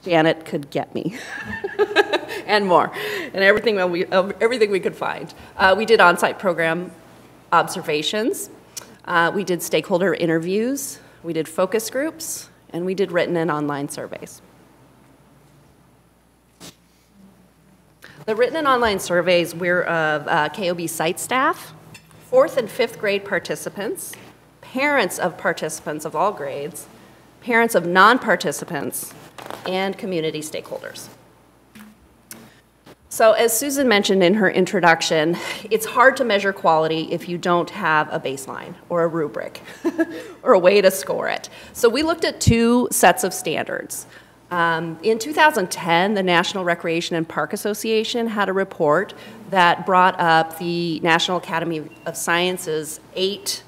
Janet could get me, and more, and everything we could find. We did on-site program observations. We did stakeholder interviews. We did focus groups, and we did written and online surveys. The written and online surveys were of KOB site staff, 4th and 5th grade participants, parents of participants of all grades, parents of non-participants, and community stakeholders. So as Susan mentioned in her introduction, it's hard to measure quality if you don't have a baseline or a rubric or a way to score it. So we looked at 2 sets of standards. In 2010, the National Recreation and Park Association had a report that brought up the National Academy of Sciences' 8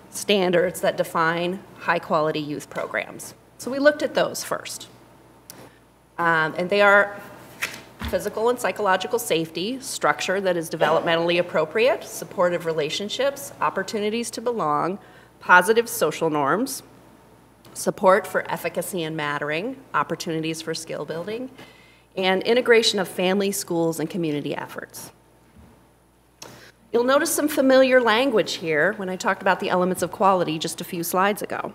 standards that define high-quality youth programs. So we looked at those first. And they are physical and psychological safety, structure that is developmentally appropriate, supportive relationships, opportunities to belong, positive social norms, support for efficacy and mattering, opportunities for skill building, and integration of family, schools, and community efforts. You'll notice some familiar language here when I talked about the elements of quality just a few slides ago.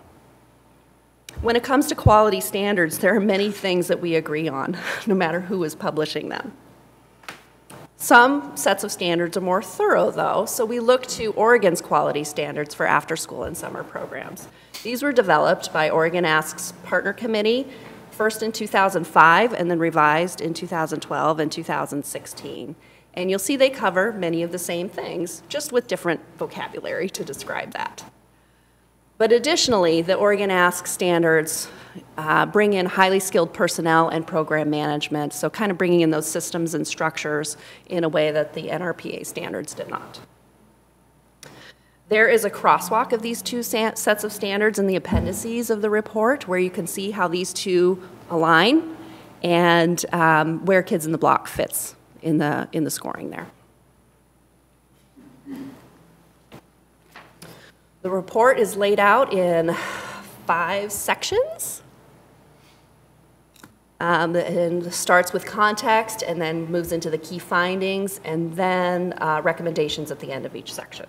When it comes to quality standards, there are many things that we agree on, no matter who is publishing them. Some sets of standards are more thorough, though, so we look to Oregon's quality standards for after-school and summer programs. These were developed by Oregon Ask's Partner Committee, first in 2005 and then revised in 2012 and 2016. And you'll see they cover many of the same things, just with different vocabulary to describe that. But additionally, the Oregon Ask standards bring in highly skilled personnel and program management, so kind of bringing in those systems and structures in a way that the NRPA standards did not. There is a crosswalk of these 2 sets of standards in the appendices of the report, where you can see how these 2 align and where Kids in the Block fits in the scoring there. The report is laid out in 5 sections. And starts with context and then moves into the key findings and then recommendations at the end of each section.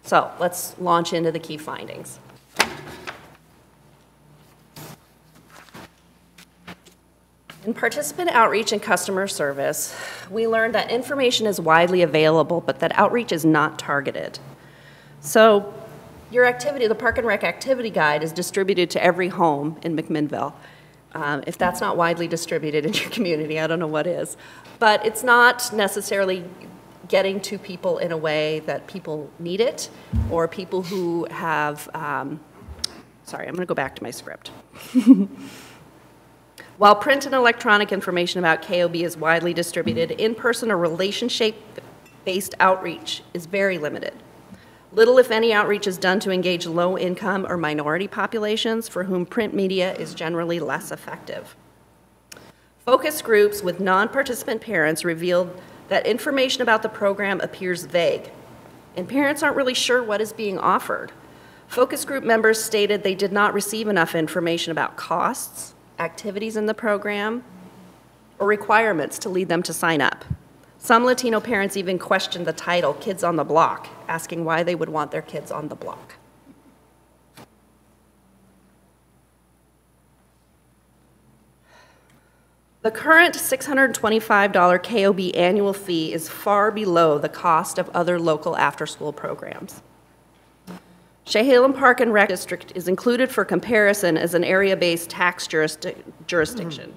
So let's launch into the key findings. In participant outreach and customer service, we learned that information is widely available, but that outreach is not targeted. So your activity, the Park and Rec Activity Guide, is distributed to every home in McMinnville. If that's not widely distributed in your community, I don't know what is. But it's not necessarily getting to people in a way that people need it, or people who have, sorry, I'm going to go back to my script. While print and electronic information about KOB is widely distributed, in-person or relationship-based outreach is very limited. Little, if any, outreach is done to engage low-income or minority populations for whom print media is generally less effective. Focus groups with non-participant parents revealed that information about the program appears vague, and parents aren't really sure what is being offered. Focus group members stated they did not receive enough information about costs, activities in the program, or requirements to lead them to sign up. Some Latino parents even questioned the title, Kids on the Block, asking why they would want their kids on the block. The current $625 KOB annual fee is far below the cost of other local after-school programs. Chehalem Park and Rec District is included for comparison as an area-based tax jurisdiction.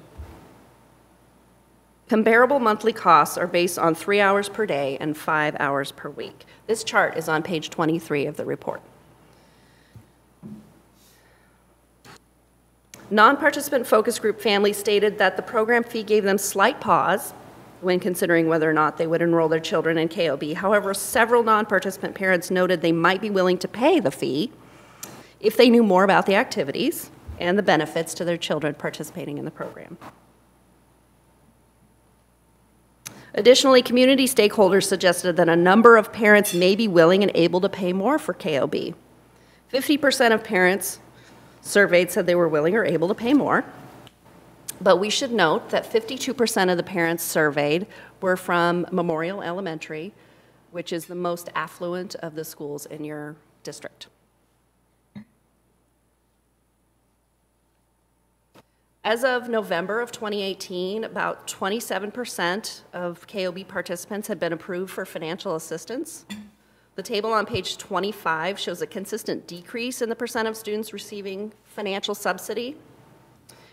Comparable monthly costs are based on 3 hours per day and 5 hours per week. This chart is on page 23 of the report. Non-participant focus group families stated that the program fee gave them slight pause when considering whether or not they would enroll their children in KOB. However, several non-participant parents noted they might be willing to pay the fee if they knew more about the activities and the benefits to their children participating in the program. Additionally, community stakeholders suggested that a number of parents may be willing and able to pay more for KOB. 50% of parents surveyed said they were willing or able to pay more. But we should note that 52% of the parents surveyed were from Memorial Elementary, which is the most affluent of the schools in your district. As of November of 2018, about 27% of KOB participants had been approved for financial assistance. The table on page 25 shows a consistent decrease in the percent of students receiving financial subsidy.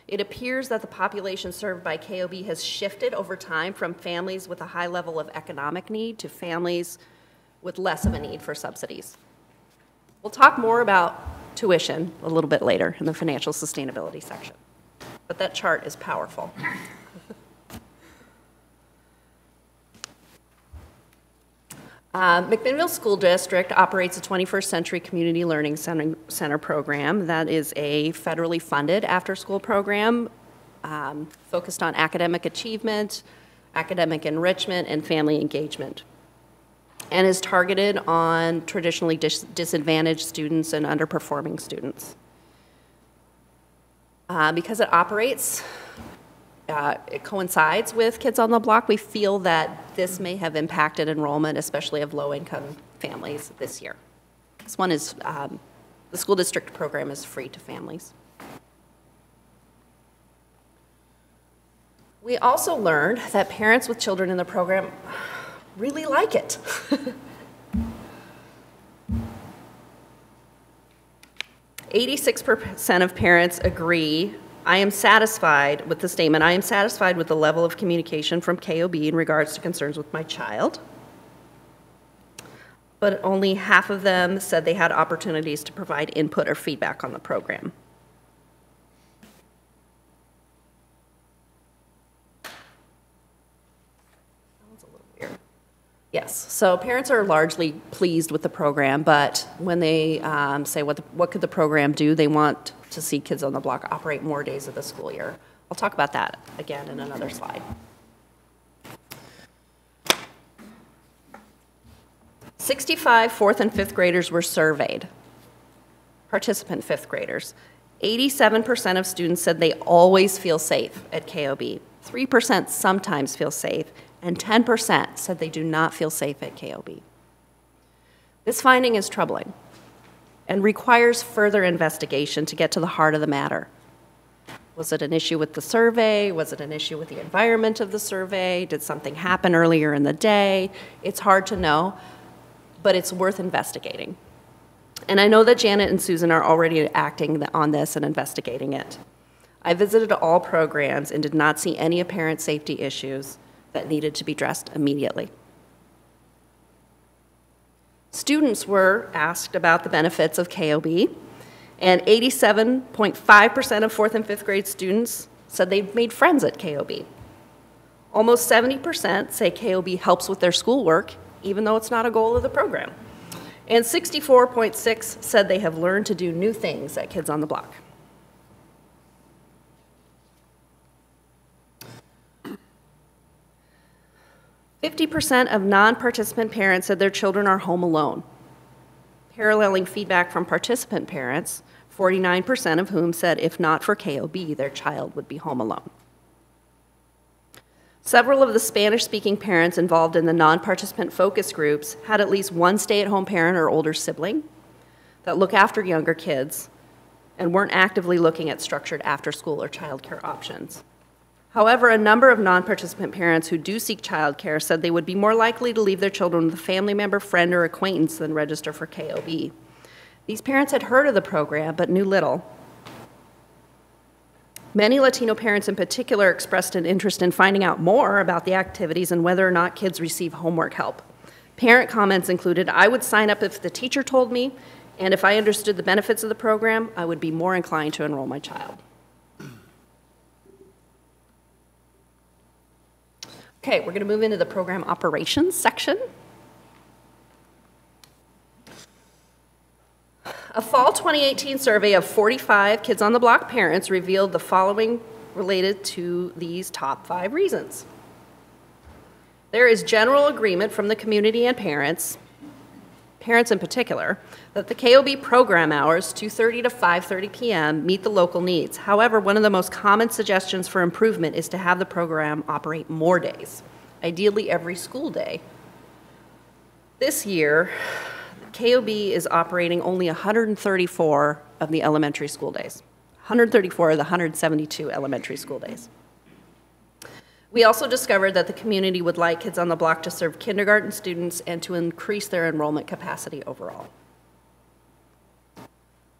It appears that the population served by KOB has shifted over time from families with a high level of economic need to families with less of a need for subsidies. We'll talk more about tuition a little bit later in the financial sustainability section. But that chart is powerful. McMinnville School District operates a 21st Century Community Learning Center program that is a federally funded after-school program focused on academic achievement, academic enrichment, and family engagement, and is targeted on traditionally disadvantaged students and underperforming students. Because it operates, it coincides with Kids on the Block, we feel that this may have impacted enrollment, especially of low-income families this year. This one is, the school district program is free to families. We also learned that parents with children in the program really like it. 86% of parents agree, I am satisfied with the statement, I am satisfied with the level of communication from KOB in regards to concerns with my child. But only half of them said they had opportunities to provide input or feedback on the program. Yes, so parents are largely pleased with the program, but when they say what could the program do, they want to see Kids on the Block operate more days of the school year. I'll talk about that again in another slide. 65 fourth and fifth graders were surveyed, participant fifth graders. 87% of students said they always feel safe at KOB. 3% sometimes feel safe, and 10% said they do not feel safe at KOB. This finding is troubling and requires further investigation to get to the heart of the matter. Was it an issue with the survey? Was it an issue with the environment of the survey? Did something happen earlier in the day? It's hard to know, but it's worth investigating. And I know that Janet and Susan are already acting on this and investigating it. I visited all programs and did not see any apparent safety issues that needed to be addressed immediately. Students were asked about the benefits of KOB, and 87.5% of fourth and fifth grade students said they've made friends at KOB. Almost 70% say KOB helps with their schoolwork, even though it's not a goal of the program. And 64.6% said they have learned to do new things at Kids on the Block. %50 of non-participant parents said their children are home alone. Paralleling feedback from participant parents, 49% of whom said if not for KOB, their child would be home alone. Several of the Spanish-speaking parents involved in the non-participant focus groups had at least one stay-at-home parent or older sibling that look after younger kids and weren't actively looking at structured after-school or childcare options. However, a number of non-participant parents who do seek childcare said they would be more likely to leave their children with a family member, friend, or acquaintance than register for KOB. These parents had heard of the program but knew little. Many Latino parents in particular expressed an interest in finding out more about the activities and whether or not kids receive homework help. Parent comments included, I would sign up if the teacher told me, and if I understood the benefits of the program, I would be more inclined to enroll my child. Okay, we're going to move into the program operations section. A fall 2018 survey of 45 Kids on the Block parents revealed the following related to these top 5 reasons. There is general agreement from the community and parents. parents in particular, that the KOB program hours, 2:30 to 5:30 p.m., meet the local needs. However, one of the most common suggestions for improvement is to have the program operate more days, ideally every school day. This year, KOB is operating only 134 of the elementary school days, 134 of the 172 elementary school days. We also discovered that the community would like Kids on the Block to serve kindergarten students and to increase their enrollment capacity overall.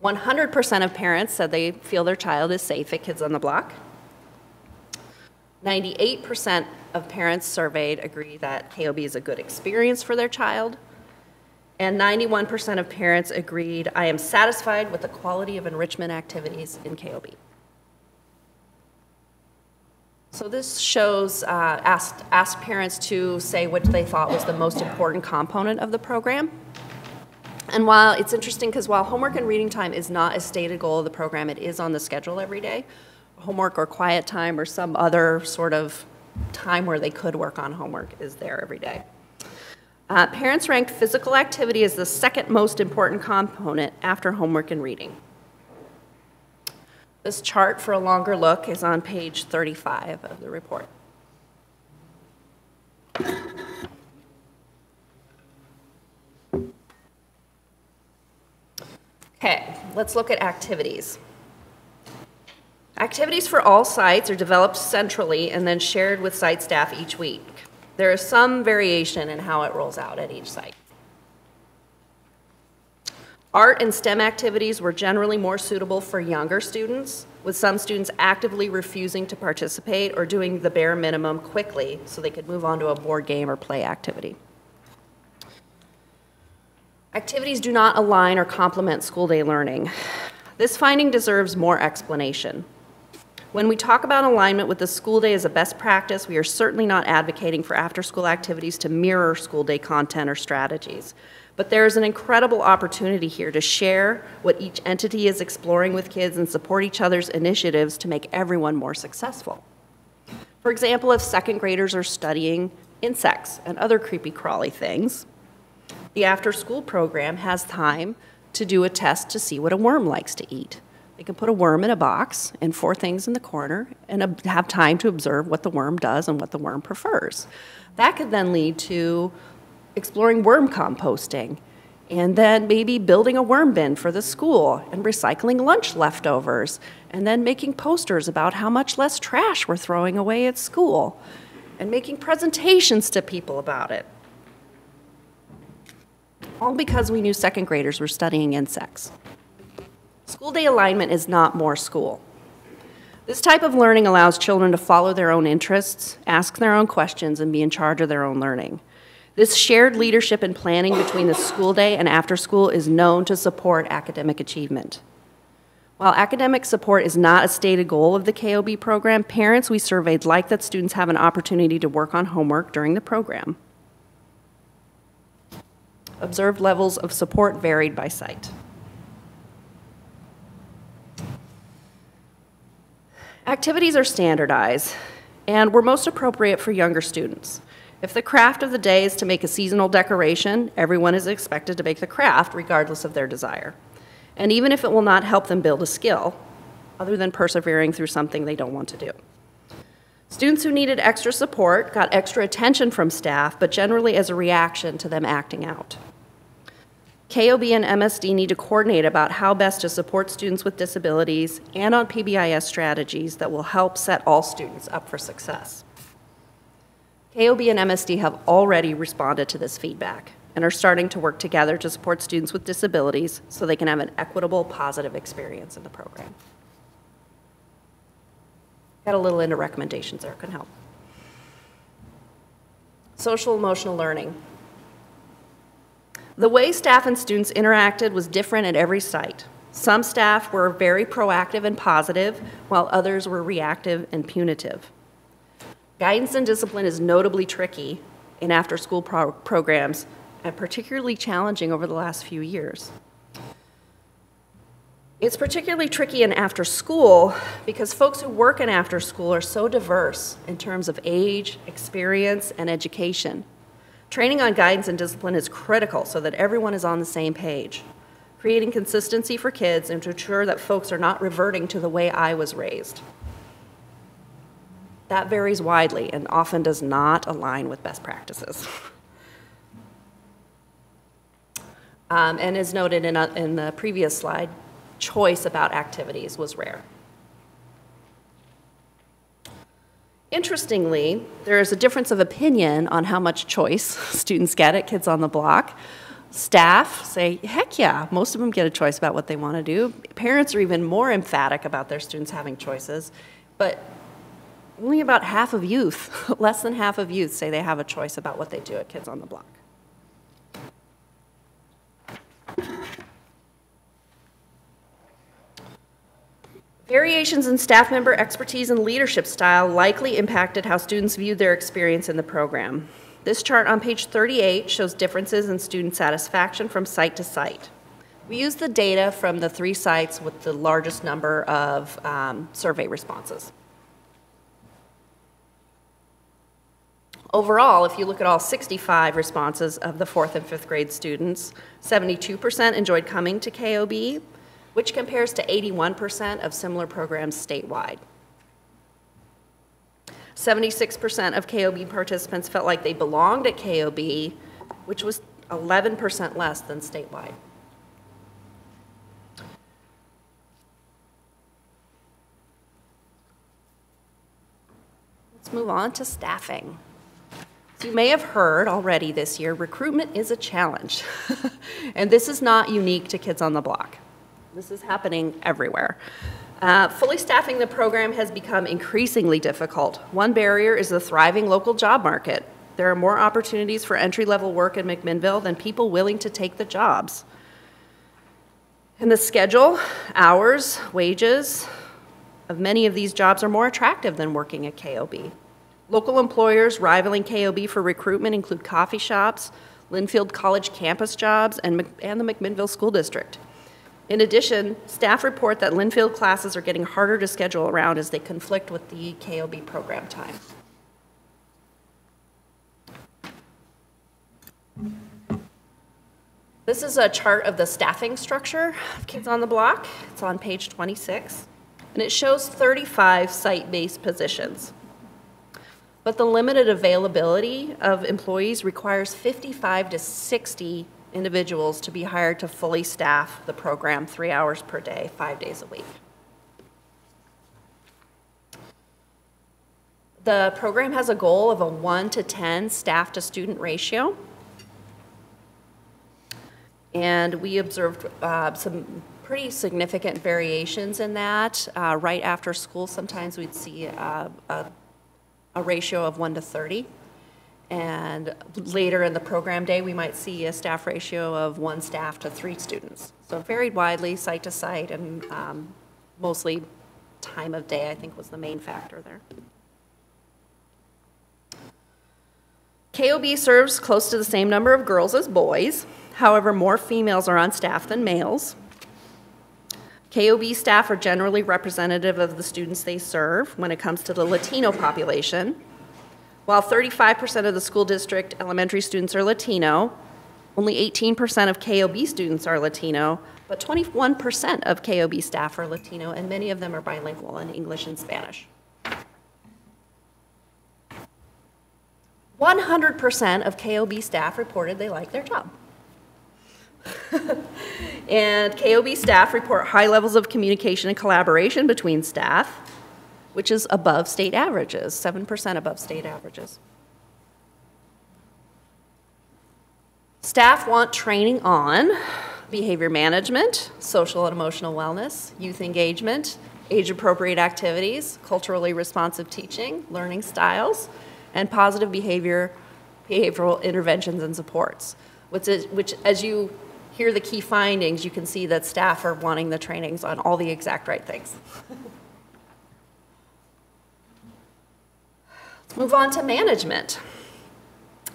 100% of parents said they feel their child is safe at Kids on the Block. 98% of parents surveyed agree that KOB is a good experience for their child. And 91% of parents agreed, I am satisfied with the quality of enrichment activities in KOB. So this shows, asked parents to say what they thought was the most important component of the program. And while it's interesting, because while homework and reading time is not a stated goal of the program, it is on the schedule every day. Homework or quiet time or some other sort of time where they could work on homework is there every day. Parents ranked physical activity as the second most important component after homework and reading. This chart for a longer look is on page 35 of the report. Okay, let's look at activities. Activities for all sites are developed centrally and then shared with site staff each week. There is some variation in how it rolls out at each site. Art and STEM activities were generally more suitable for younger students, with some students actively refusing to participate or doing the bare minimum quickly so they could move on to a board game or play activity. Activities do not align or complement school day learning. This finding deserves more explanation. When we talk about alignment with the school day as a best practice, we are certainly not advocating for after-school activities to mirror school day content or strategies. But there is an incredible opportunity here to share what each entity is exploring with kids and support each other's initiatives to make everyone more successful. For example, if second graders are studying insects and other creepy crawly things, the after-school program has time to do a test to see what a worm likes to eat. They can put a worm in a box and 4 things in the corner and have time to observe what the worm does and what the worm prefers. That could then lead to exploring worm composting, and then maybe building a worm bin for the school and recycling lunch leftovers, and then making posters about how much less trash we're throwing away at school, and making presentations to people about it. All because we knew second graders were studying insects. School day alignment is not more school. This type of learning allows children to follow their own interests, ask their own questions, and be in charge of their own learning. This shared leadership and planning between the school day and after school is known to support academic achievement. While academic support is not a stated goal of the KOB program, parents we surveyed like that students have an opportunity to work on homework during the program. Observed levels of support varied by site. Activities are standardized and were most appropriate for younger students. If the craft of the day is to make a seasonal decoration, everyone is expected to make the craft regardless of their desire. And even if it will not help them build a skill, other than persevering through something they don't want to do. Students who needed extra support got extra attention from staff, but generally as a reaction to them acting out. KOB and MSD need to coordinate about how best to support students with disabilities and on PBIS strategies that will help set all students up for success. KOB and MSD have already responded to this feedback and are starting to work together to support students with disabilities so they can have an equitable, positive experience in the program. Got a little into recommendations there, can help. Social emotional learning. The way staff and students interacted was different at every site. Some staff were very proactive and positive, while others were reactive and punitive. Guidance and discipline is notably tricky in after-school programs and particularly challenging over the last few years. It's particularly tricky in after-school because folks who work in after-school are so diverse in terms of age, experience, and education. Training on guidance and discipline is critical so that everyone is on the same page. Creating consistency for kids and to ensure that folks are not reverting to the way I was raised. That varies widely and often does not align with best practices. And as noted in the previous slide, choice about activities was rare. Interestingly, there is a difference of opinion on how much choice students get at Kids on the Block. Staff say, heck yeah, most of them get a choice about what they want to do. Parents are even more emphatic about their students having choices, but only about half of youth, less than half of youth, say they have a choice about what they do at Kids on the Block. Variations in staff member expertise and leadership style likely impacted how students viewed their experience in the program. This chart on page 38 shows differences in student satisfaction from site to site. We use the data from the 3 sites with the largest number of survey responses. Overall, if you look at all 65 responses of the 4th and 5th grade students, 72% enjoyed coming to KOB, which compares to 81% of similar programs statewide. 76% of KOB participants felt like they belonged at KOB, which was 11% less than statewide. Let's move on to staffing. As you may have heard already this year, recruitment is a challenge. And this is not unique to Kids on the Block. This is happening everywhere. Fully staffing the program has become increasingly difficult. One barrier is the thriving local job market. There are more opportunities for entry-level work in McMinnville than people willing to take the jobs. And the schedule, hours, wages of many of these jobs are more attractive than working at KOB. Local employers rivaling KOB for recruitment include coffee shops, Linfield College campus jobs, and the McMinnville School District. In addition, staff report that Linfield classes are getting harder to schedule around as they conflict with the KOB program time. This is a chart of the staffing structure of Kids on the Block. It's on page 26, and it shows 35 site-based positions. But the limited availability of employees requires 55 to 60 individuals to be hired to fully staff the program 3 hours per day, 5 days a week. The program has a goal of a 1 to 10 staff to student ratio. And we observed some pretty significant variations in that. Right after school, sometimes we'd see a ratio of 1 to 30. And later in the program day, we might see a staff ratio of 1 staff to 3 students. So it varied widely, site to site, and mostly time of day, I think, was the main factor there. KOB serves close to the same number of girls as boys. However, more females are on staff than males. KOB staff are generally representative of the students they serve when it comes to the Latino population. While 35% of the school district elementary students are Latino, only 18% of KOB students are Latino, but 21% of KOB staff are Latino, and many of them are bilingual in English and Spanish. 100% of KOB staff reported they like their job. And KOB staff report high levels of communication and collaboration between staff, which is above state averages, 7% above state averages. Staff want training on behavior management, social and emotional wellness, youth engagement, age-appropriate activities, culturally responsive teaching, learning styles, and positive behavioral interventions and supports, which as you hear the key findings, you can see that staff are wanting the trainings on all the exact right things. Let's move on to management.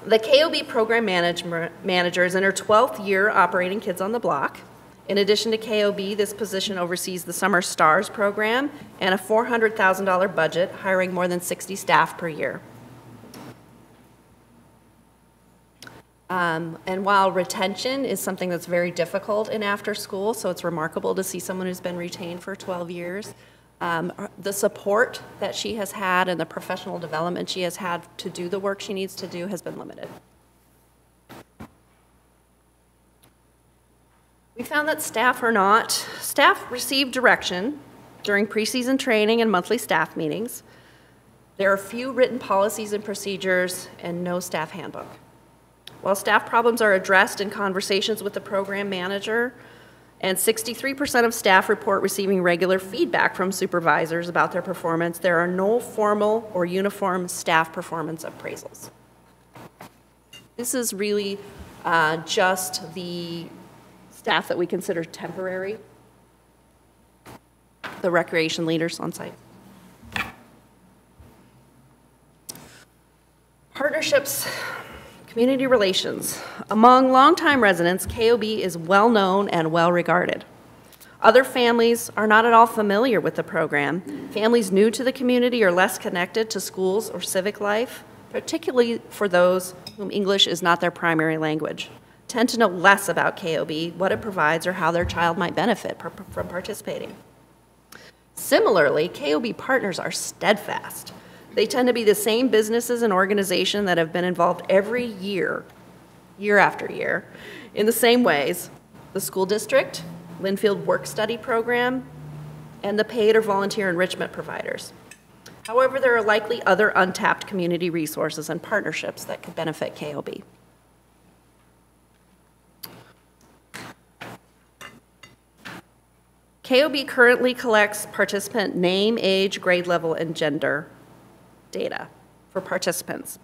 The KOB program manager is in her 12th year operating Kids on the Block. In addition to KOB, this position oversees the Summer Stars program and a $400,000 budget, hiring more than 60 staff per year. And while retention is something that's very difficult in after school, so it's remarkable to see someone who's been retained for 12 years, the support that she has had and the professional development she has had to do the work she needs to do has been limited. We found that staff receive direction during preseason training and monthly staff meetings. There are few written policies and procedures and no staff handbook. While staff problems are addressed in conversations with the program manager, and 63% of staff report receiving regular feedback from supervisors about their performance, there are no formal or uniform staff performance appraisals. This is really just the staff that we consider temporary, the recreation leaders on site. Partnerships. Community relations. Among longtime residents, KOB is well known and well regarded. Other families are not at all familiar with the program. Families new to the community or less connected to schools or civic life, particularly for those whom English is not their primary language, tend to know less about KOB, what it provides, or how their child might benefit from participating. Similarly, KOB partners are steadfast. They tend to be the same businesses and organizations that have been involved every year, year after year, in the same ways: the school district, Linfield Work Study Program, and the paid or volunteer enrichment providers. However, there are likely other untapped community resources and partnerships that could benefit KOB. KOB currently collects participant name, age, grade level, and gender data for participants.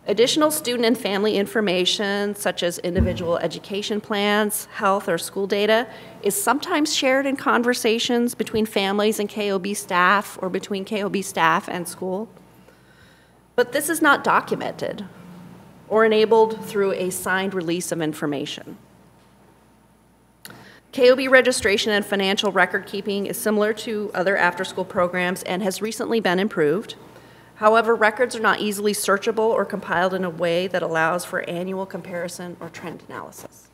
Additional student and family information, such as individual education plans, health, or school data, is sometimes shared in conversations between families and KOB staff or between KOB staff and school. But this is not documented or enabled through a signed release of information. KOB registration and financial record keeping is similar to other after-school programs and has recently been improved. However, records are not easily searchable or compiled in a way that allows for annual comparison or trend analysis.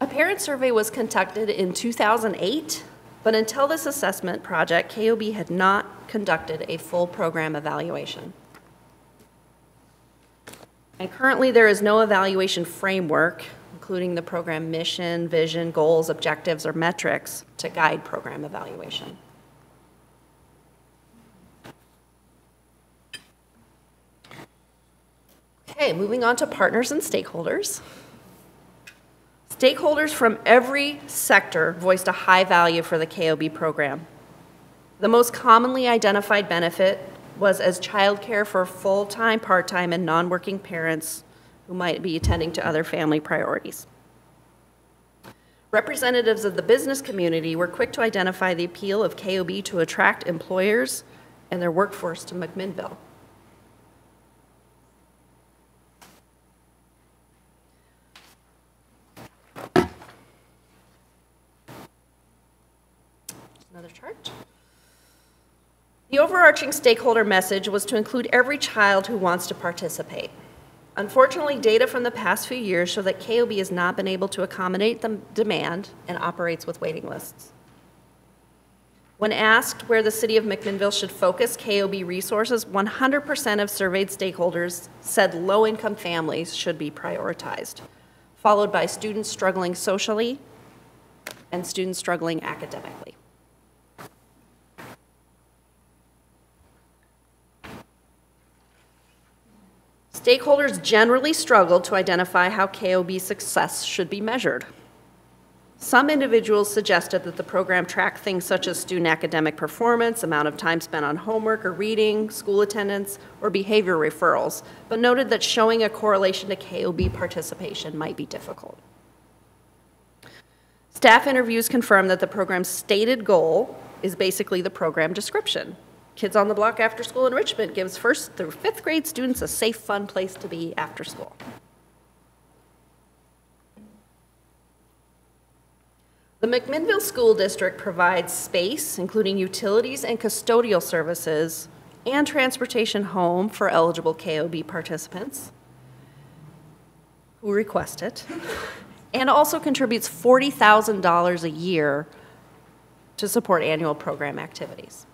A parent survey was conducted in 2008, but until this assessment project, KOB had not conducted a full program evaluation. And currently there is no evaluation framework, including the program mission, vision, goals, objectives, or metrics to guide program evaluation. Okay, moving on to partners and stakeholders. Stakeholders from every sector voiced a high value for the KOB program. The most commonly identified benefit was as childcare for full-time, part-time, and non-working parents who might be attending to other family priorities. Representatives of the business community were quick to identify the appeal of KOB to attract employers and their workforce to McMinnville. Another chart. The overarching stakeholder message was to include every child who wants to participate. Unfortunately, data from the past few years show that KOB has not been able to accommodate the demand and operates with waiting lists. When asked where the city of McMinnville should focus KOB resources, 100% of surveyed stakeholders said low-income families should be prioritized, followed by students struggling socially and students struggling academically. Stakeholders generally struggled to identify how KOB success should be measured. Some individuals suggested that the program track things such as student academic performance, amount of time spent on homework or reading, school attendance, or behavior referrals, but noted that showing a correlation to KOB participation might be difficult. Staff interviews confirmed that the program's stated goal is basically the program description. Kids on the Block After School Enrichment gives 1st through 5th grade students a safe, fun place to be after school. The McMinnville School District provides space, including utilities and custodial services, and transportation home for eligible KOB participants who request it, and also contributes $40,000 a year to support annual program activities.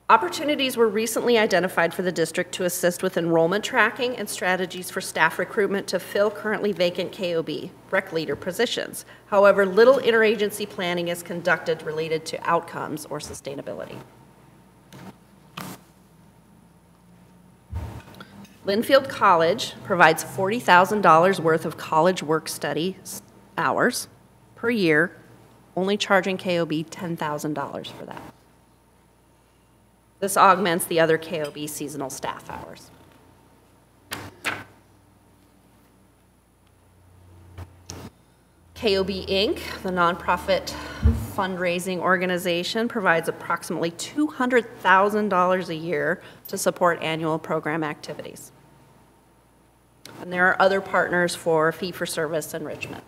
Opportunities were recently identified for the district to assist with enrollment tracking and strategies for staff recruitment to fill currently vacant KOB rec leader positions. However, little interagency planning is conducted related to outcomes or sustainability. Linfield College provides $40,000 worth of college work study hours per year, only charging KOB $10,000 for that. This augments the other KOB seasonal staff hours. KOB Inc., the nonprofit fundraising organization, provides approximately $200,000 a year to support annual program activities. And there are other partners for fee-for-service enrichment.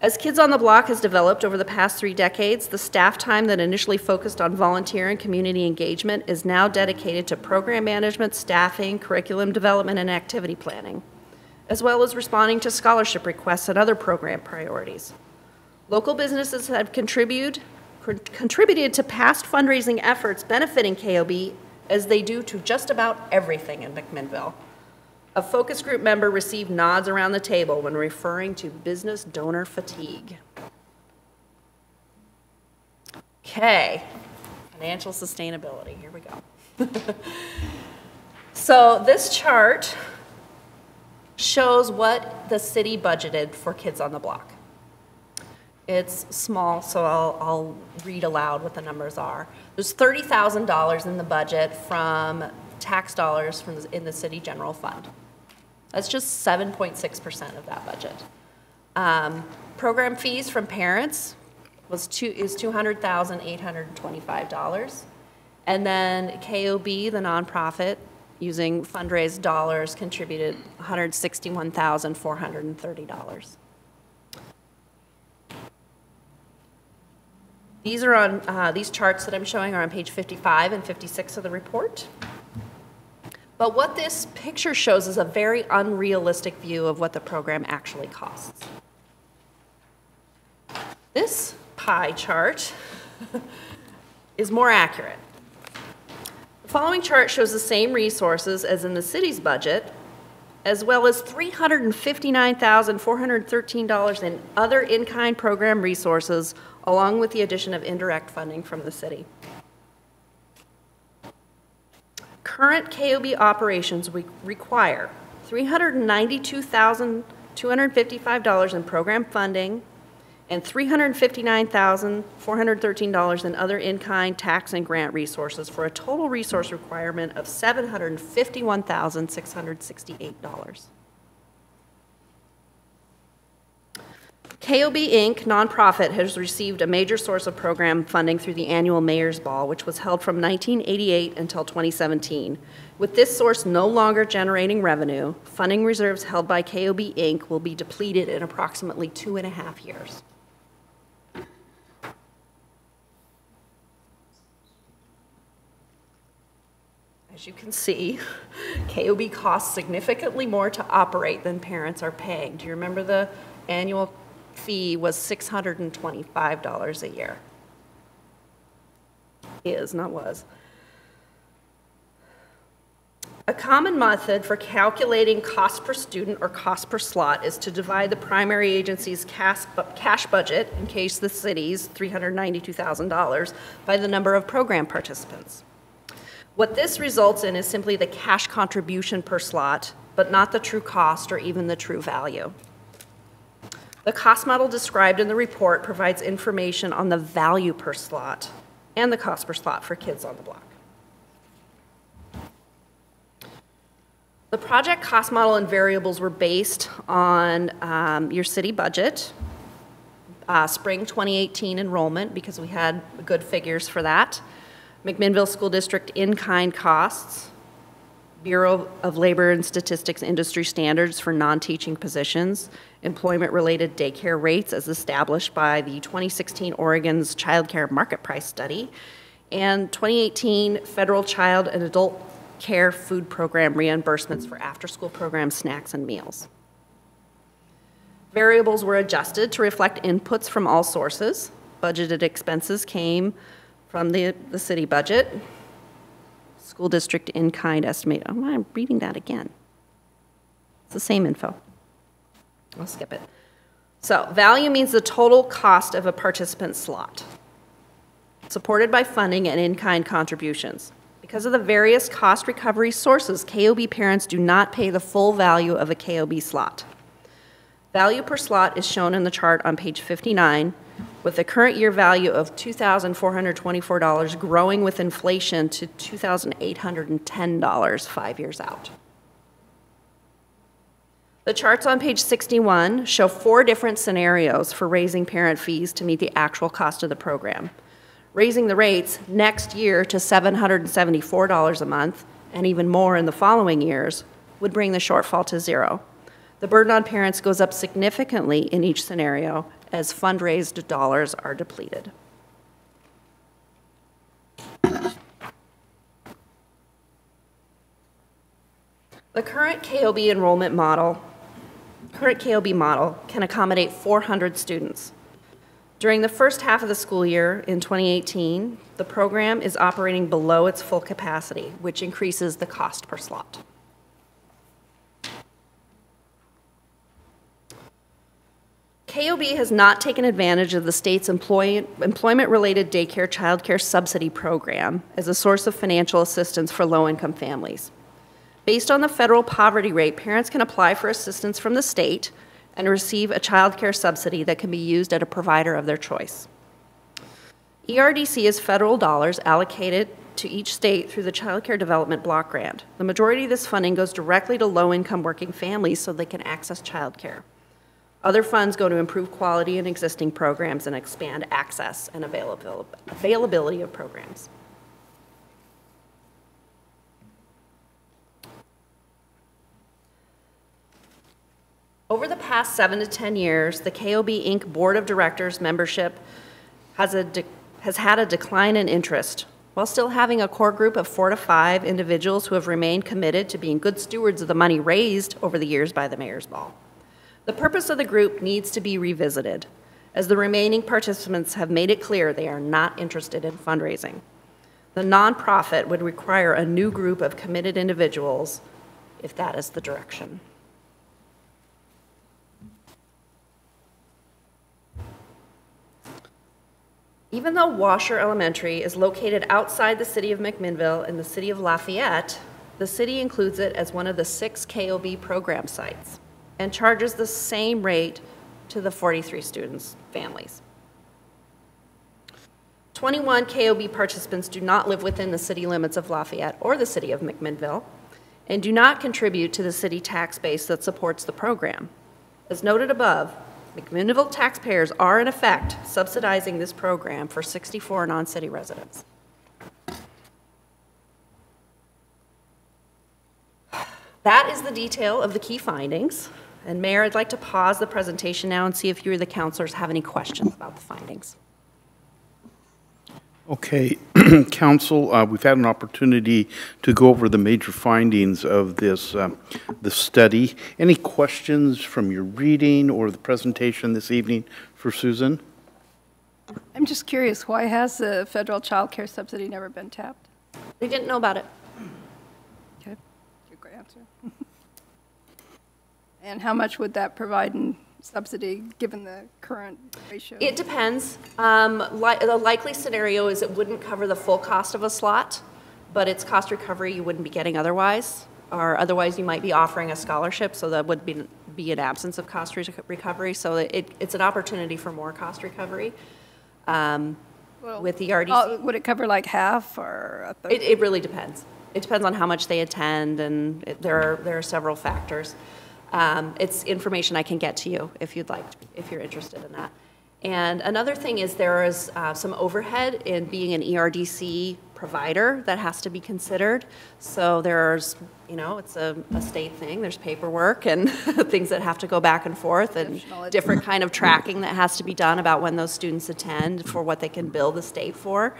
As Kids on the Block has developed over the past 3 decades, the staff time that initially focused on volunteer and community engagement is now dedicated to program management, staffing, curriculum development, and activity planning, as well as responding to scholarship requests and other program priorities. Local businesses have contributed to past fundraising efforts benefiting KOB as they do to just about everything in McMinnville. A focus group member received nods around the table when referring to business donor fatigue. Okay, financial sustainability, here we go. So this chart shows what the city budgeted for Kids on the Block. It's small, so I'll read aloud what the numbers are. There's $30,000 in the budget from tax dollars in the city general fund. That's just 7.6% of that budget. Program fees from parents is $200,825. And then KOB, the nonprofit, using fundraised dollars, contributed $161,430. These are on, these charts that I'm showing are on page 55 and 56 of the report. But what this picture shows is a very unrealistic view of what the program actually costs. This pie chart is more accurate. The following chart shows the same resources as in the city's budget, as well as $359,413 in other in-kind program resources, along with the addition of indirect funding from the city. Current KOB operations require $392,255 in program funding and $359,413 in other in-kind tax and grant resources for a total resource requirement of $751,668. KOB Inc., nonprofit, has received a major source of program funding through the annual Mayor's Ball, which was held from 1988 until 2017. With this source no longer generating revenue, funding reserves held by KOB Inc. will be depleted in approximately 2.5 years. As you can see, KOB costs significantly more to operate than parents are paying. Do you remember the annual fee was $625 a year? Is, not was. A common method for calculating cost per student or cost per slot is to divide the primary agency's cash budget, in case the city's $392,000, by the number of program participants. What this results in is simply the cash contribution per slot, but not the true cost or even the true value. The cost model described in the report provides information on the value per slot and the cost per slot for Kids on the Block. The project cost model and variables were based on your city budget, spring 2018 enrollment, because we had good figures for that, McMinnville School District in-kind costs, Bureau of Labor and Statistics industry standards for non-teaching positions, employment-related daycare rates as established by the 2016 Oregon's Childcare Market Price Study, and 2018 Federal Child and Adult Care Food Program reimbursements for after-school program snacks and meals. Variables were adjusted to reflect inputs from all sources. Budgeted expenses came from the city budget. School district in-kind estimate. Oh, I'm reading that again. It's the same info. I'll skip it. So value means the total cost of a participant slot, supported by funding and in-kind contributions. Because of the various cost recovery sources, KOB parents do not pay the full value of a KOB slot. Value per slot is shown in the chart on page 59, with the current year value of $2,424 growing with inflation to $2,810 5 years out. The charts on page 61 show 4 different scenarios for raising parent fees to meet the actual cost of the program. Raising the rates next year to $774 a month, and even more in the following years, would bring the shortfall to 0. The burden on parents goes up significantly in each scenario as fundraised dollars are depleted. The current KOB enrollment model, can accommodate 400 students. During the first half of the school year in 2018, the program is operating below its full capacity, which increases the cost per slot. KOB has not taken advantage of the state's employment-related daycare childcare subsidy program as a source of financial assistance for low-income families. Based on the federal poverty rate, parents can apply for assistance from the state and receive a childcare subsidy that can be used at a provider of their choice. ERDC is federal dollars allocated to each state through the Child Care Development Block Grant. The majority of this funding goes directly to low-income working families so they can access childcare. Other funds go to improve quality in existing programs and expand access and availability of programs. Over the past 7 to 10 years, the KOB Inc. Board of Directors membership has had a decline in interest, while still having a core group of 4 to 5 individuals who have remained committed to being good stewards of the money raised over the years by the Mayor's Ball. The purpose of the group needs to be revisited, as the remaining participants have made it clear they are not interested in fundraising. The nonprofit would require a new group of committed individuals if that is the direction. Even though Washer Elementary is located outside the city of McMinnville in the city of Lafayette, the city includes it as one of the 6 KOB program sites and charges the same rate to the 43 students' families. 21 KOB participants do not live within the city limits of Lafayette or the city of McMinnville and do not contribute to the city tax base that supports the program. As noted above, McMinnville taxpayers are in effect subsidizing this program for 64 non-city residents. That is the detail of the key findings. And Mayor, I'd like to pause the presentation now and see if you or the counselors have any questions about the findings. Okay, Council, we've had an opportunity to go over the major findings of this the study. Any questions from your reading or the presentation this evening for Susan? I'm just curious, why has the federal child care subsidy never been tapped? They didn't know about it. Okay, good answer. And how much would that provide in subsidy given the current ratio? It depends. The likely scenario is it wouldn't cover the full cost of a slot, but it's cost recovery you wouldn't be getting otherwise, or otherwise you might be offering a scholarship, so that would be an absence of cost recovery. So it's an opportunity for more cost recovery with the ERDC. Would it cover like half or a third? It really depends. It depends on how much they attend, and there are several factors. It's information I can get to you if you'd like, if you're interested in that. And another thing is there is some overhead in being an ERDC provider that has to be considered. So there's, it's a state thing. There's paperwork and things that have to go back and forth, and different kind of tracking that has to be done about when those students attend for what they can bill the state for.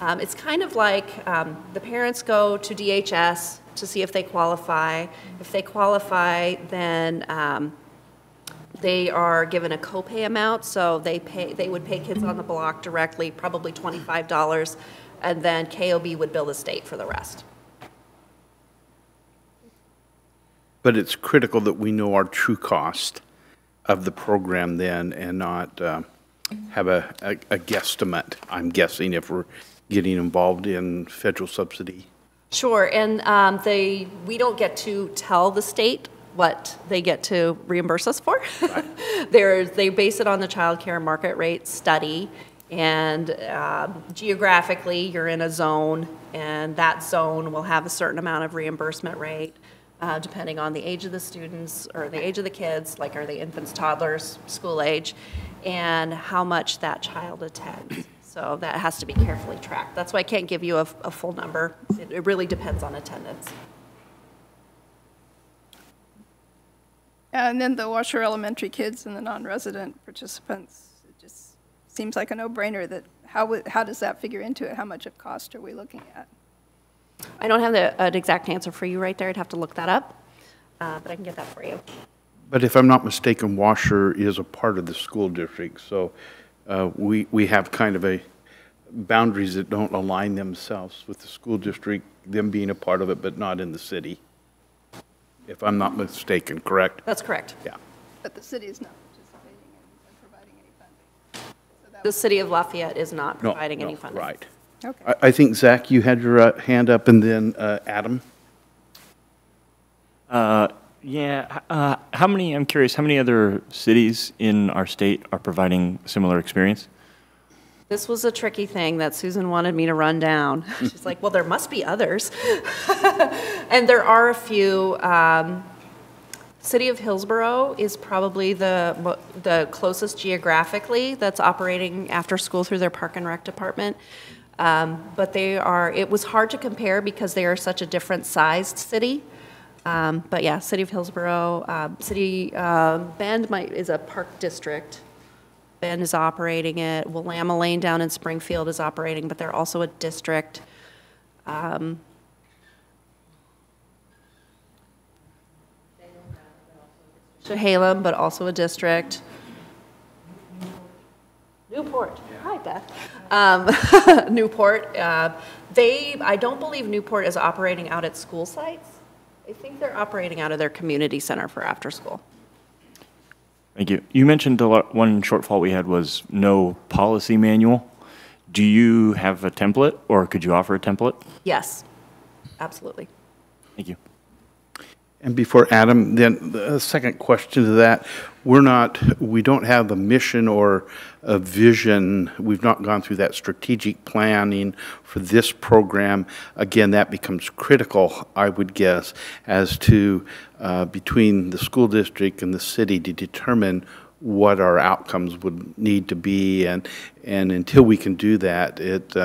It's kind of like the parents go to DHS to see if they qualify. If they qualify, then they are given a copay amount, so they would pay Kids on the Block directly, probably $25, and then KOB would bill the state for the rest. But it's critical that we know our true cost of the program then, and not have a guesstimate, I'm guessing, if we're getting involved in federal subsidy. Sure, and we don't get to tell the state what they get to reimburse us for. Right. They base it on the child care market rate study, and geographically you're in a zone, and that zone will have a certain amount of reimbursement rate depending on the age of the students or the age of the kids, like are they infants, toddlers, school age, and how much that child attends. So that has to be carefully tracked. That's why I can't give you a full number. It really depends on attendance. And then the Washer Elementary kids and the non-resident participants, it just seems like a no-brainer. That how does that figure into it? How much of cost are we looking at? I don't have an exact answer for you right there. I'd have to look that up, but I can get that for you. But if I'm not mistaken, Washer is a part of the school district, so we have kind of boundaries that don't align themselves with the school district, them being a part of it, but not in the city. If I'm not mistaken, correct? That's correct. Yeah. But the city is not participating in providing any funding. So The city of Lafayette is not providing any funding. Right. Okay. I think, Zach, you had your hand up, and then Adam. Yeah. I'm curious, how many other cities in our state are providing similar experience? This was a tricky thing that Susan wanted me to run down. She's like, well, there must be others. And there are a few. City of Hillsborough is probably the closest geographically that's operating after school through their Park and Rec department. But it was hard to compare because they are such a different sized city. But yeah, City of Hillsborough, Bend is a park district. Bend is operating it. Willamette Lane down in Springfield is operating, but they're also a district. Halem, but also a district. Newport. Hi, Beth. Newport. I don't believe Newport is operating out at school sites. I think they're operating out of their community center for after school. Thank you. You mentioned one shortfall we had was no policy manual. Do you have a template, or could you offer a template? Yes, absolutely. Thank you. And before Adam, then the second question to that, we don't have a mission or a vision. We've not gone through that strategic planning for this program. Again, that becomes critical, I would guess, as to between the school district and the city to determine what our outcomes would need to be. And until we can do that, it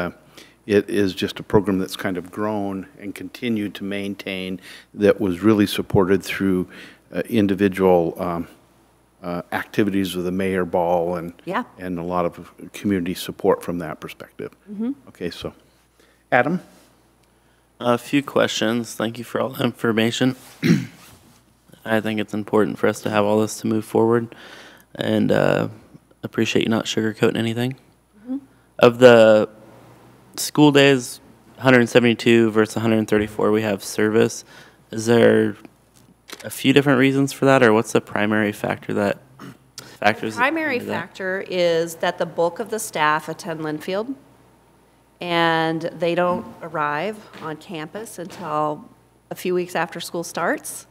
is just a program that's kind of grown and continued to maintain, that was really supported through individual activities of the mayor ball and a lot of community support from that perspective. Mm-hmm. Okay, so Adam? A few questions. Thank you for all the information. I think it's important for us to have all this to move forward, and appreciate you not sugarcoating anything. Mm-hmm. Of the school days, 172 versus 134, we have service. Is there a few different reasons for that, or what's the primary factor that factors? The primary factor is that the bulk of the staff attend Linfield, and they don't arrive on campus until a few weeks after school starts,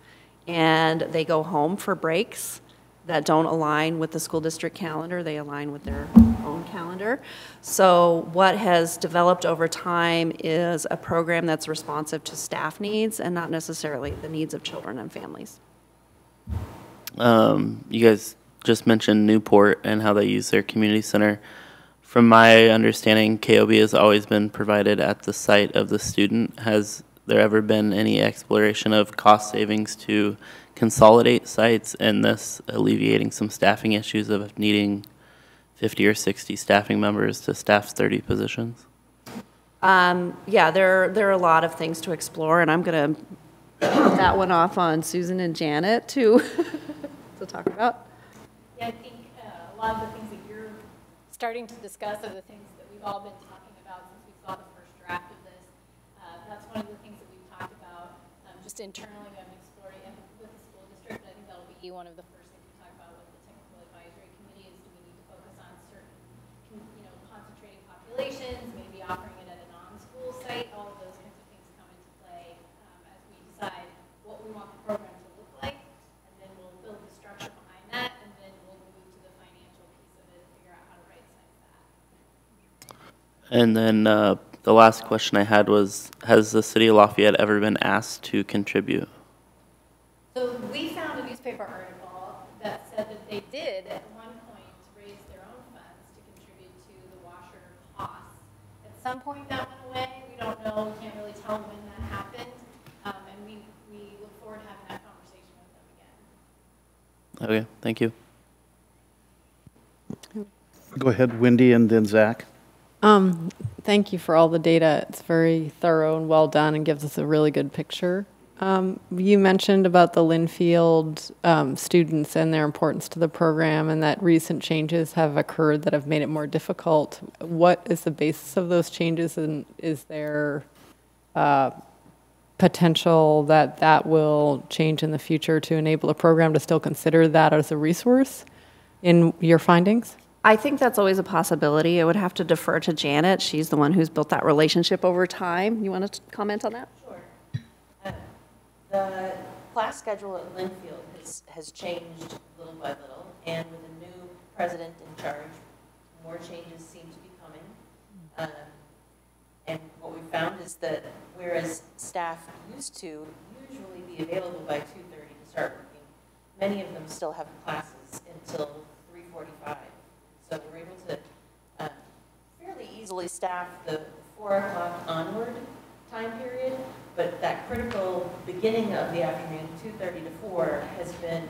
and they go home for breaks that don't align with the school district calendar. They align with their own calendar. So what has developed over time is a program that's responsive to staff needs and not necessarily the needs of children and families. You guys just mentioned Newport and how they use their community center From my understanding, KOB has always been provided at the site of the student. Has there ever been any exploration of cost savings to consolidate sites and thus alleviating some staffing issues of needing 50 or 60 staffing members to staff 30 positions? Yeah, there are a lot of things to explore, and I'm going to put that one off on Susan and Janet to talk about. Yeah, I think a lot of the things that you're starting to discuss are the things that we've all been talking about since we saw the first draft of this. That's one of the things that we've talked about just internally when exploring it with the school district. I think that'll be one of the first things we talk about with the technical advisory committee is do we need to focus on certain, concentrating populations, maybe offering it at a non-school site. All of those kinds of things come into play as we decide what we want the program to look like, and then we'll build the structure behind that, and then we'll move to the financial piece of it and figure out how to right-size that. And then the last question I had was, has the city of Lafayette ever been asked to contribute? So we found a newspaper article that said that they did at one point raise their own funds to contribute to the washer costs. At some point that went away. We don't know. We can't really tell when that happened. And we look forward to having that conversation with them again. Okay, thank you. Go ahead, Wendy, and then Zach. Thank you for all the data. It's very thorough and well done and gives us a really good picture. You mentioned about the Linfield students and their importance to the program and that recent changes have occurred that have made it more difficult. What is the basis of those changes, and is there potential that that will change in the future to enable a program to still consider that as a resource in your findings? I think that's always a possibility. I would have to defer to Janet. She's the one who's built that relationship over time. You want to comment on that? Sure. The class schedule at Linfield has changed little by little, and with a new president in charge, more changes seem to be coming. And what we found is that whereas staff used to usually be available by 2:30 to start working, many of them still have classes until 3:45. So we're able to fairly easily staff the 4 o'clock onward time period, but that critical beginning of the afternoon, 2:30 to 4, has been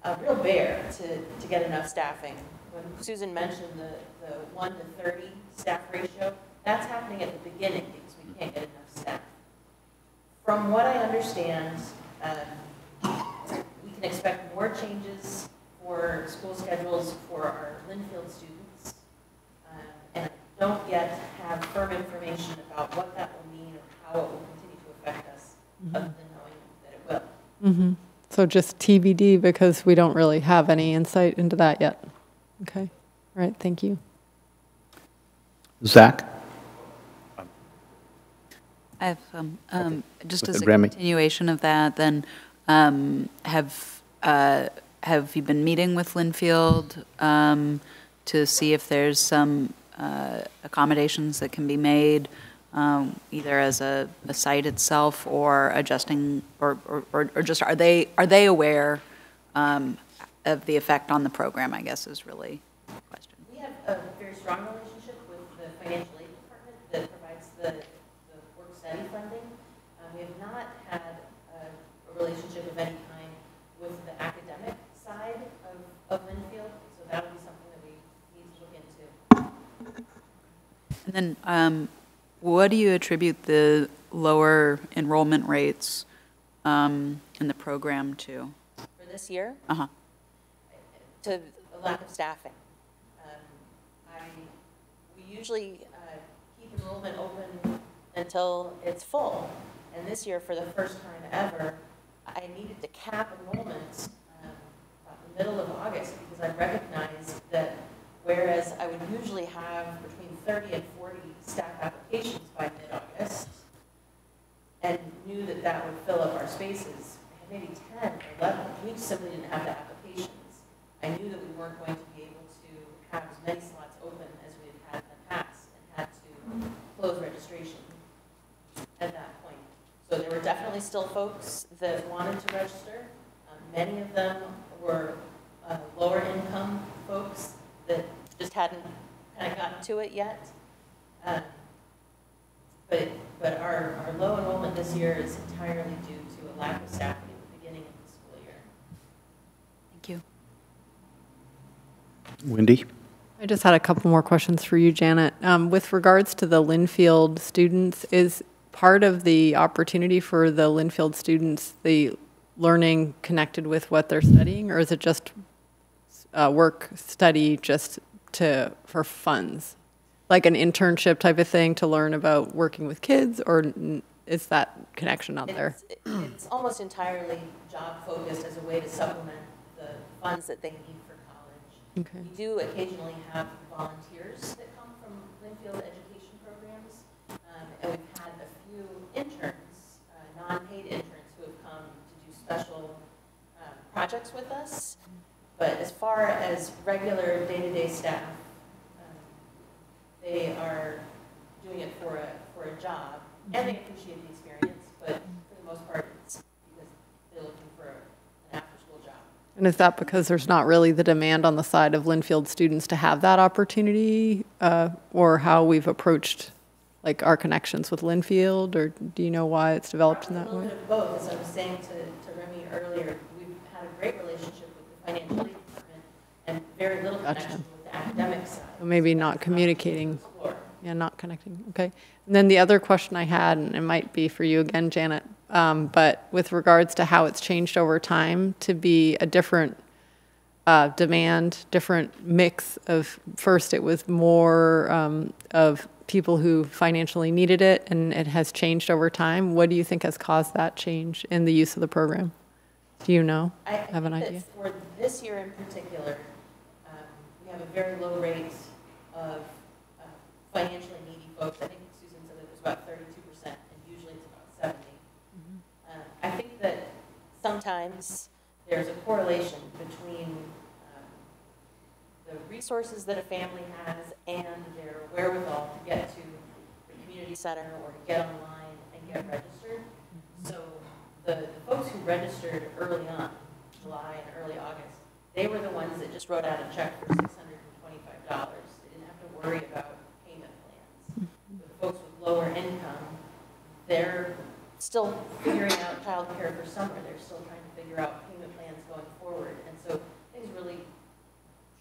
a real bear to get enough staffing. When Susan mentioned the 1 to 30 staff ratio, that's happening at the beginning because we can't get enough staff. From what I understand, we can expect more changes for school schedules for our Linfield students, and I don't yet have firm information about what that will mean or how it will continue to affect us, other than knowing that it will. Mm-hmm. So just TBD, because we don't really have any insight into that yet. Okay. All right. Thank you. Zach? I have just as a Grammy. continuation of that, then have you been meeting with Linfield to see if there's some accommodations that can be made, either as a site itself or adjusting, or just are they aware of the effect on the program, I guess is really the question. We have a very strong relationship with the financial aid department that provides the work study funding. We have not had a relationship of any kind with the academic side of Linfield, so that would be something that we need to look into. And then what do you attribute the lower enrollment rates in the program to? For this year? Uh-huh. To a lack of staffing. We usually keep enrollment open until it's full, and this year, for the first time ever, I needed to cap enrollments about the middle of August because I recognized that whereas I would usually have between 30 and 40 staff applications by mid-August, and knew that that would fill up our spaces, I had maybe 10 or 11. We simply didn't have the applications. I knew that we weren't going to be able to have as many slots open as we had had in the past, and had to close registration at that point. So there were definitely still folks that wanted to register. Many of them were lower income folks that just just hadn't kind of gotten to it yet. But our low enrollment this year is entirely due to a lack of staffing at the beginning of the school year. Thank you. Wendy? I just had a couple more questions for you, Janet. With regards to the Linfield students, is part of the opportunity for the Linfield students the learning connected with what they're studying, or is it just work study just for funds? Like an internship type of thing to learn about working with kids, or is that connection out there? It's almost entirely job focused as a way to supplement the funds that they need for college. Okay. We do occasionally have volunteers that come from Linfield education programs, and we've had a few interns, non-paid interns, who have come to do special projects with us. But as far as regular day-to-day staff, they are doing it for a job, and they appreciate the experience, but for the most part, it's because they're looking for an after-school job. And is that because there's not really the demand on the side of Linfield students to have that opportunity, or how we've approached like our connections with Linfield, or do you know why it's developed in that way? A little bit of both. As I was saying to Remy earlier, we've had a great relationship with the financial aid department and very little connection with the academic side. So maybe not communicating. Yeah, not connecting. Okay. And then the other question I had, and it might be for you again, Janet, but with regards to how it's changed over time to be a different demand, different mix of, first it was more of people who financially needed it, and it has changed over time. What do you think has caused that change in the use of the program? Do you know? I have an idea? For this year in particular, we have a very low rate of financially needy folks. I think Susan said that it was about 32%, and usually it's about 70%. I think that sometimes there's a correlation between the resources that a family has and their wherewithal to get to the community center or to get online and get registered. So the folks who registered early on, July and early August, they were the ones that just wrote out a check for $625. They didn't have to worry about payment plans. The folks with lower income, they're still figuring out childcare for summer. They're still trying to figure out payment plans going forward. And so things really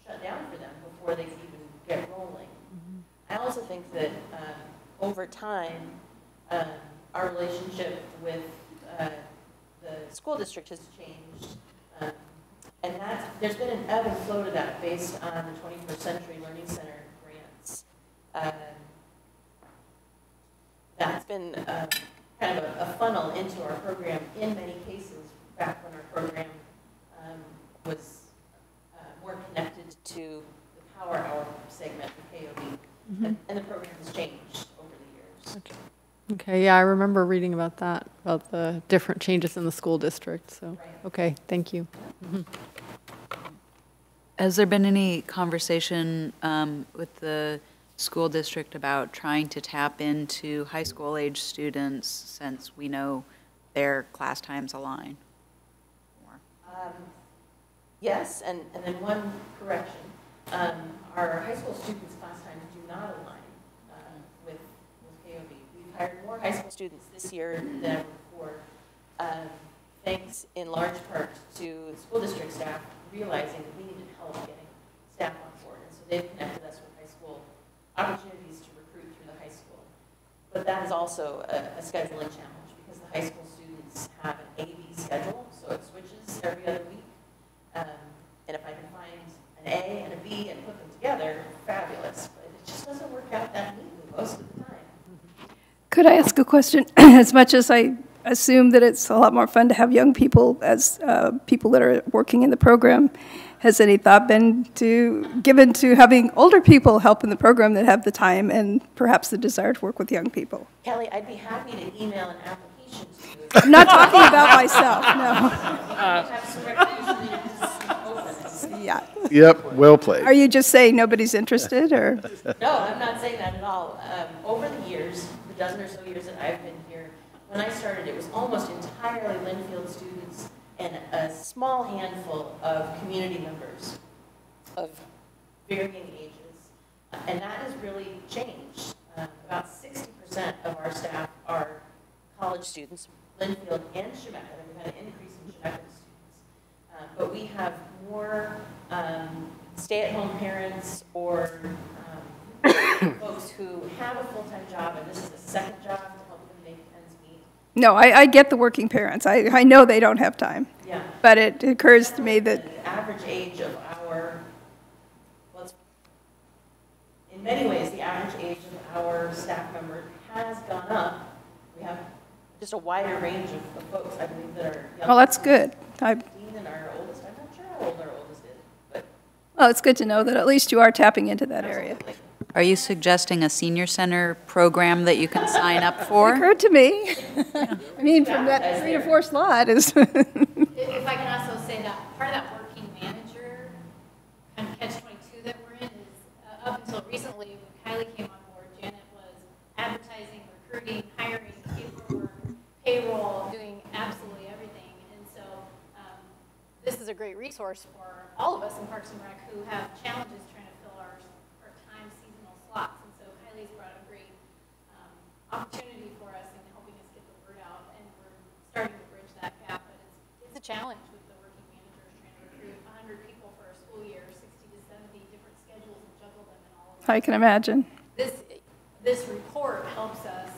shut down for them before they could even get rolling. I also think that over time, our relationship with the school district has changed. And there's been an ebb and flow to that based on the 21st Century Learning Center grants. That's been kind of a funnel into our program in many cases back when our program was more connected to the Power Hour segment, the KOB. And the program has changed over the years. Okay, yeah, I remember reading about that, about the different changes in the school district. So, okay, thank you. Has there been any conversation with the school district about trying to tap into high school age students, since we know their class times align? Yes, and then one correction. Our high school students' class times do not align with KOB. We've hired more high school students this year than ever before, thanks in large part to school district staff realizing that we needed help getting staff on board. And so they've connected us with high school opportunities to recruit through the high school. But that is also a scheduling challenge because the high school students have an A-B schedule, so it switches every other week. And if I can find an A and a B and put them together, fabulous. But it just doesn't work out that neatly most of the time. Could I ask a question? As much as I assume that it's a lot more fun to have young people as people that are working in the program, has any thought been given to having older people help in the program that have the time and perhaps the desire to work with young people? Kelly, I'd be happy to email an application to you. I'm not talking about myself, no. Have some recognition open. Yeah. Yep, well played. Are you just saying nobody's interested, or? No, I'm not saying that at all. Over the years, the dozen or so years that I've been here, when I started, it was almost entirely Linfield students and a small handful of community members of varying ages. And that has really changed. About 60% of our staff are college students, Linfield and Chemeketa. We've had an increase in Chemeketa students. But we have more stay-at-home parents or folks who have a full-time job, and this is a second job to help them make ends meet. No, I get the working parents. I know they don't have time. Yeah. But it occurs to me that the average age of our, in many ways, the average age of our staff member has gone up. We have just a wider range of folks, I believe, that are young. well, that's good. And our oldest, I'm not sure how old our oldest is, but. Well, it's good to know that at least you are tapping into that area. Are you suggesting a senior center program that you can sign up for? It occurred to me. I mean, from that 3 to 4 slot is. If I can also say that part of that working manager kind of catch-22 that we're in is up until recently when Kylie came on board, Janet was advertising, recruiting, hiring, paperwork, payroll, doing absolutely everything. And so this is a great resource for all of us in Parks and Rec who have challenges trying to fill our time seasonal slots. And so Kylie's brought a great opportunity for us in helping us get the word out, and we're starting to bridge that gap. But it's a challenge with the working managers trying to recruit 100 people for a school year, 60 to 70 different schedules, and juggle them in all of them. I can imagine. This report helps us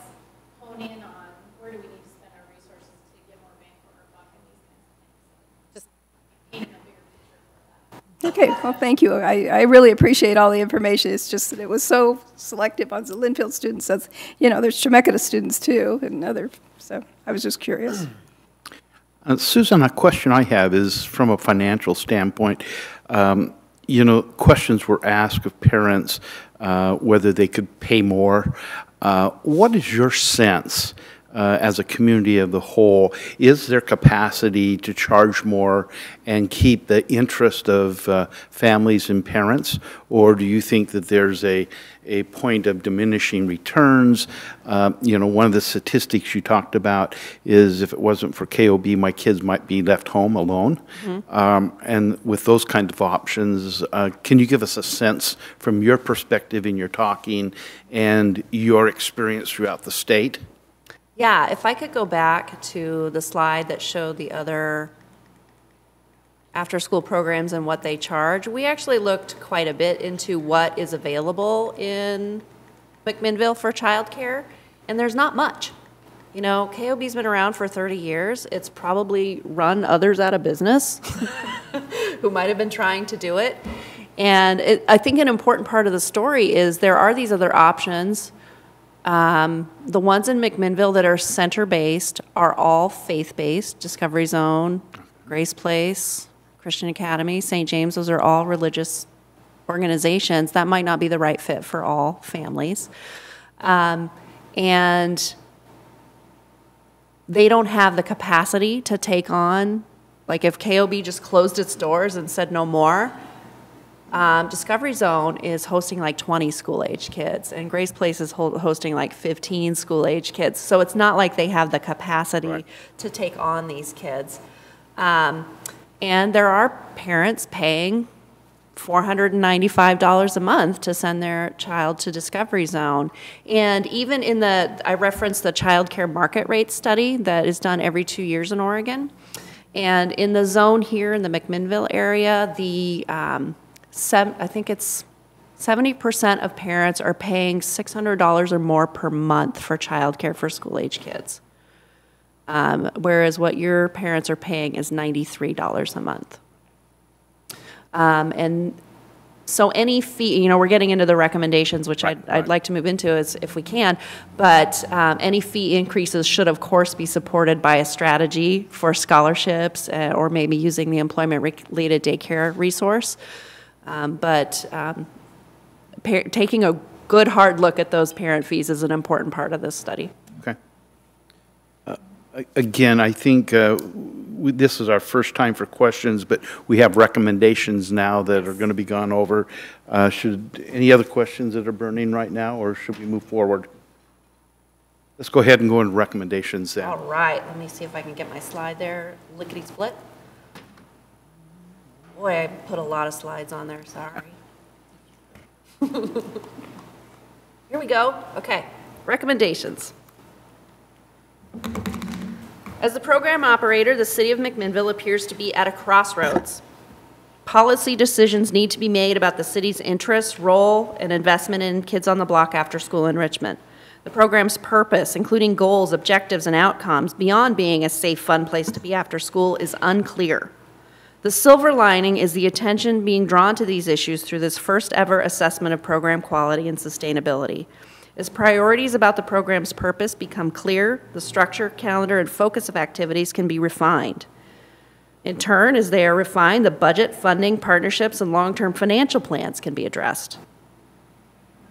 hone in on where do we need to spend our resources to get more bang for our buck and these kinds of things. So just painting a bigger picture for that. Okay, well, thank you. I really appreciate all the information. It's just that it was so selective on the Linfield students. That's, you know, there's Chemeketa students too, and other. So I was just curious. Susan, a question I have is from a financial standpoint. You know, questions were asked of parents whether they could pay more. What is your sense as a community of the whole? Is there capacity to charge more and keep the interest of families and parents? Or do you think that there's a point of diminishing returns? You know, one of the statistics you talked about is if it wasn't for KOB, my kids might be left home alone. Mm-hmm. And with those kind of options, can you give us a sense from your perspective in your talking and your experience throughout the state? Yeah, if I could go back to the slide that showed the other after-school programs and what they charge, we actually looked quite a bit into what is available in McMinnville for childcare, and there's not much. You know, KOB's been around for 30 years. It's probably run others out of business who might have been trying to do it. And I think an important part of the story is there are these other options. The ones in McMinnville that are center-based are all faith-based, Discovery Zone, Grace Place, Christian Academy, St. James. Those are all religious organizations. That might not be the right fit for all families. And they don't have the capacity to take on, like if KOB just closed its doors and said no more, Discovery Zone is hosting like 20 school-age kids, and Grace Place is hosting like 15 school-age kids. So it's not like they have the capacity to take on these kids. And there are parents paying $495 a month to send their child to Discovery Zone. And even in I referenced the child care market rate study that is done every 2 years in Oregon. And in the zone here in the McMinnville area, I think it's 70% of parents are paying $600 or more per month for childcare for school-age kids, whereas what your parents are paying is $93 a month. And so any fee, you know, we're getting into the recommendations, which I'd like to move into as if we can, but any fee increases should, of course, be supported by a strategy for scholarships or maybe using the employment-related daycare resource. Taking a good hard look at those parent fees is an important part of this study. Okay. Again, I think this is our first time for questions, but we have recommendations now that are going to be gone over. Any other questions that are burning right now, or should we move forward? Let's go ahead and go into recommendations then. All right, let me see if I can get my slide there. Lickety-split. Boy, I put a lot of slides on there, sorry. Here we go. Okay, recommendations. As the program operator, the City of McMinnville appears to be at a crossroads. Policy decisions need to be made about the city's interests, role, and investment in Kids on the Block after-school enrichment. The program's purpose, including goals, objectives, and outcomes, beyond being a safe, fun place to be after school, is unclear. The silver lining is the attention being drawn to these issues through this first-ever assessment of program quality and sustainability. As priorities about the program's purpose become clear, the structure, calendar, and focus of activities can be refined. In turn, as they are refined, the budget, funding, partnerships, and long-term financial plans can be addressed.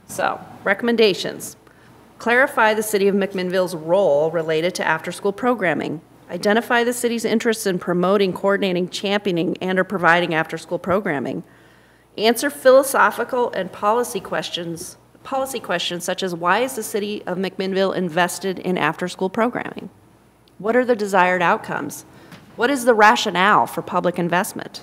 So, recommendations. Clarify the City of McMinnville's role related to after-school programming. Identify the city's interests in promoting, coordinating, championing, and/or providing after-school programming. Answer philosophical and policy questions such as, why is the City of McMinnville invested in after-school programming? What are the desired outcomes? What is the rationale for public investment?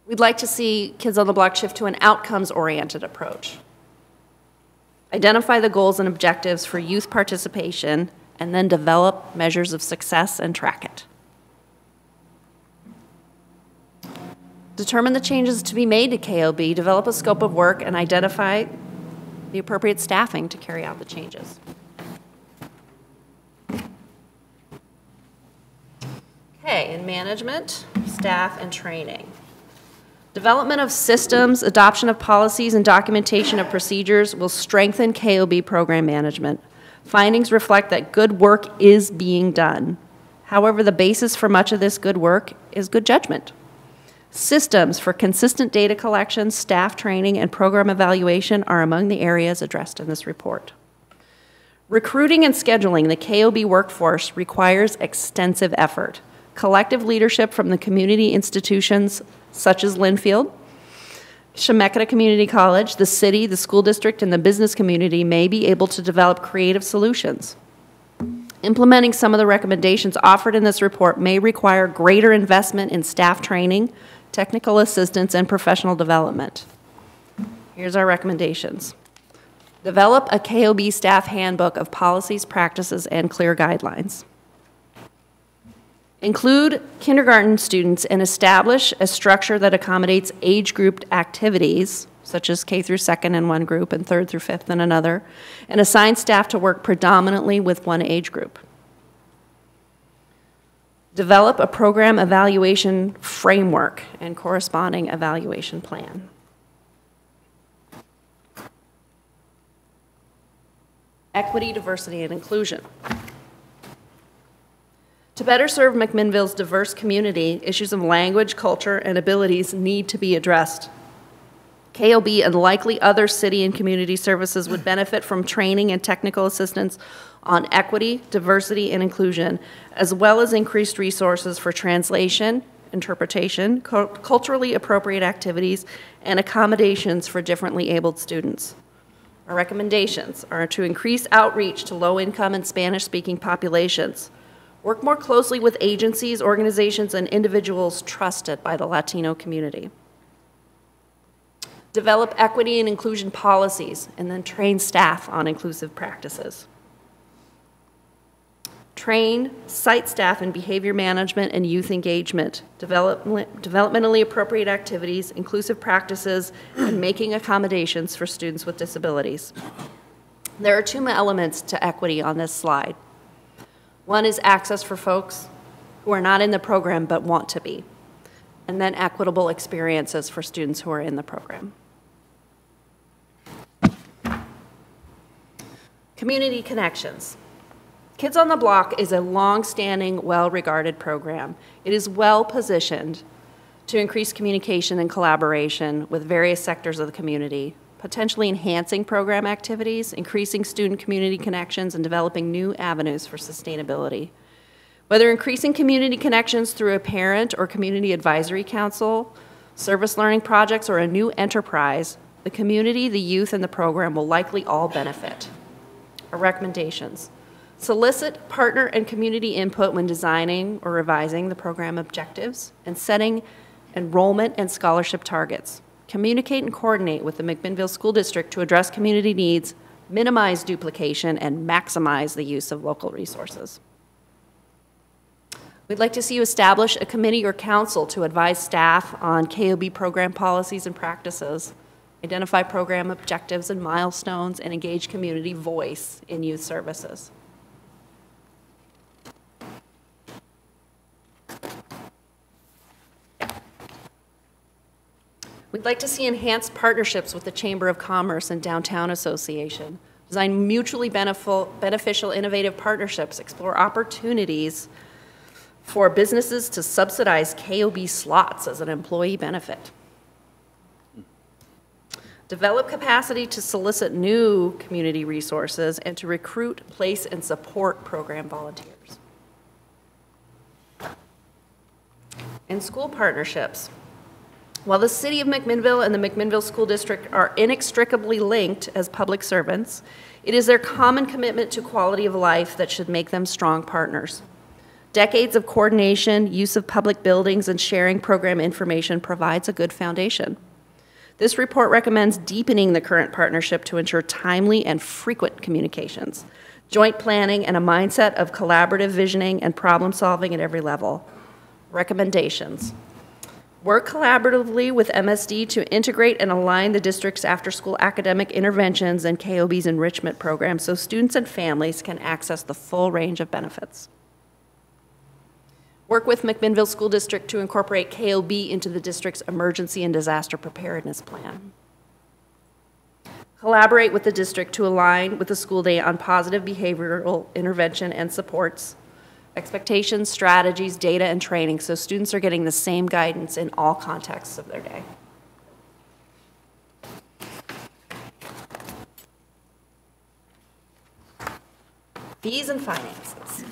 We'd like to see Kids on the Block shift to an outcomes-oriented approach. Identify the goals and objectives for youth participation, and then develop measures of success and track it. Determine the changes to be made to KOB, develop a scope of work, and identify the appropriate staffing to carry out the changes. Okay, in management, staff, and training. Development of systems, adoption of policies, and documentation of procedures will strengthen KOB program management. Findings reflect that good work is being done. However, the basis for much of this good work is good judgment. Systems for consistent data collection, staff training, and program evaluation are among the areas addressed in this report. Recruiting and scheduling the KOB workforce requires extensive effort. Collective leadership from the community institutions such as Linfield, Chemeketa Community College, the city, the school district, and the business community may be able to develop creative solutions. Implementing some of the recommendations offered in this report may require greater investment in staff training, technical assistance, and professional development. Here's our recommendations. Develop a KOB staff handbook of policies, practices, and clear guidelines. Include kindergarten students and establish a structure that accommodates age-grouped activities, such as K through 2nd in one group and 3rd through 5th in another, and assign staff to work predominantly with one age group. Develop a program evaluation framework and corresponding evaluation plan. Equity, diversity, and inclusion. To better serve McMinnville's diverse community, issues of language, culture, and abilities need to be addressed. KOB and likely other city and community services would benefit from training and technical assistance on equity, diversity, and inclusion, as well as increased resources for translation, interpretation, culturally appropriate activities, and accommodations for differently abled students. Our recommendations are to increase outreach to low-income and Spanish-speaking populations, work more closely with agencies, organizations, and individuals trusted by the Latino community. Develop equity and inclusion policies, and then train staff on inclusive practices. Train site staff in behavior management and youth engagement, developmentally appropriate activities, inclusive practices, and making accommodations for students with disabilities. There are two elements to equity on this slide. One is access for folks who are not in the program but want to be, and then equitable experiences for students who are in the program. Community connections. Kids on the Block is a long-standing, well-regarded program. It is well-positioned to increase communication and collaboration with various sectors of the community, potentially enhancing program activities, increasing student community connections, and developing new avenues for sustainability. Whether increasing community connections through a parent or community advisory council, service learning projects, or a new enterprise, the community, the youth, and the program will likely all benefit. Our recommendations. Solicit partner and community input when designing or revising the program objectives and setting enrollment and scholarship targets. communicate and coordinate with the McMinnville School District to address community needs, minimize duplication, and maximize the use of local resources. We'd like to see you establish a committee or council to advise staff on KOB program policies and practices, identify program objectives and milestones, and engage community voice in youth services. We'd like to see enhanced partnerships with the Chamber of Commerce and Downtown Association, design mutually beneficial, innovative partnerships, explore opportunities for businesses to subsidize KOB slots as an employee benefit. Develop capacity to solicit new community resources and to recruit, place, and support program volunteers. And school partnerships. While the City of McMinnville and the McMinnville School District are inextricably linked as public servants, it is their common commitment to quality of life that should make them strong partners. Decades of coordination, use of public buildings, and sharing program information provides a good foundation. This report recommends deepening the current partnership to ensure timely and frequent communications, joint planning, and a mindset of collaborative visioning and problem solving at every level. Recommendations. Work collaboratively with MSD to integrate and align the district's after-school academic interventions and KOB's enrichment programs so students and families can access the full range of benefits. Work with McMinnville School District to incorporate KOB into the district's emergency and disaster preparedness plan. Collaborate with the district to align with the school day on positive behavioral intervention and supports, expectations, strategies, data, and training so students are getting the same guidance in all contexts of their day. Fees and finances.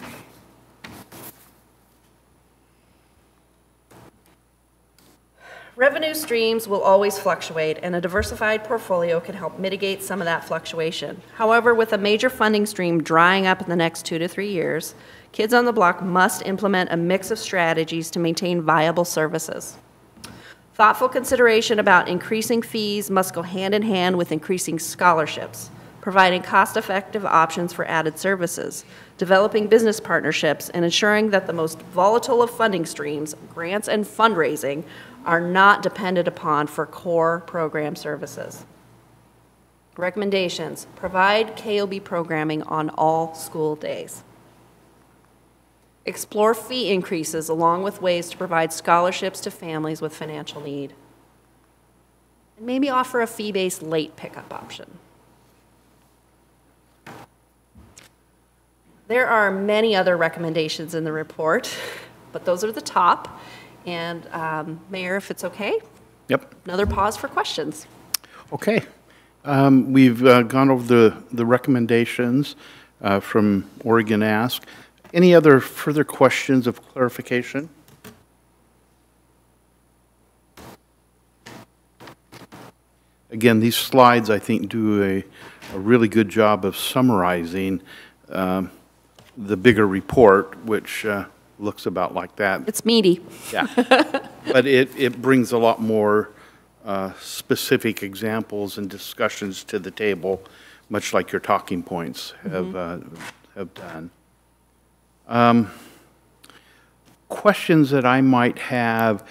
Revenue streams will always fluctuate, and a diversified portfolio can help mitigate some of that fluctuation. However, with a major funding stream drying up in the next 2 to 3 years, Kids on the Block must implement a mix of strategies to maintain viable services. Thoughtful consideration about increasing fees must go hand in hand with increasing scholarships, providing cost-effective options for added services, developing business partnerships, and ensuring that the most volatile of funding streams, grants and fundraising, are not depended upon for core program services. Recommendations: provide KOB programming on all school days. Explore fee increases along with ways to provide scholarships to families with financial need. And maybe offer a fee-based late pickup option. There are many other recommendations in the report, but those are the top. And Mayor, if it's okay? Yep. Another pause for questions. Okay. We've gone over the recommendations from Oregon Ask. Any other further questions of clarification? Again, these slides, I think, do a really good job of summarizing the bigger report, which looks about like that. It's meaty. Yeah. But it brings a lot more specific examples and discussions to the table, much like your talking points have done. Questions that I might have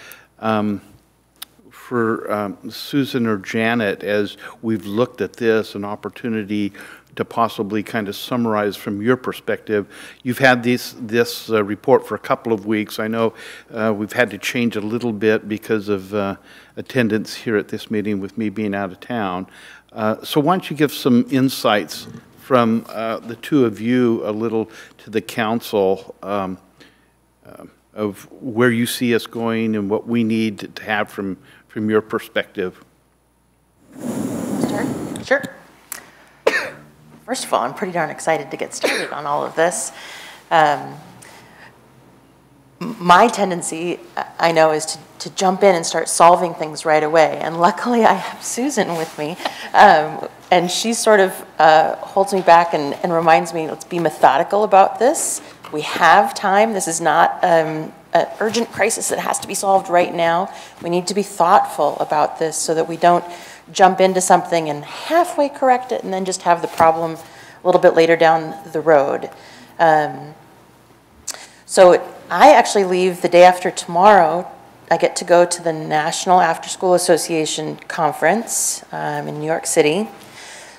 for Susan or Janet as we've looked at this, an opportunity to possibly kind of summarize from your perspective. You've had this report for a couple of weeks. I know we've had to change a little bit because of attendance here at this meeting with me being out of town. So why don't you give some insights from the two of you a little to the council of where you see us going and what we need to have from your perspective. Sure. First of all, I'm pretty darn excited to get started on all of this. My tendency, I know, is to jump in and start solving things right away. And luckily, I have Susan with me. And she sort of holds me back and reminds me, let's be methodical about this. We have time. This is not a an urgent crisis that has to be solved right now. We need to be thoughtful about this so that we don't jump into something and halfway correct it and then just have the problem a little bit later down the road. So I actually leave the day after tomorrow. I get to go to the National After School Association Conference in New York City.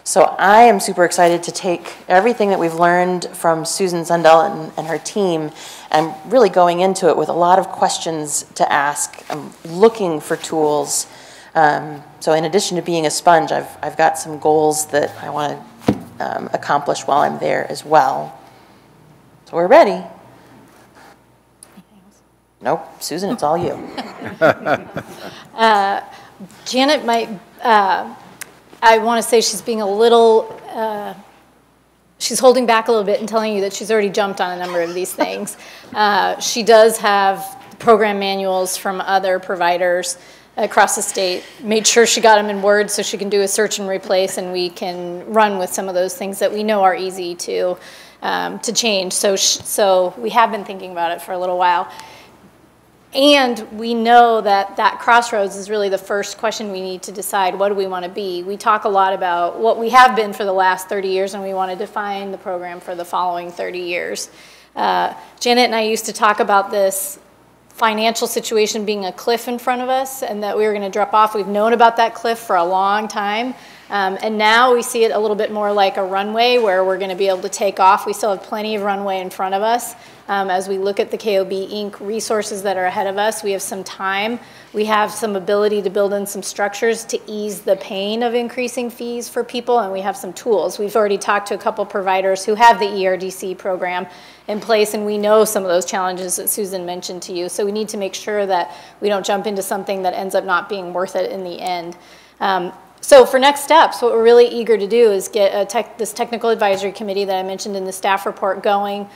So I am super excited to take everything that we've learned from Susan Sundell and her team and really going into it with a lot of questions to ask. I'm looking for tools. So in addition to being a sponge, I've got some goals that I want to accomplish while I'm there as well. So we're ready. Nope, Susan, it's all you. Janet might, I want to say she's being a little, she's holding back a little bit and telling you that she's already jumped on a number of these things. She does have program manuals from other providers across the state, made sure she got them in Word so she can do a search and replace, and we can run with some of those things that we know are easy to change. So we have been thinking about it for a little while. And we know that that crossroads is really the first question we need to decide. What do we want to be? We talk a lot about what we have been for the last 30 years, and we want to define the program for the following 30 years. Janet and I used to talk about this financial situation being a cliff in front of us and that we were going to drop off. We've known about that cliff for a long time. And now we see it a little bit more like a runway where we're going to be able to take off. We still have plenty of runway in front of us. As we look at the KOB Inc. resources that are ahead of us, we have some time. We have some ability to build in some structures to ease the pain of increasing fees for people, and we have some tools. We've already talked to a couple providers who have the ERDC program in place, and we know some of those challenges that Susan mentioned to you. So we need to make sure that we don't jump into something that ends up not being worth it in the end. So for next steps, what we're really eager to do is get this technical advisory committee that I mentioned in the staff report going.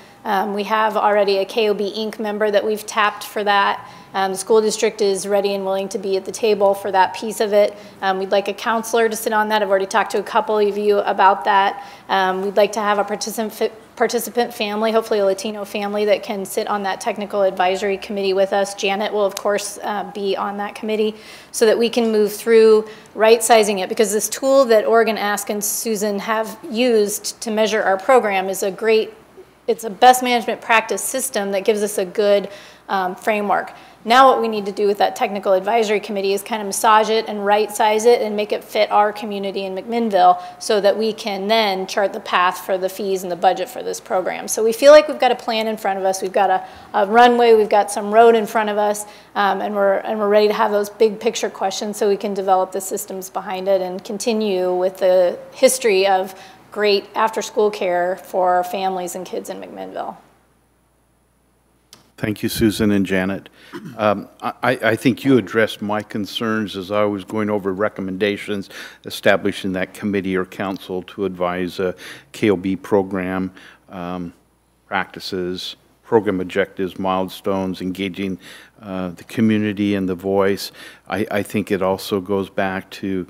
We have already a KOB Inc. member that we've tapped for that. The school district is ready and willing to be at the table for that piece of it. We'd like a counselor to sit on that. I've already talked to a couple of you about that. We'd like to have a participant family, hopefully a Latino family, that can sit on that technical advisory committee with us. Janet will, of course, be on that committee so that we can move through right-sizing it, because this tool that Oregon Ask and Susan have used to measure our program is it's a best management practice system that gives us a good framework. Now what we need to do with that technical advisory committee is kind of massage it and right-size it and make it fit our community in McMinnville so that we can then chart the path for the fees and the budget for this program. So we feel like we've got a plan in front of us. We've got a runway, we've got some road in front of us, and we're ready to have those big picture questions so we can develop the systems behind it and continue with the history of great after-school care for families and kids in McMinnville. Thank you, Susan and Janet. I think you addressed my concerns as I was going over recommendations, establishing that committee or council to advise a KOB program, practices, program objectives, milestones, engaging the community and the voice. I think it also goes back to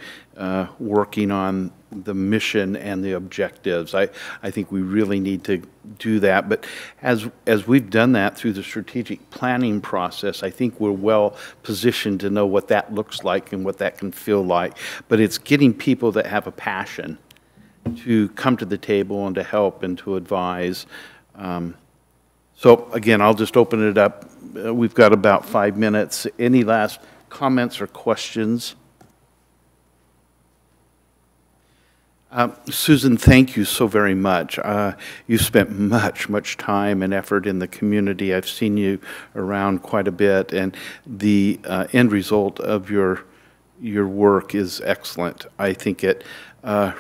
working on the mission and the objectives. I think we really need to do that. But as we've done that through the strategic planning process, I think we're well positioned to know what that looks like and what that can feel like. But it's getting people that have a passion to come to the table and to help and to advise. So again, I'll just open it up. We've got about 5 minutes. Any last comments or questions? Susan, thank you so very much. You spent much time and effort in the community. I've seen you around quite a bit, and the end result of your work is excellent. I think it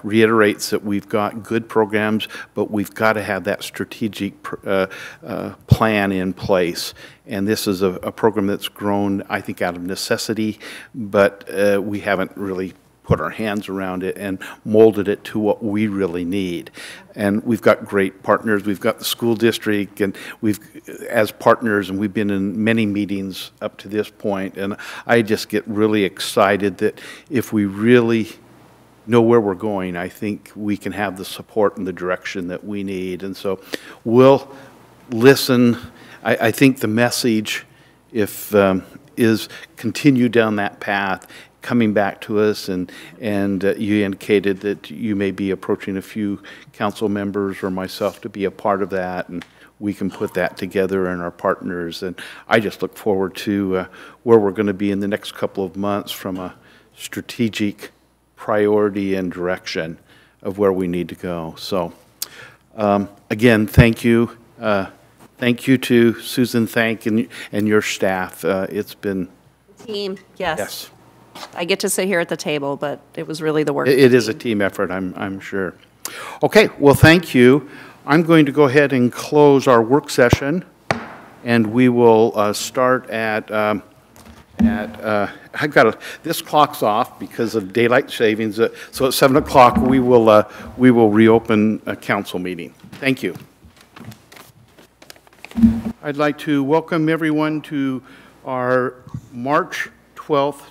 reiterates that we've got good programs, but we've got to have that strategic plan in place. And this is a program that's grown, I think, out of necessity, but we haven't really put our hands around it and molded it to what we really need. And we've got great partners. We've got the school district, and as partners, and we've been in many meetings up to this point. And I just get really excited that if we really know where we're going, I think we can have the support and the direction that we need. And so we'll listen. I think the message is continue down that path, coming back to us, and you indicated that you may be approaching a few council members or myself to be a part of that, and we can put that together and our partners. And I just look forward to where we're going to be in the next couple of months from a strategic priority and direction of where we need to go. So again, thank you. Thank you to Susan Thank and your staff. It's been... Team, yes. Yes. I get to sit here at the table, but it was really the work. It is a team effort, I'm sure. Okay, well, thank you. I'm going to go ahead and close our work session, and we will start at this clock's off because of daylight savings, so at 7 o'clock we will reopen a council meeting. Thank you. I'd like to welcome everyone to our March 12th,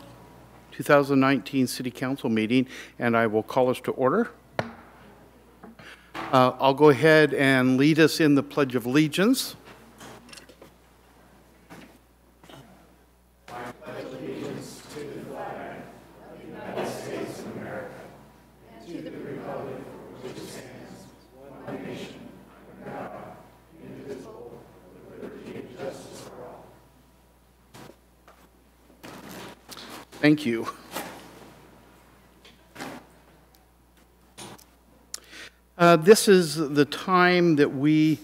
2019 City Council meeting, and I will call us to order. I'll go ahead and lead us in the Pledge of Allegiance. I pledge allegiance to the flag of the United States of America and to the republic for which it stands, one nation, under God, indivisible, with liberty and justice for all. Thank you. This is the time that we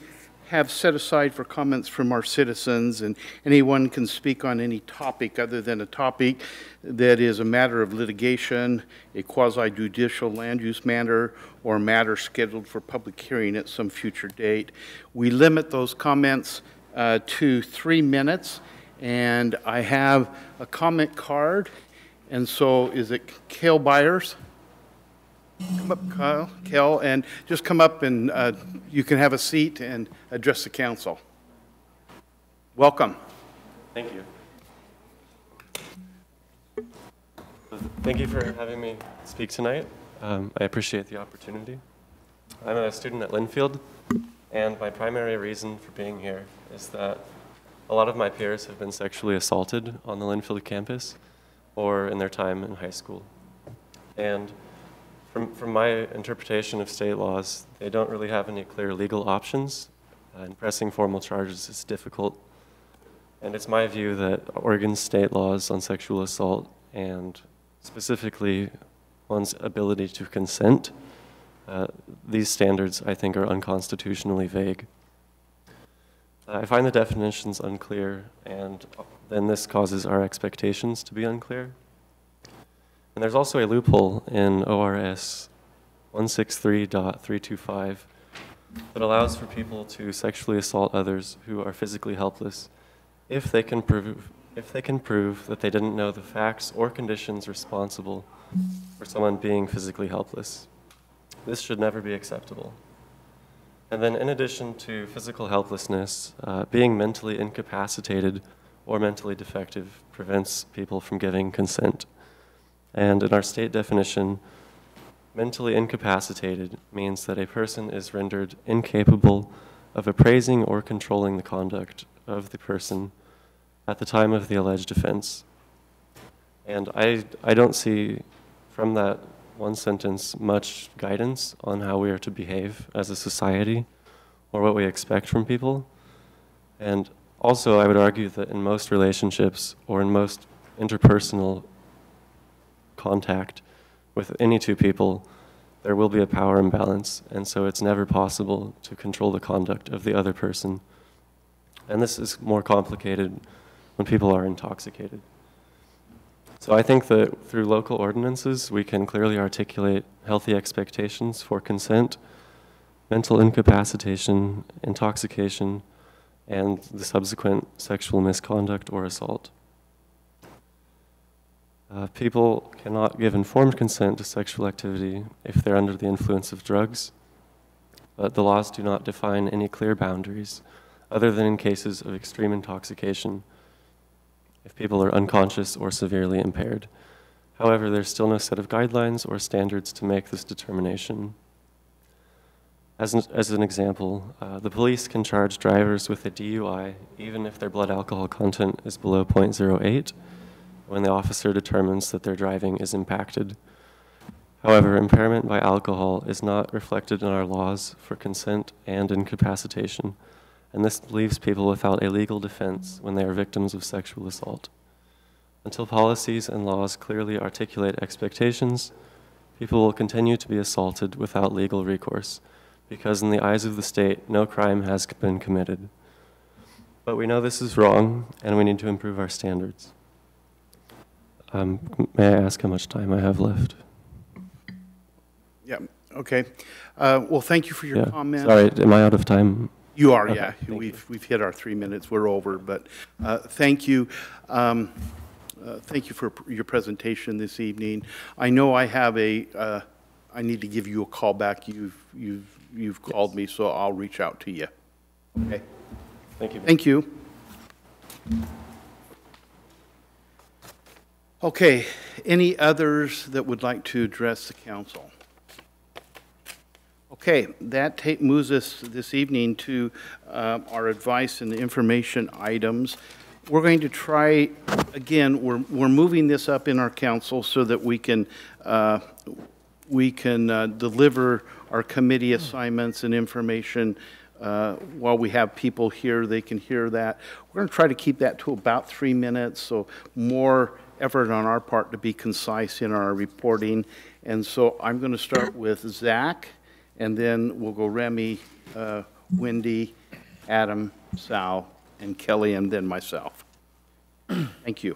have set aside for comments from our citizens, and anyone can speak on any topic other than a topic that is a matter of litigation, a quasi-judicial land use matter, or a matter scheduled for public hearing at some future date. We limit those comments to 3 minutes, and I have a comment card. And so is it Kale Byers? Come up, Kale, and just come up and you can have a seat and address the council. Welcome. Thank you. Thank you for having me speak tonight. I appreciate the opportunity. I'm a student at Linfield, and my primary reason for being here is that a lot of my peers have been sexually assaulted on the Linfield campus or in their time in high school. And from my interpretation of state laws, they don't really have any clear legal options, and pressing formal charges is difficult. And it's my view that Oregon's state laws on sexual assault, and specifically one's ability to consent, these standards, I think, are unconstitutionally vague. I find the definitions unclear, and then this causes our expectations to be unclear. And there's also a loophole in ORS 163.325 that allows for people to sexually assault others who are physically helpless if they can prove that they didn't know the facts or conditions responsible for someone being physically helpless. This should never be acceptable. And then in addition to physical helplessness, being mentally incapacitated or mentally defective prevents people from giving consent. And in our state definition, mentally incapacitated means that a person is rendered incapable of appraising or controlling the conduct of the person at the time of the alleged offense. And I don't see from that one sentence much guidance on how we are to behave as a society or what we expect from people. And also, I would argue that in most relationships or in most interpersonal contact with any two people, there will be a power imbalance, and so it's never possible to control the conduct of the other person. And this is more complicated when people are intoxicated. So I think that through local ordinances, we can clearly articulate healthy expectations for consent, mental incapacitation, intoxication, and the subsequent sexual misconduct or assault. People cannot give informed consent to sexual activity if they're under the influence of drugs, but the laws do not define any clear boundaries other than in cases of extreme intoxication, if people are unconscious or severely impaired. However, there's still no set of guidelines or standards to make this determination. As an example, the police can charge drivers with a DUI even if their blood alcohol content is below 0.08 when the officer determines that their driving is impacted. However, impairment by alcohol is not reflected in our laws for consent and incapacitation, and this leaves people without a legal defense when they are victims of sexual assault. Until policies and laws clearly articulate expectations, people will continue to be assaulted without legal recourse, because in the eyes of the state, no crime has been committed. But we know this is wrong, and we need to improve our standards. May I ask how much time I have left? Yeah, okay. Well, thank you for your comments. Sorry, am I out of time? You are, Okay, yeah. we've hit our 3 minutes. We're over, but thank you. Thank you for your presentation this evening. I know I have I need to give you a call back. You've called me, so I'll reach out to you. Okay. Thank you. Thank you. Okay. Any others that would like to address the council? Okay, that moves us this evening to our advice and information items. We're going to try, again, we're moving this up in our council so that we can deliver our committee assignments and information while we have people here, they can hear that. We're going to try to keep that to about 3 minutes, so more effort on our part to be concise in our reporting. And so I'm going to start with Zach, and then we'll go Remy, Wendy, Adam, Sal, and Kelly, and then myself. Thank you.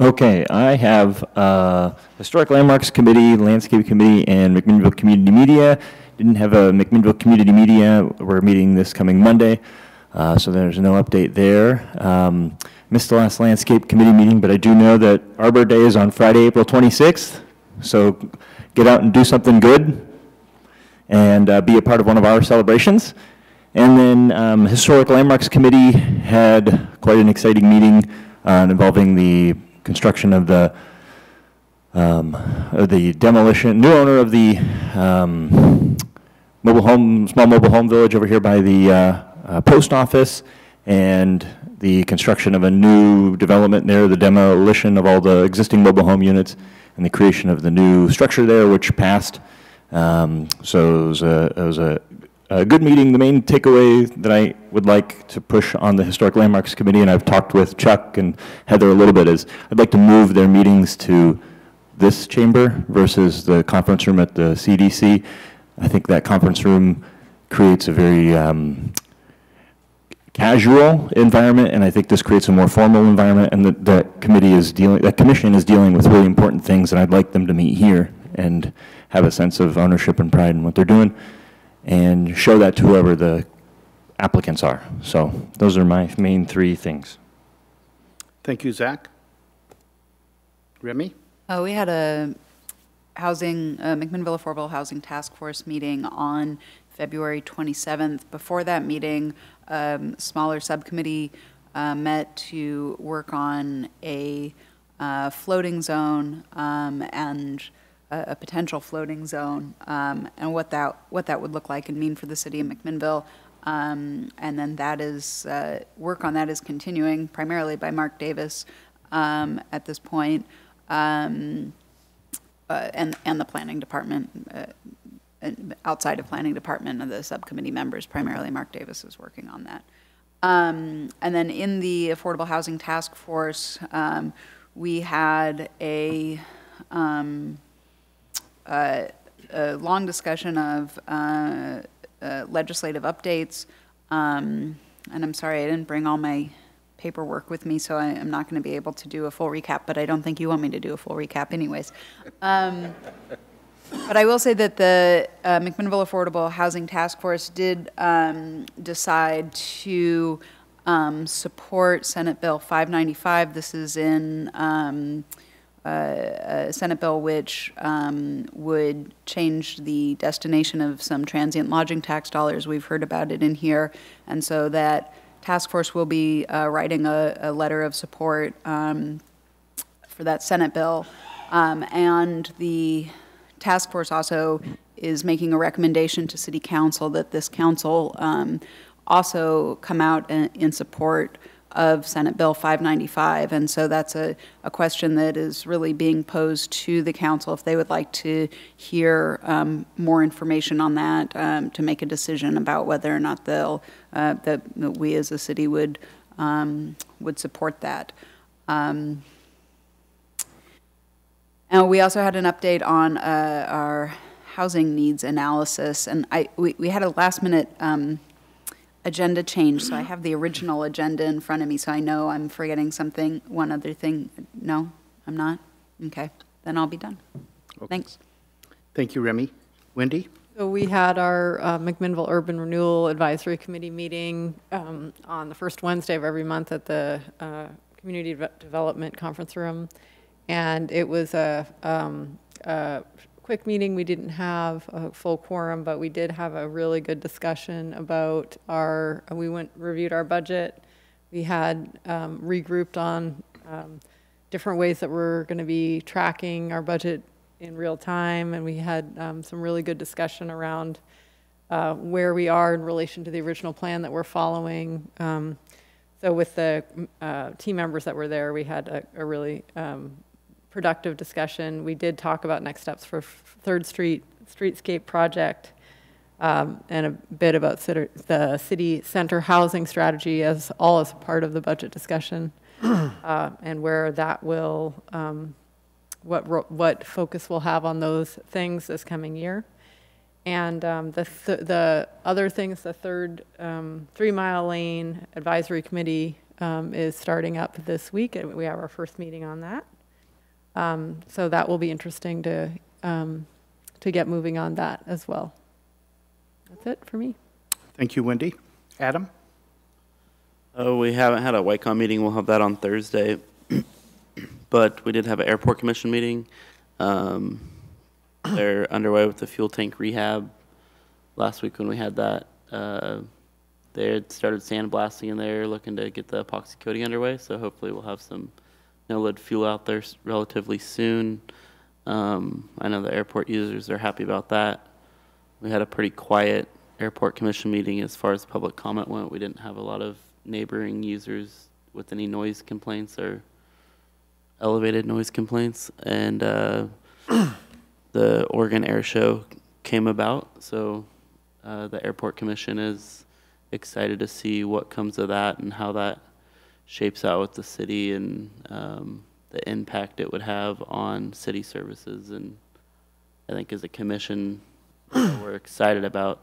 Okay, I have Historic Landmarks Committee, Landscape Committee, and McMinnville Community Media. Didn't have a McMinnville Community Media. We're meeting this coming Monday, so there's no update there. Missed the last Landscape Committee meeting, but I do know that Arbor Day is on Friday, April 26th, so get out and do something good and be a part of one of our celebrations. And then Historic Landmarks Committee had quite an exciting meeting involving the construction of the demolition, new owner of the small mobile home village over here by the post office, and the construction of a new development there, the demolition of all the existing mobile home units, and the creation of the new structure there, which passed. So it was a good meeting. The main takeaway that I would like to push on the Historic Landmarks Committee, and I've talked with Chuck and Heather a little bit, is I'd like to move their meetings to this chamber versus the conference room at the CDC. I think that conference room creates a very casual environment, and I think this creates a more formal environment, and that commission is dealing with really important things, and I'd like them to meet here and have a sense of ownership and pride in what they're doing, and show that to whoever the applicants are. So those are my main 3 things. Thank you, Zach. Remy? We had a McMinnville Affordable Housing Task Force meeting on February 27th. Before that meeting, smaller subcommittee met to work on a floating zone and a potential floating zone, and what that would look like and mean for the city of McMinnville. And then that is work on that is continuing primarily by Mark Davis at this point, and the planning department. Outside of planning department, of the subcommittee members, primarily Mark Davis is working on that. And then in the Affordable Housing Task Force, we had a long discussion of legislative updates. And I'm sorry, I didn't bring all my paperwork with me, so I'm not going to be able to do a full recap, but I don't think you want me to do a full recap anyways. But I will say that the McMinnville Affordable Housing Task Force did decide to support Senate Bill 595. This is in a Senate bill which would change the destination of some transient lodging tax dollars. We've heard about it in here. And so that task force will be writing a letter of support for that Senate bill. And the task force also is making a recommendation to City Council that this council also come out in support of Senate Bill 595. And so that's a question that is really being posed to the council if they would like to hear more information on that to make a decision about whether or not they'll, that we as a city would support that. And we also had an update on our housing needs analysis, and we had a last minute agenda change, so I have the original agenda in front of me, so I know I'm forgetting something. One other thing. No, I'm not? Okay, then I'll be done. Okay. Thanks. Thank you, Remy. Wendy? So we had our McMinnville Urban Renewal Advisory Committee meeting on the first Wednesday of every month at the Community Development Conference Room, and it was a quick meeting. We didn't have a full quorum, but we did have a really good discussion about we reviewed our budget. We had regrouped on different ways that we're going to be tracking our budget in real time, and we had some really good discussion around where we are in relation to the original plan that we're following. So with the team members that were there, we had a really productive discussion. We did talk about next steps for 3rd Street Streetscape project and a bit about the city center housing strategy as part of the budget discussion and where that will, what focus we'll have on those things this coming year. And the other things, the third 3 Mile Lane Advisory Committee is starting up this week, and we have our first meeting on that. So that will be interesting to get moving on that as well. That's it for me. Thank you, Wendy. Adam? We haven't had a YCOM meeting. We'll have that on Thursday. But we did have an airport commission meeting. They're underway with the fuel tank rehab. Last week when we had that, they had started sandblasting in there, looking to get the epoxy coating underway. So hopefully we'll have some no-lead fuel out there relatively soon. I know the airport users are happy about that. We had a pretty quiet airport commission meeting as far as public comment went. We didn't have a lot of neighboring users with any noise complaints or elevated noise complaints. And the Oregon Air Show came about, so the airport commission is excited to see what comes of that and how that shapes out with the city and the impact it would have on city services. And I think as a commission, we're excited about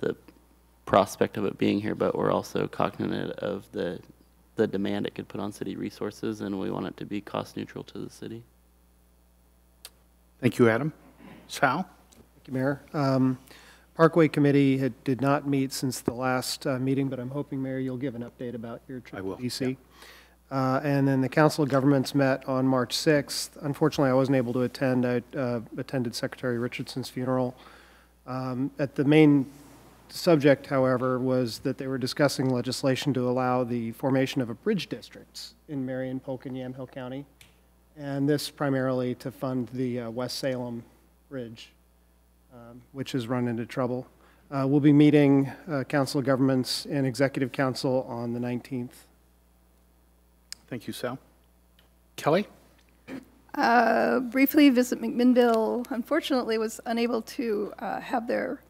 the prospect of it being here, but we're also cognizant of the demand it could put on city resources, and we want it to be cost neutral to the city. Thank you, Adam. Sal? Thank you, Mayor. Parkway Committee did not meet since the last meeting, but I'm hoping, Mayor, you'll give an update about your trip to DC. Yeah. And then the Council of Governments met on March 6th. Unfortunately, I wasn't able to attend. I attended Secretary Richardson's funeral. At the main subject, however, was that they were discussing legislation to allow the formation of a bridge districts in Marion, Polk, and Yamhill County. And this primarily to fund the West Salem Bridge, which has run into trouble. We'll be meeting Council of Governments and Executive Council on the 19th. Thank you, Sal. Kelly? Briefly visit McMinnville. Unfortunately, was unable to have their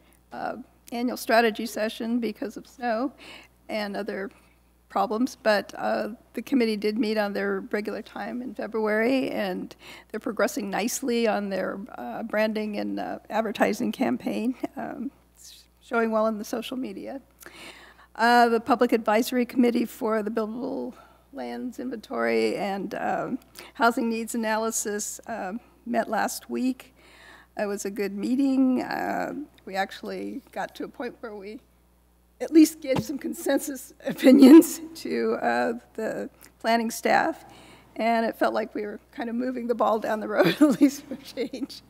annual strategy session because of snow and other problems, but the committee did meet on their regular time in February, and they're progressing nicely on their branding and advertising campaign, showing well in the social media. The Public Advisory Committee for the Buildable Lands Inventory and Housing Needs Analysis met last week. It was a good meeting. We actually got to a point where we at least gave some consensus opinions to the planning staff, and it felt like we were kind of moving the ball down the road, at least for change.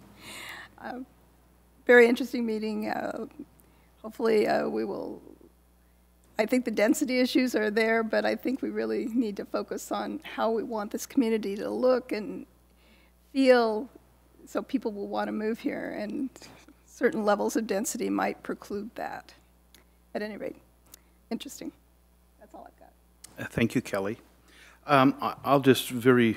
Very interesting meeting. Hopefully we will, I think the density issues are there, but I think we really need to focus on how we want this community to look and feel so people will want to move here. And certain levels of density might preclude that. At any rate, interesting. That's all I've got. Thank you, Kelly. I'll just very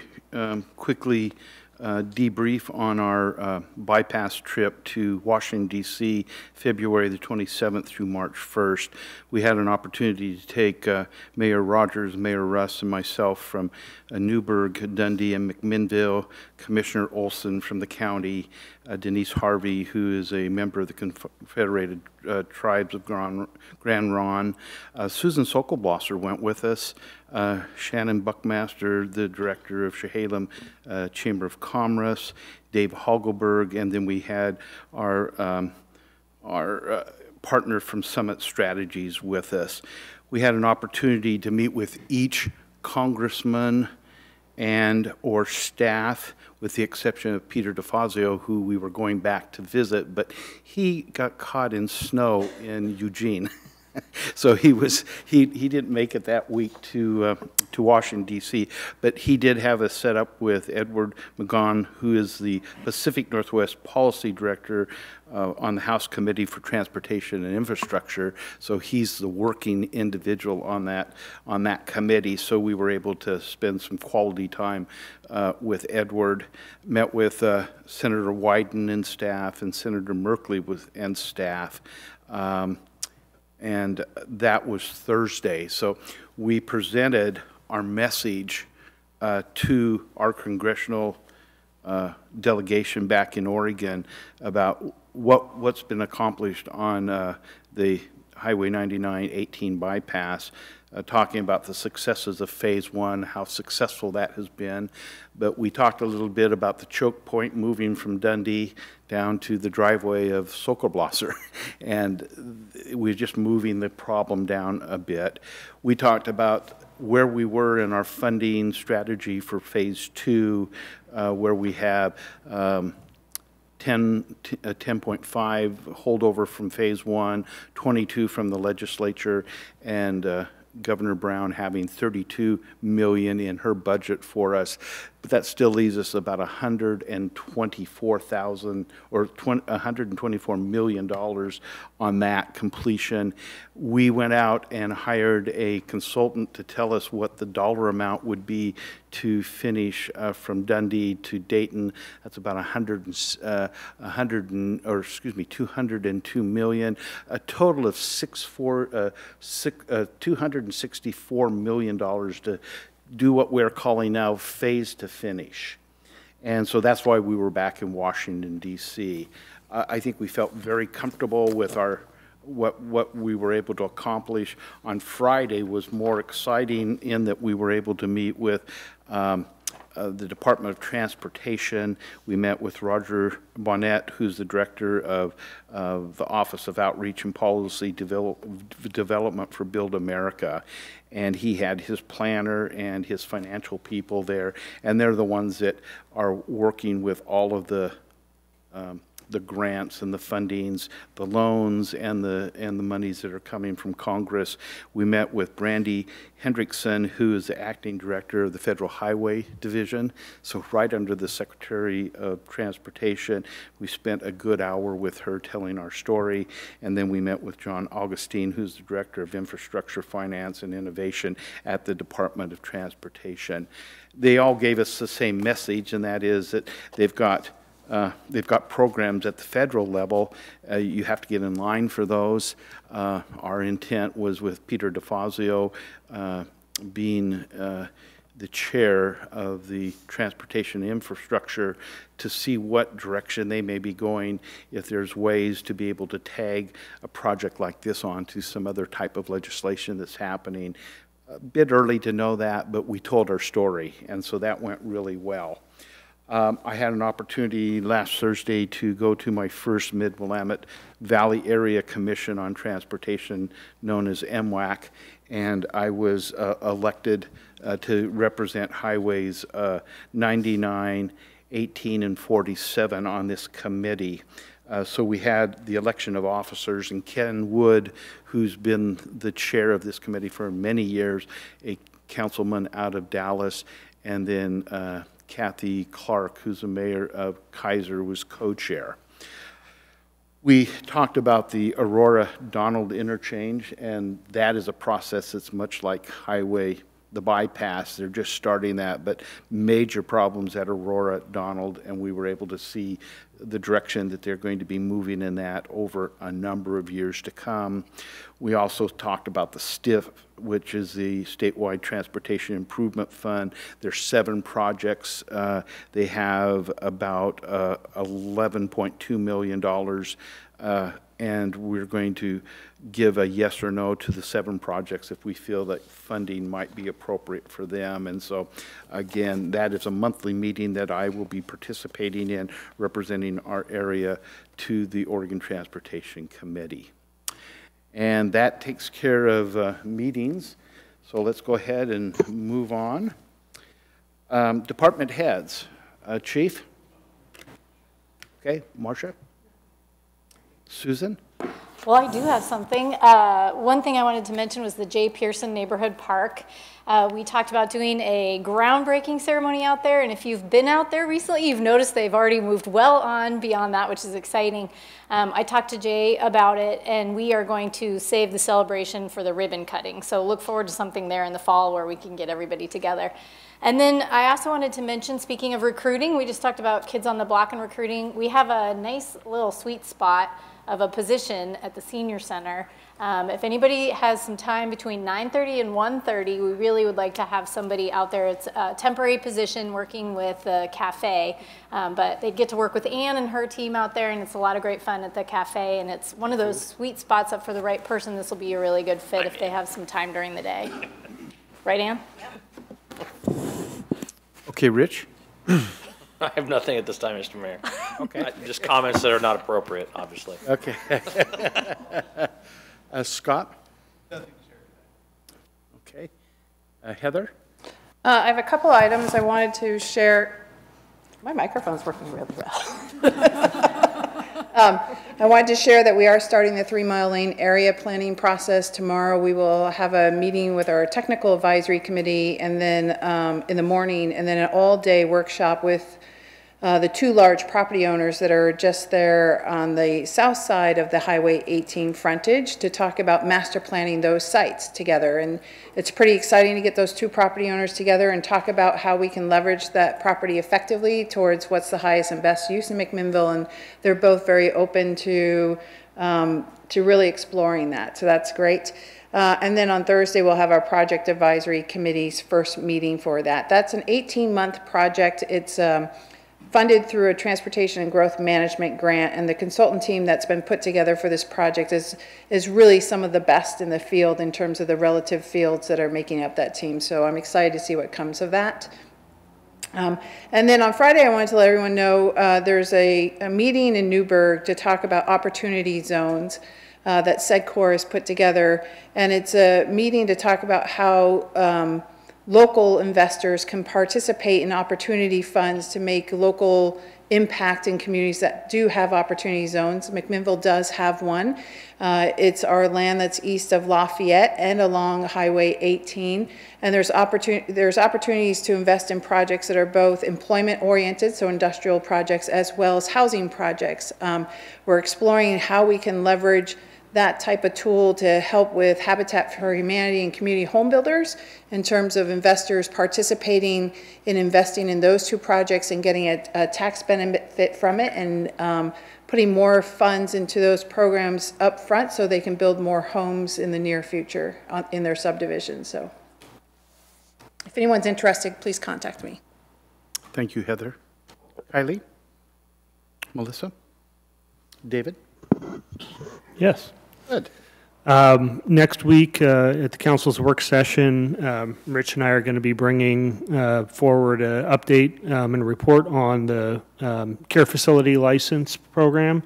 quickly debrief on our bypass trip to Washington, D.C., February the 27th through March 1st. We had an opportunity to take Mayor Rogers, Mayor Russ, and myself from Newburgh, Dundee, and McMinnville, Commissioner Olson from the county, Denise Harvey, who is a member of the Confederated Tribes of Grand Ronde. Susan Sokolblosser went with us. Shannon Buckmaster, the director of Chehalem Chamber of Commerce, Dave Hagelberg, and then we had our partner from Summit Strategies with us. We had an opportunity to meet with each congressman and or staff, with the exception of Peter DeFazio, who we were going back to visit, but he got caught in snow in Eugene. So he didn't make it that week to Washington, D.C., but he did have us set up with Edward McGaughan, who is the Pacific Northwest Policy Director on the House Committee for Transportation and Infrastructure. So he's the working individual on that committee. So we were able to spend some quality time with Edward. Met with Senator Wyden and staff, and Senator Merkley and staff. And that was Thursday. So we presented our message to our congressional delegation back in Oregon about what's been accomplished on the Highway 99-18 bypass, talking about the successes of Phase 1, how successful that has been. But we talked a little bit about the choke point moving from Dundee down to the driveway of Sokolblosser, and we're just moving the problem down a bit. We talked about where we were in our funding strategy for Phase 2, where we have 10.5 holdover from Phase 1, 22 from the legislature, and Governor Brown having $32 million in her budget for us. But that still leaves us about $124 million on that completion. We went out and hired a consultant to tell us what the dollar amount would be to finish from Dundee to Dayton. That's about $202 million. A total of $264 million to do what we're calling now phase to finish. And so that's why we were back in Washington, D.C. I think we felt very comfortable with what we were able to accomplish. On Friday was more exciting in that we were able to meet with the Department of Transportation. We met with Roger Bonnet, who's the director of the Office of Outreach and Policy Development for Build America. And he had his planner and his financial people there, and they're the ones that are working with all of the grants and the fundings, the loans, and the monies that are coming from Congress. We met with Brandy Hendrickson, who is the acting director of the Federal Highway Division, so right under the Secretary of Transportation. We spent a good hour with her telling our story, and then we met with John Augustine, who's the director of Infrastructure, Finance, and Innovation at the Department of Transportation. They all gave us the same message, and that is that they've got programs at the federal level. You have to get in line for those. Our intent was with Peter DeFazio being the chair of the Transportation Infrastructure to see what direction they may be going, if there's ways to be able to tag a project like this onto some other type of legislation that's happening. A bit early to know that, but we told our story, and so that went really well. I had an opportunity last Thursday to go to my first Mid-Willamette Valley Area Commission on Transportation, known as MWAC, and I was elected to represent highways 99, 18, and 47 on this committee. So we had the election of officers, and Ken Wood, who's been the chair of this committee for many years, a councilman out of Dallas, and then Kathy Clark, who's the mayor of Kaiser, was co-chair. We talked about the Aurora-Donald interchange, and that is a process that's much like the bypass. They're just starting that, but major problems at Aurora-Donald, and we were able to see the direction that they're going to be moving in that over a number of years to come. We also talked about the STIF, which is the Statewide Transportation Improvement Fund. There's 7 projects. They have about $11.2 million, and we're going to give a yes or no to the 7 projects if we feel that funding might be appropriate for them. And so, again, that is a monthly meeting that I will be participating in, representing our area to the Oregon Transportation Committee. And that takes care of meetings. So let's go ahead and move on. Department heads. Chief? Okay, Marcia? Susan? Well, I do have something. One thing I wanted to mention was the J. Pearson Neighborhood Park. We talked about doing a groundbreaking ceremony out there, and if you've been out there recently, you've noticed they've already moved well on beyond that, which is exciting. I talked to Jay about it, and we are going to save the celebration for the ribbon cutting. So look forward to something there in the fall where we can get everybody together. And then I also wanted to mention, speaking of recruiting, we just talked about kids on the block and recruiting. We have a nice little sweet spot of a position at the senior center. If anybody has some time between 9:30 and 1:30, we really would like to have somebody out there. It's a temporary position working with the cafe, but they'd get to work with Ann and her team out there, and it's a lot of great fun at the cafe, and it's one of those sweet spots up for the right person. This will be a really good fit if they have some time during the day. Right, Ann? Yep. Okay, Rich? I have nothing at this time, Mr. Mayor. Okay. Just comments that are not appropriate, obviously. Okay. Scott? Nothing to share. Okay. Heather? I have a couple items I wanted to share. My microphone's working really well. I wanted to share that we are starting the 3 Mile Lane area planning process tomorrow. We will have a meeting with our technical advisory committee, and then in the morning, and then an all-day workshop with the 2 large property owners that are just there on the south side of the Highway 18 frontage to talk about master planning those sites together. And it's pretty exciting to get those 2 property owners together and talk about how we can leverage that property effectively towards what's the highest and best use in McMinnville. And they're both very open to really exploring that. So that's great. And then on Thursday, we'll have our project advisory committee's first meeting for that. That's an 18-month project. It's funded through a transportation and growth management grant, and the consultant team that's been put together for this project is really some of the best in the field in terms of the relative fields that are making up that team. So I'm excited to see what comes of that. And then on Friday, I wanted to let everyone know there's a meeting in Newburgh to talk about opportunity zones that SEDCOR has put together, and it's a meeting to talk about how local investors can participate in opportunity funds to make local impact in communities that do have opportunity zones. McMinnville does have one. It's our land that's east of Lafayette and along Highway 18. And there's opportunities to invest in projects that are both employment oriented, so industrial projects, as well as housing projects. We're exploring how we can leverage that type of tool to help with Habitat for Humanity and community home builders in terms of investors participating in investing in those 2 projects and getting a tax benefit from it, and putting more funds into those programs up front so they can build more homes in the near future in their subdivision. So if anyone's interested, please contact me. Thank you, Heather. Kylie? Melissa? David? Yes. Good. Next week at the council's work session, Rich and I are going to be bringing forward an update and a report on the care facility license program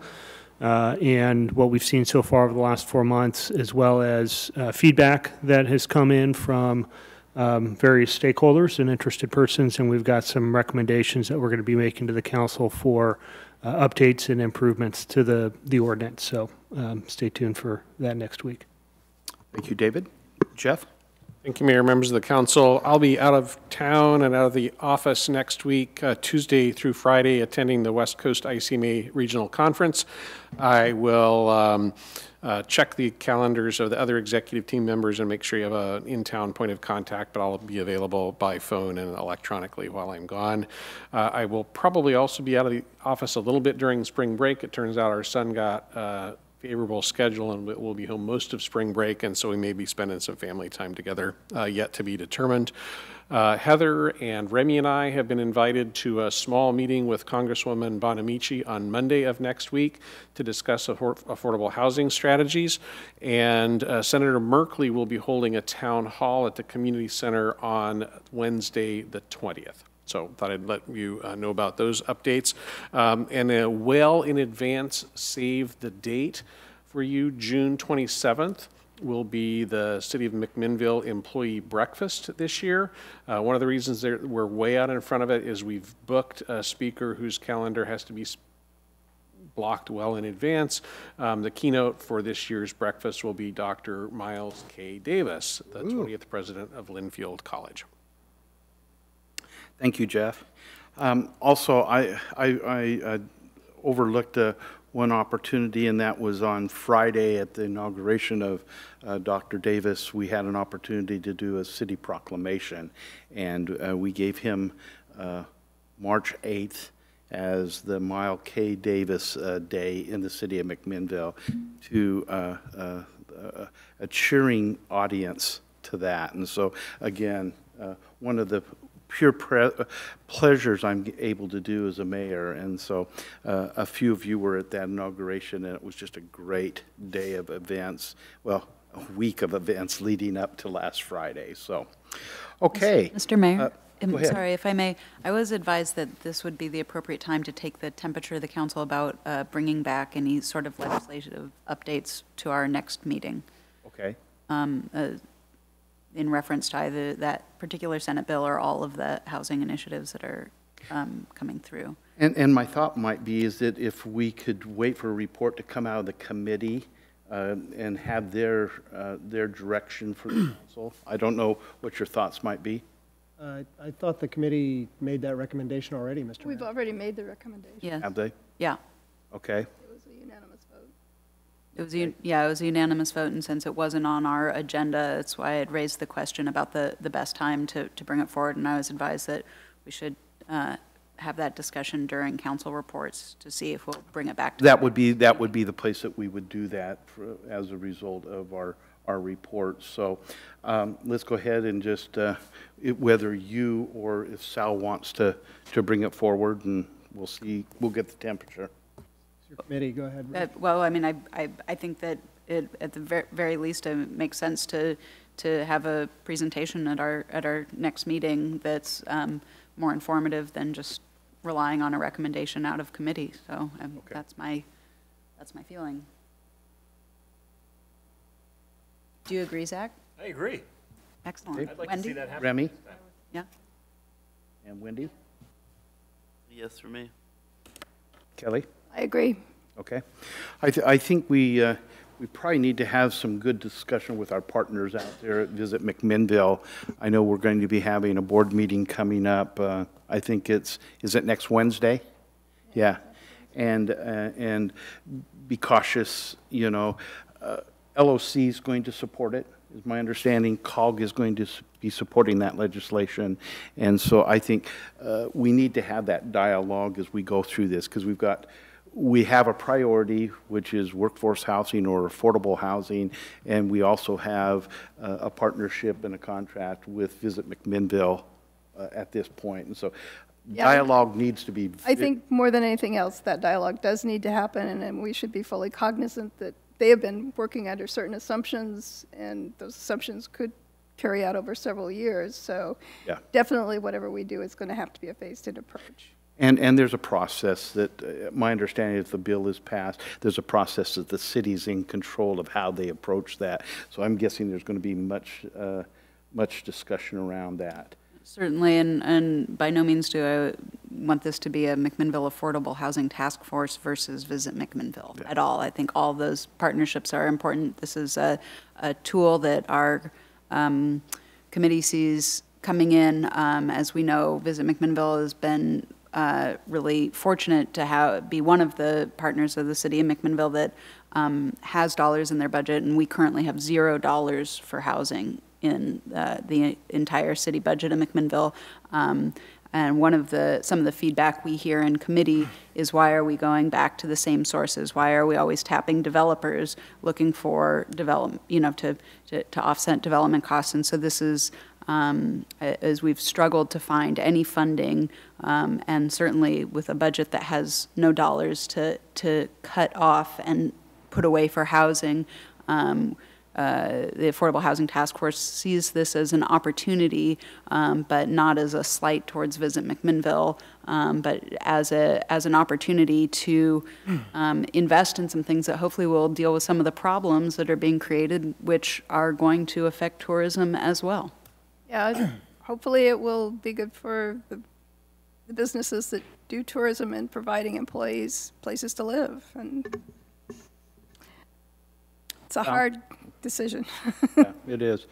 and what we've seen so far over the last 4 months, as well as feedback that has come in from various stakeholders and interested persons, and we've got some recommendations that we're going to be making to the council for updates and improvements to the ordinance. So stay tuned for that next week. Thank you, David. Jeff? Thank you, Mayor, members of the council. I'll be out of town and out of the office next week, Tuesday through Friday, attending the West Coast ICMA Regional Conference. I will check the calendars of the other executive team members and make sure you have an in-town point of contact, but I'll be available by phone and electronically while I'm gone. I will probably also be out of the office a little bit during spring break. It turns out our son got favorable schedule and we'll be home most of spring break, and so we may be spending some family time together, yet to be determined. Heather and Remy and I have been invited to a small meeting with Congresswoman Bonamici on Monday of next week to discuss affordable housing strategies, and Senator Merkley will be holding a town hall at the community center on Wednesday the 20th. So thought I'd let you know about those updates. And well in advance, save the date for you. June 27th will be the City of McMinnville Employee Breakfast this year. One of the reasons we're way out in front of it is we've booked a speaker whose calendar has to be blocked well in advance. The keynote for this year's breakfast will be Dr. Miles K. Davis, the 20th president of Linfield College. Thank you, Jeff. Also, I overlooked one opportunity, and that was on Friday at the inauguration of Dr. Davis. We had an opportunity to do a city proclamation, and we gave him March 8th as the Miles K. Davis Day in the city of McMinnville to a cheering audience to that. And so, again, one of the pure pleasures I'm able to do as a mayor, and so a few of you were at that inauguration, and it was just a great day of events, well, a week of events leading up to last Friday. So, okay. Mr. Mayor, go ahead. Sorry if I may, I was advised that this would be the appropriate time to take the temperature of the council about bringing back any sort of legislative updates to our next meeting. Okay. In reference to either that particular Senate bill or all of the housing initiatives that are coming through. And my thought might be is that if we could wait for a report to come out of the committee and have their direction for the council. I don't know what your thoughts might be. I thought the committee made that recommendation already, Mr. We've Mayor. already made the recommendation. Yes. Have they? Yeah. Okay. It was a unanimous vote. It was it was a unanimous vote, and since it wasn't on our agenda, that's why I had raised the question about the best time to bring it forward, and I was advised that we should have that discussion during council reports to see if we'll bring it back to that would be the place that we would do that as a result of our report. So let's go ahead and just whether you or if Sal wants to bring it forward, and we'll get the temperature. Your committee, go ahead. Well, I mean, I think that at the very least it makes sense to have a presentation at our next meeting that's more informative than just relying on a recommendation out of committee. So okay. That's my feeling. Do you agree, Zach? I agree. Excellent. I'd like Wendy? to see that happen. Remy? Yeah. And Wendy? Yes for me. Kelly? I agree. Okay. I think we probably need to have some good discussion with our partners out there at Visit McMinnville. I know we're going to be having a board meeting coming up. I think is it next Wednesday? Yeah. And be cautious, you know. LOC is going to support it, is my understanding. COG is going to be supporting that legislation. And so I think we need to have that dialogue as we go through this, because we have a priority, which is workforce housing or affordable housing, and we also have a partnership and a contract with Visit McMinnville at this point. And so dialogue needs to be... I think more than anything else, that dialogue does need to happen, and we should be fully cognizant that they have been working under certain assumptions, and those assumptions could carry out over several years. So definitely whatever we do is going to have to be a phased-in approach. And there's a process that, my understanding, if the bill is passed, there's a process that the city's in control of how they approach that. So I'm guessing there's going to be much discussion around that. Certainly, and by no means do I want this to be a McMinnville Affordable Housing Task Force versus Visit McMinnville at all. I think all those partnerships are important. This is a tool that our committee sees coming in. As we know, Visit McMinnville has been really fortunate to be one of the partners of the city of McMinnville that has dollars in their budget, and we currently have $0 for housing in the entire city budget of McMinnville. And some of the feedback we hear in committee is, why are we going back to the same sources? Why are we always tapping developers looking for development, to offset development costs? And so this is, as we've struggled to find any funding, and certainly with a budget that has no dollars to cut off and put away for housing, the Affordable Housing Task Force sees this as an opportunity, but not as a slight towards Visit McMinnville, but as an opportunity to invest in some things that hopefully will deal with some of the problems that are being created, which are going to affect tourism as well. Yeah, hopefully it will be good for the businesses that do tourism and providing employees places to live. And it's a hard decision. Yeah, it is.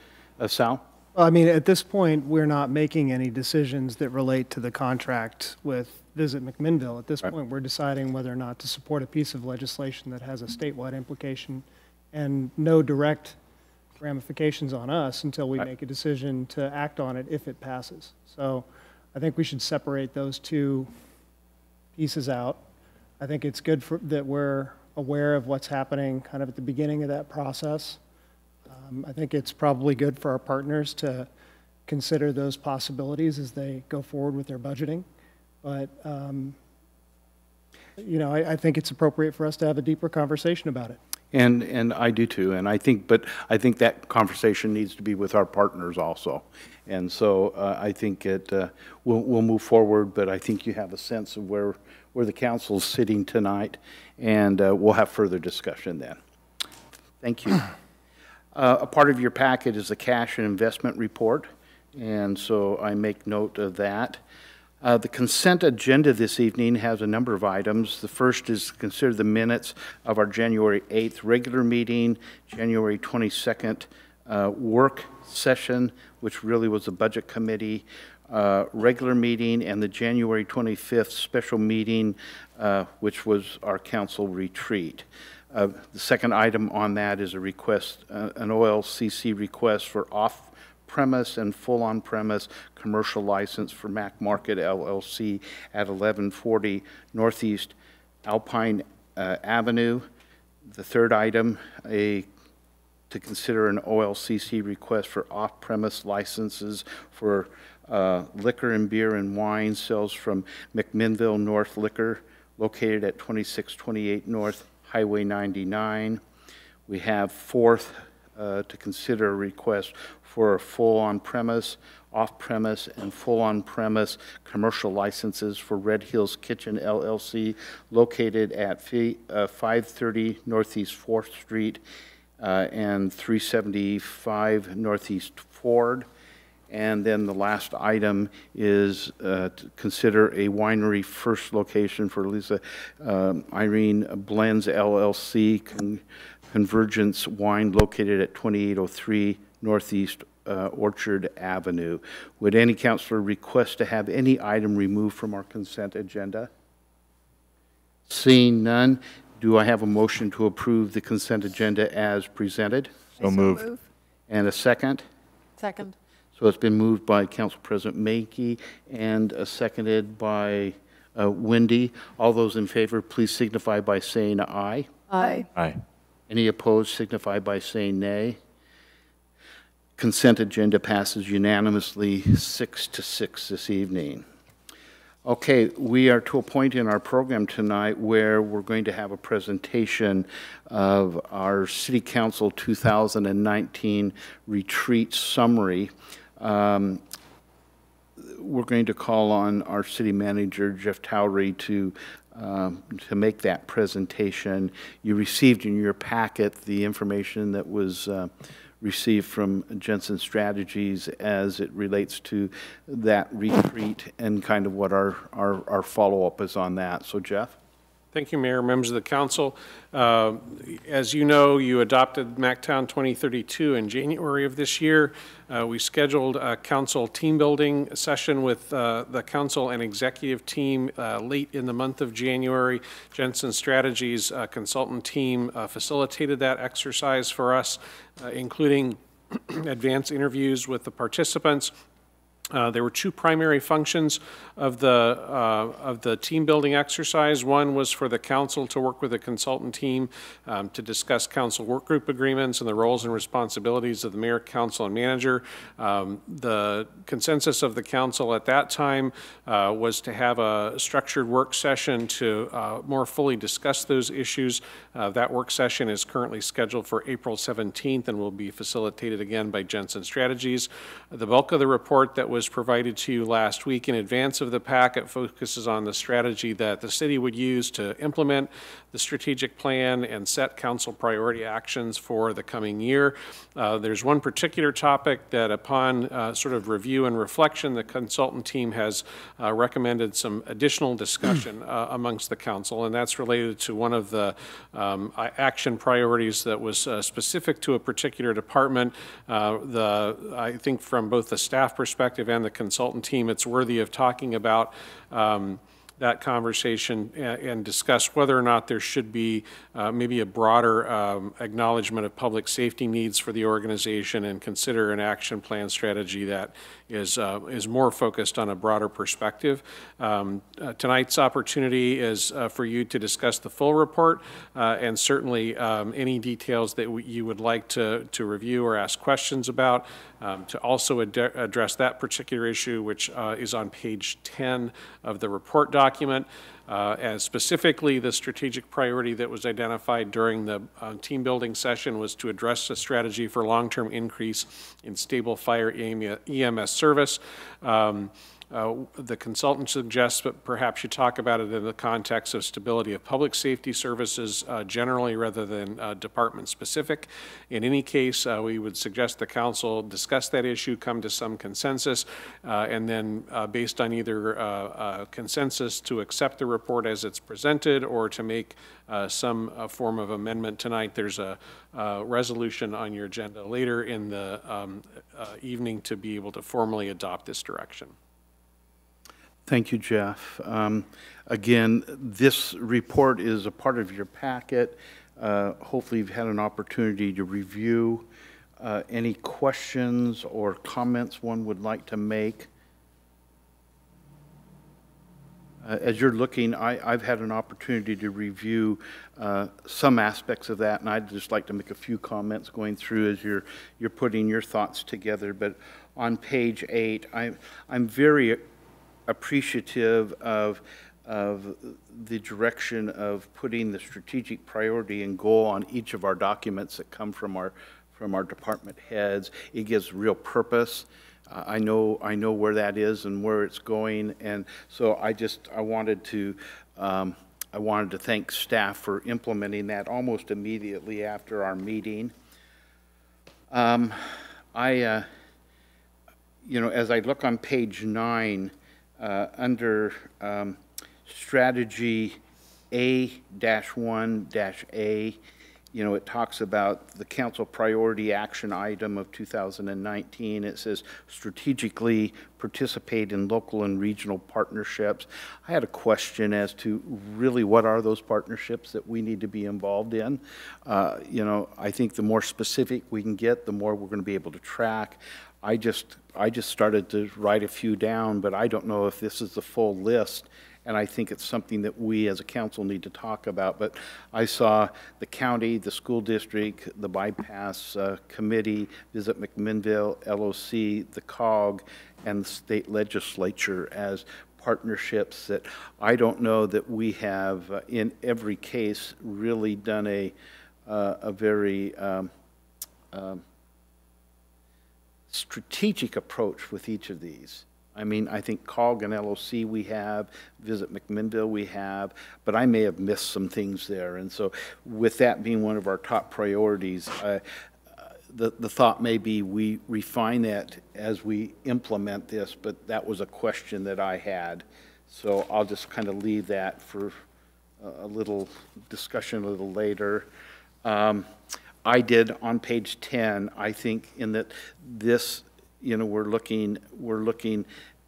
Sal? Well, I mean, at this point, we're not making any decisions that relate to the contract with Visit McMinnville. At this point, we're deciding whether or not to support a piece of legislation that has a statewide implication and no direct ramifications on us until we make a decision to act on it if it passes. So I think we should separate those two pieces out. I think it's good that we're aware of what's happening kind of at the beginning of that process. I think it's probably good for our partners to consider those possibilities as they go forward with their budgeting. But, I think it's appropriate for us to have a deeper conversation about it. And I do too, and I think that conversation needs to be with our partners also. And so I think we'll move forward, but I think you have a sense of where the council's sitting tonight, and we'll have further discussion then. Thank you. A part of your packet is a cash and investment report, and so I make note of that. The consent agenda this evening has a number of items. The first is to consider the minutes of our January 8th regular meeting, January 22nd work session, which really was a budget committee regular meeting, and the January 25th special meeting, which was our council retreat. The second item on that is a request, an OLCC request for off-premise and full on-premise commercial license for Mac Market LLC at 1140 Northeast Alpine Avenue. The third item, to consider an OLCC request for off-premise licenses for liquor and beer and wine sales from McMinnville North Liquor, located at 2628 North Highway 99. We have fourth, to consider a request for a full on-premise, off-premise, and full on-premise commercial licenses for Red Hills Kitchen LLC, located at 530 Northeast 4th Street and 375 Northeast Ford. And then the last item is to consider a winery first location for Lisa Irene Blends LLC, Convergence Wine, located at 2803 Northeast Orchard Avenue. Would any councilor request to have any item removed from our consent agenda? Seeing none, do I have a motion to approve the consent agenda as presented? So moved. And a second? Second. So it's been moved by Council President Mackey and seconded by Wendy. All those in favor, please signify by saying aye. Aye. Aye. Any opposed, signify by saying nay. Consent agenda passes unanimously 6-6 this evening. Okay, we are to a point in our program tonight where we're going to have a presentation of our City Council 2019 retreat summary. We're going to call on our city manager, Jeff Towery, to make that presentation. You received in your packet the information that was received from Jensen Strategies as it relates to that retreat and kind of what our follow-up is on that. So, Jeff? Thank you, Mayor, members of the council. As you know, you adopted MacTown 2032 in January of this year. We scheduled a council team building session with the council and executive team late in the month of January. Jensen Strategies consultant team facilitated that exercise for us, including advanced interviews with the participants. There were two primary functions of the team building exercise. One was for the council to work with a consultant team to discuss council work group agreements and the roles and responsibilities of the mayor, council, and manager. The consensus of the council at that time was to have a structured work session to more fully discuss those issues. That work session is currently scheduled for April 17th and will be facilitated again by Jensen Strategies. The bulk of the report that was provided to you last week in advance of the packet focuses on the strategy that the city would use to implement the strategic plan and set council priority actions for the coming year. There's one particular topic that upon sort of review and reflection, the consultant team has recommended some additional discussion amongst the council, and that's related to one of the action priorities that was specific to a particular department. I think from both the staff perspective and the consultant team, it's worthy of talking about that conversation and discuss whether or not there should be maybe a broader acknowledgement of public safety needs for the organization and consider an action plan strategy that is more focused on a broader perspective. Tonight's opportunity is for you to discuss the full report and certainly any details that you would like to review or ask questions about, to also address that particular issue, which is on page 10 of the report document. And specifically, the strategic priority that was identified during the team building session was to address a strategy for long-term increase in stable fire EMS service. The consultant suggests that perhaps you talk about it in the context of stability of public safety services generally rather than department specific. In any case, we would suggest the council discuss that issue, come to some consensus, and then based on either consensus to accept the report as it's presented or to make some form of amendment tonight. There's a resolution on your agenda later in the evening to be able to formally adopt this direction. Thank you, Jeff. Again, this report is a part of your packet. Hopefully you've had an opportunity to review any questions or comments one would like to make. As you're looking, I've had an opportunity to review some aspects of that, and I'd just like to make a few comments going through as you're putting your thoughts together. But on page 8, I'm very appreciative of the direction of putting the strategic priority and goal on each of our documents that come from our department heads. It gives real purpose. I know where that is and where it's going, and so I wanted to thank staff for implementing that almost immediately after our meeting. As I look on page 9. Under strategy A-1-A, it talks about the council priority action item of 2019. It says strategically participate in local and regional partnerships. I had a question as to really what are those partnerships that we need to be involved in. I think the more specific we can get, the more we're going to be able to track. I just started to write a few down, but I don't know if this is the full list, and I think it's something that we as a council need to talk about. But I saw the county, the school district, the bypass committee, Visit McMinnville, LOC, the COG, and the state legislature as partnerships that I don't know that we have in every case really done a very strategic approach with each of these. I mean, I think COG and LOC we have, Visit McMinnville we have, but I may have missed some things there. And so with that being one of our top priorities, the thought may be we refine that as we implement this, but that was a question that I had. So I'll just kind of leave that for a little discussion a little later. I did on page 10, I think in that this, you know, we're looking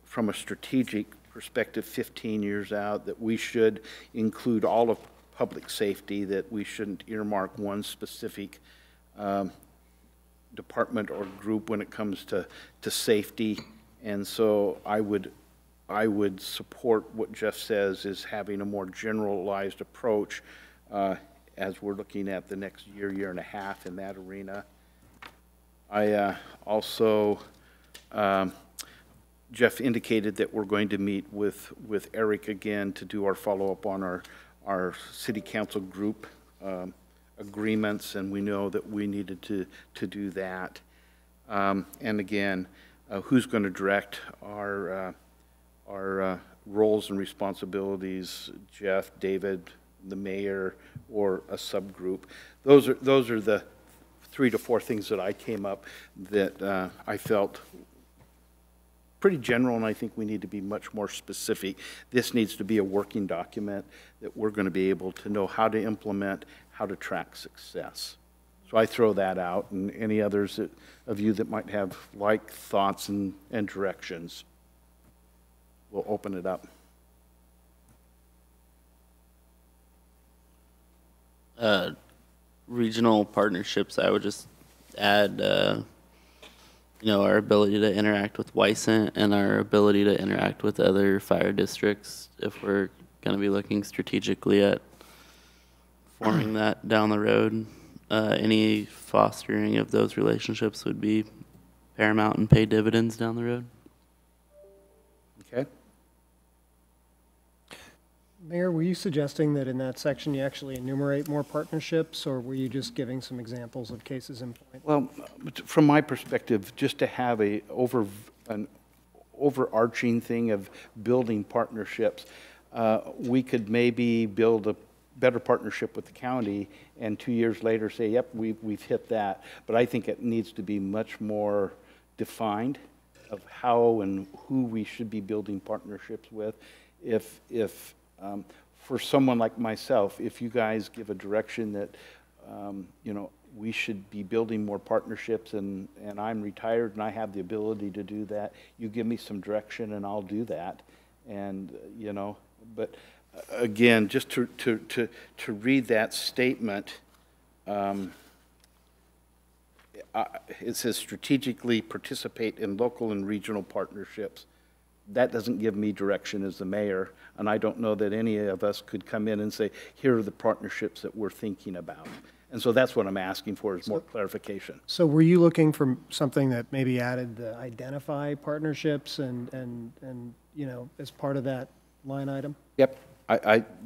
from a strategic perspective 15 years out, that we should include all of public safety, that we shouldn't earmark one specific department or group when it comes to safety. And so I would support what Jeff says, is having a more generalized approach as we're looking at the next year and a half in that arena. I also, Jeff indicated that we're going to meet with Eric again to do our follow-up on our city council group agreements, and we know that we needed to do that. And again, who's going to direct our roles and responsibilities? Jeff, David, the mayor, or a subgroup? Those are the 3 to 4 things that I came up that I felt pretty general, and I think we need to be much more specific. This needs to be a working document that we're going to be able to know how to implement, how to track success. So I throw that out, and any others of you that might have like thoughts and directions, we'll open it up. Regional partnerships, I would just add, you know, our ability to interact with Wysant and our ability to interact with other fire districts if we're going to be looking strategically at forming that down the road. Any fostering of those relationships would be paramount and pay dividends down the road. Okay. Mayor, were you suggesting that in that section you actually enumerate more partnerships, or were you just giving some examples of cases in point? Well, from my perspective, just to have an overarching thing of building partnerships, we could maybe build a better partnership with the county and 2 years later say, yep, we've hit that. But I think it needs to be much more defined of how and who we should be building partnerships with. For someone like myself, if you guys give a direction that, you know, we should be building more partnerships, and I'm retired and I have the ability to do that, you give me some direction and I'll do that. And, you know, but again, just to read that statement, it says strategically participate in local and regional partnerships. That doesn't give me direction as the mayor, and I don't know that any of us could come in and say, here are the partnerships that we're thinking about. And so that's what I'm asking for, is more clarification. So were you looking for something that maybe added the identify partnerships and you know, as part of that line item? Yep.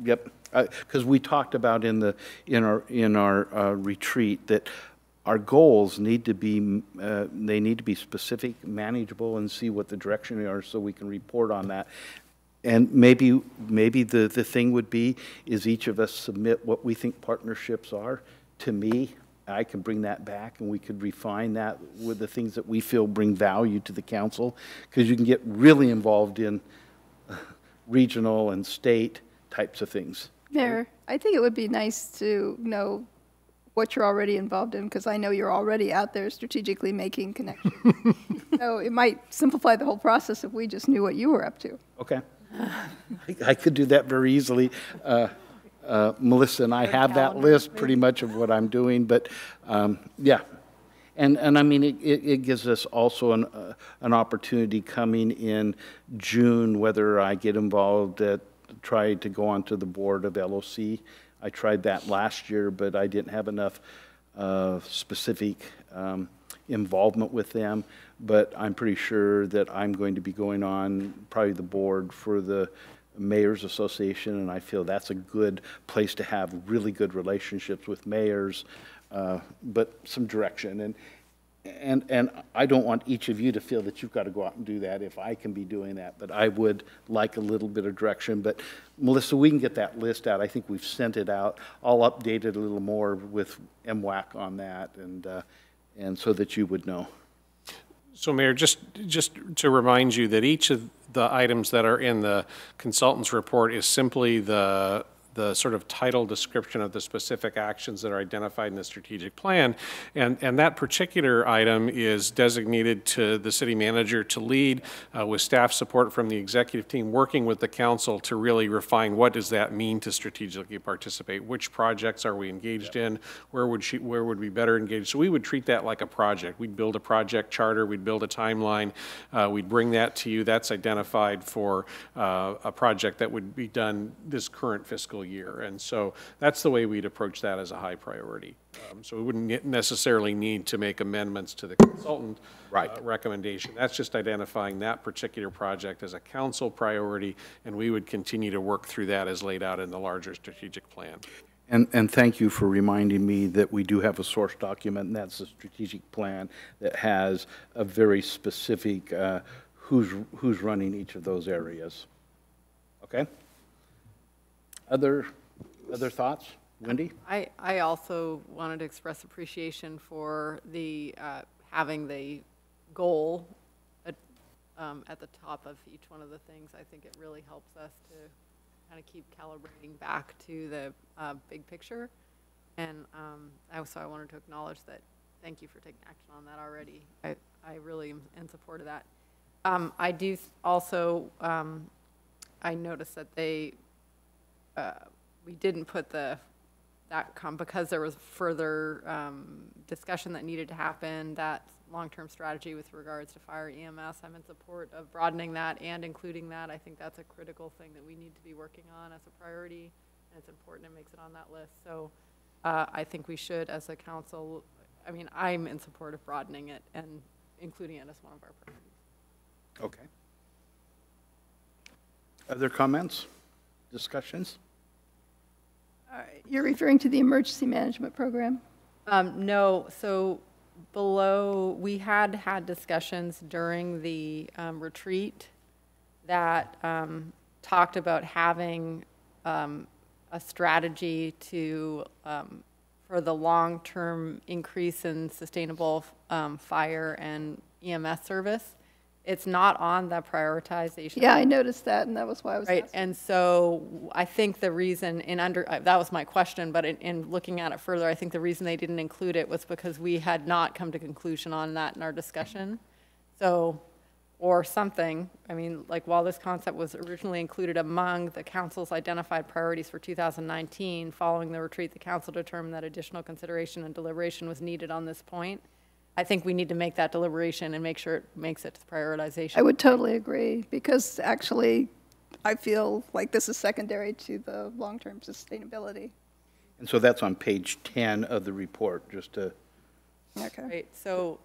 Yep. Because we talked about in our retreat that our goals need to be, they need to be specific, manageable, and see what the direction are so we can report on that. And maybe the thing would be is each of us submit what we think partnerships are to me. I can bring that back and we could refine that with the things that we feel bring value to the council, because you can get really involved in regional and state types of things. Mayor, I think it would be nice to know what you're already involved in, because I know you're already out there strategically making connections. So it might simplify the whole process if we just knew what you were up to. Okay. I could do that very easily. Melissa and I have that list pretty much of what I'm doing, but yeah. And I mean, it gives us also an opportunity coming in June, whether I get involved try to go onto the board of LOC. I tried that last year, but I didn't have enough specific involvement with them. But I'm pretty sure that I'm going to be going on probably the board for the Mayors Association, and I feel that's a good place to have really good relationships with mayors, but some direction. And I don't want each of you to feel that you've got to go out and do that if I can be doing that, but I would like a little bit of direction. But Melissa, we can get that list out. I think we've sent it out. I'll update it a little more with MWAC on that, and so that you would know. So Mayor, just to remind you that each of the items that are in the consultant's report is simply the the sort of title description of the specific actions that are identified in the strategic plan. And that particular item is designated to the city manager to lead with staff support from the executive team, working with the council to really refine what does that mean to strategically participate, which projects are we engaged in, where would we better engage. So we would treat that like a project. We'd build a project charter, we'd build a timeline, we'd bring that to you. That's identified for a project that would be done this current fiscal year. And so that's the way we'd approach that as a high priority. So we wouldn't necessarily need to make amendments to the consultant recommendation. That's just identifying that particular project as a council priority, and we would continue to work through that as laid out in the larger strategic plan. And thank you for reminding me that we do have a source document, and that's the strategic plan that has a very specific who's running each of those areas. Okay? Other thoughts? Wendy? I also wanted to express appreciation for the having the goal at the top of each one of the things. I think it really helps us to kind of keep calibrating back to the big picture. And also I wanted to acknowledge that, thank you for taking action on that already. I really am in support of that. I do also, I noticed that we didn't put because there was further discussion that needed to happen, that long-term strategy with regards to fire EMS. I'm in support of broadening that and including that. I think that's a critical thing that we need to be working on as a priority, and it's important it makes it on that list. So I think we should, as a council, I mean, I'm in support of broadening it and including it as one of our priorities. Okay. Other comments, discussions? You're referring to the emergency management program? No, so below, we had discussions during the retreat that talked about having a strategy to for the long-term increase in sustainable fire and EMS service. It's not on the prioritization. Yeah, I noticed that, and that was why I was right. asking. And so I think the reason that was my question, but in looking at it further, I think the reason they didn't include it was because we had not come to conclusion on that in our discussion. So, or something, I mean, like while this concept was originally included among the council's identified priorities for 2019, following the retreat, the council determined that additional consideration and deliberation was needed on this point. I think we need to make that deliberation and make sure it makes it to prioritization. I would totally agree, because actually I feel like this is secondary to the long-term sustainability. And so that's on page 10 of the report, just to... Okay. Right. So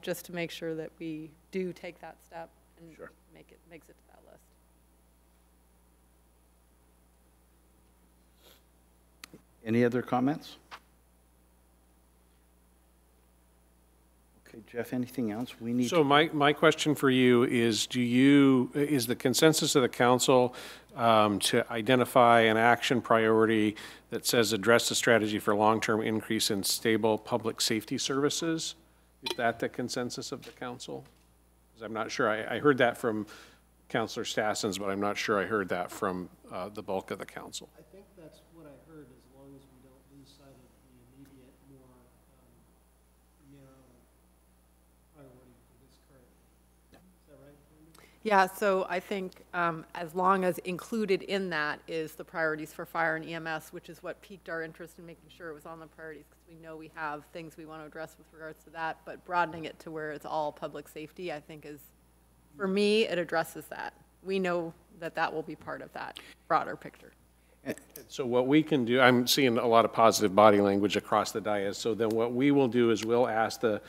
just to make sure that we do take that step and sure. makes it to that list. Any other comments? Okay, Jeff, anything else we need? So my question for you is, is the consensus of the council to identify an action priority that says address the strategy for long-term increase in stable public safety services? Is that the consensus of the council? Because I'm not sure. I heard that from Councilor Stassens, but I'm not sure I heard that from the bulk of the council. I think that's what I heard, as long as we don't lose sight of the immediate, more narrow priority for this current. Is that right, Wendy? Yeah, so I think as long as included in that is the priorities for fire and EMS, which is what piqued our interest in making sure it was on the priorities, because we know we have things we want to address with regards to that, but broadening it to where it's all public safety, I think is, for me, it addresses that. We know that will be part of that broader picture. So what we can do, I'm seeing a lot of positive body language across the dais, so then what we will do is we'll ask the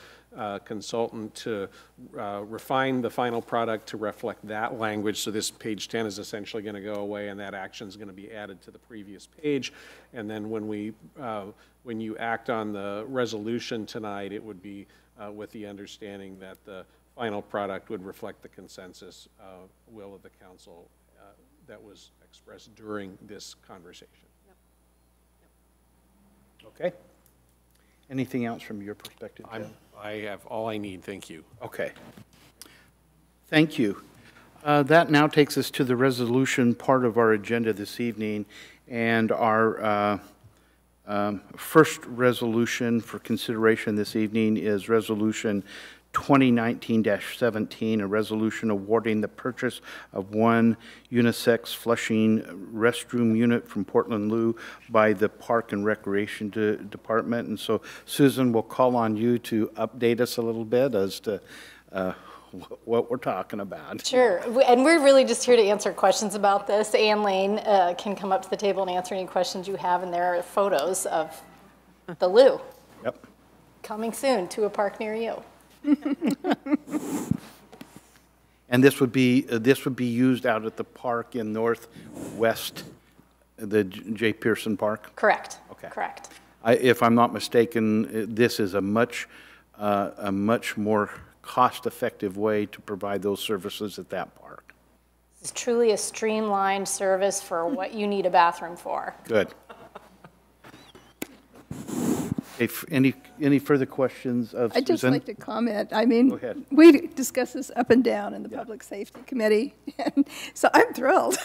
consultant to refine the final product to reflect that language. So this page 10 is essentially going to go away, and that action is going to be added to the previous page. And then when you act on the resolution tonight, it would be with the understanding that the final product would reflect the consensus will of the council that was expressed during this conversation. Yep. Yep. Okay. Anything else from your perspective, Jen? I have all I need. Thank you. Okay. Thank you. That now takes us to the resolution part of our agenda this evening. And our first resolution for consideration this evening is Resolution 2019-17, a resolution awarding the purchase of one unisex flushing restroom unit from Portland Loo by the Park and Recreation Department. And so, Susan, we'll call on you to update us a little bit as to what we're talking about. Sure, and we're really just here to answer questions about this. Ann Lane can come up to the table and answer any questions you have, and there are photos of the loo. Yep. Coming soon to a park near you. And this would be used out at the park in Northwest, the J. Pearson Park? Correct. Okay. Correct. If I'm not mistaken, this is a much more cost-effective way to provide those services at that park. It's truly a streamlined service for what you need a bathroom for. Good. If any further questions of Susan? I'd just like to comment. I mean, Go ahead. we discuss this up and down in the Public Safety Committee, and so I'm thrilled.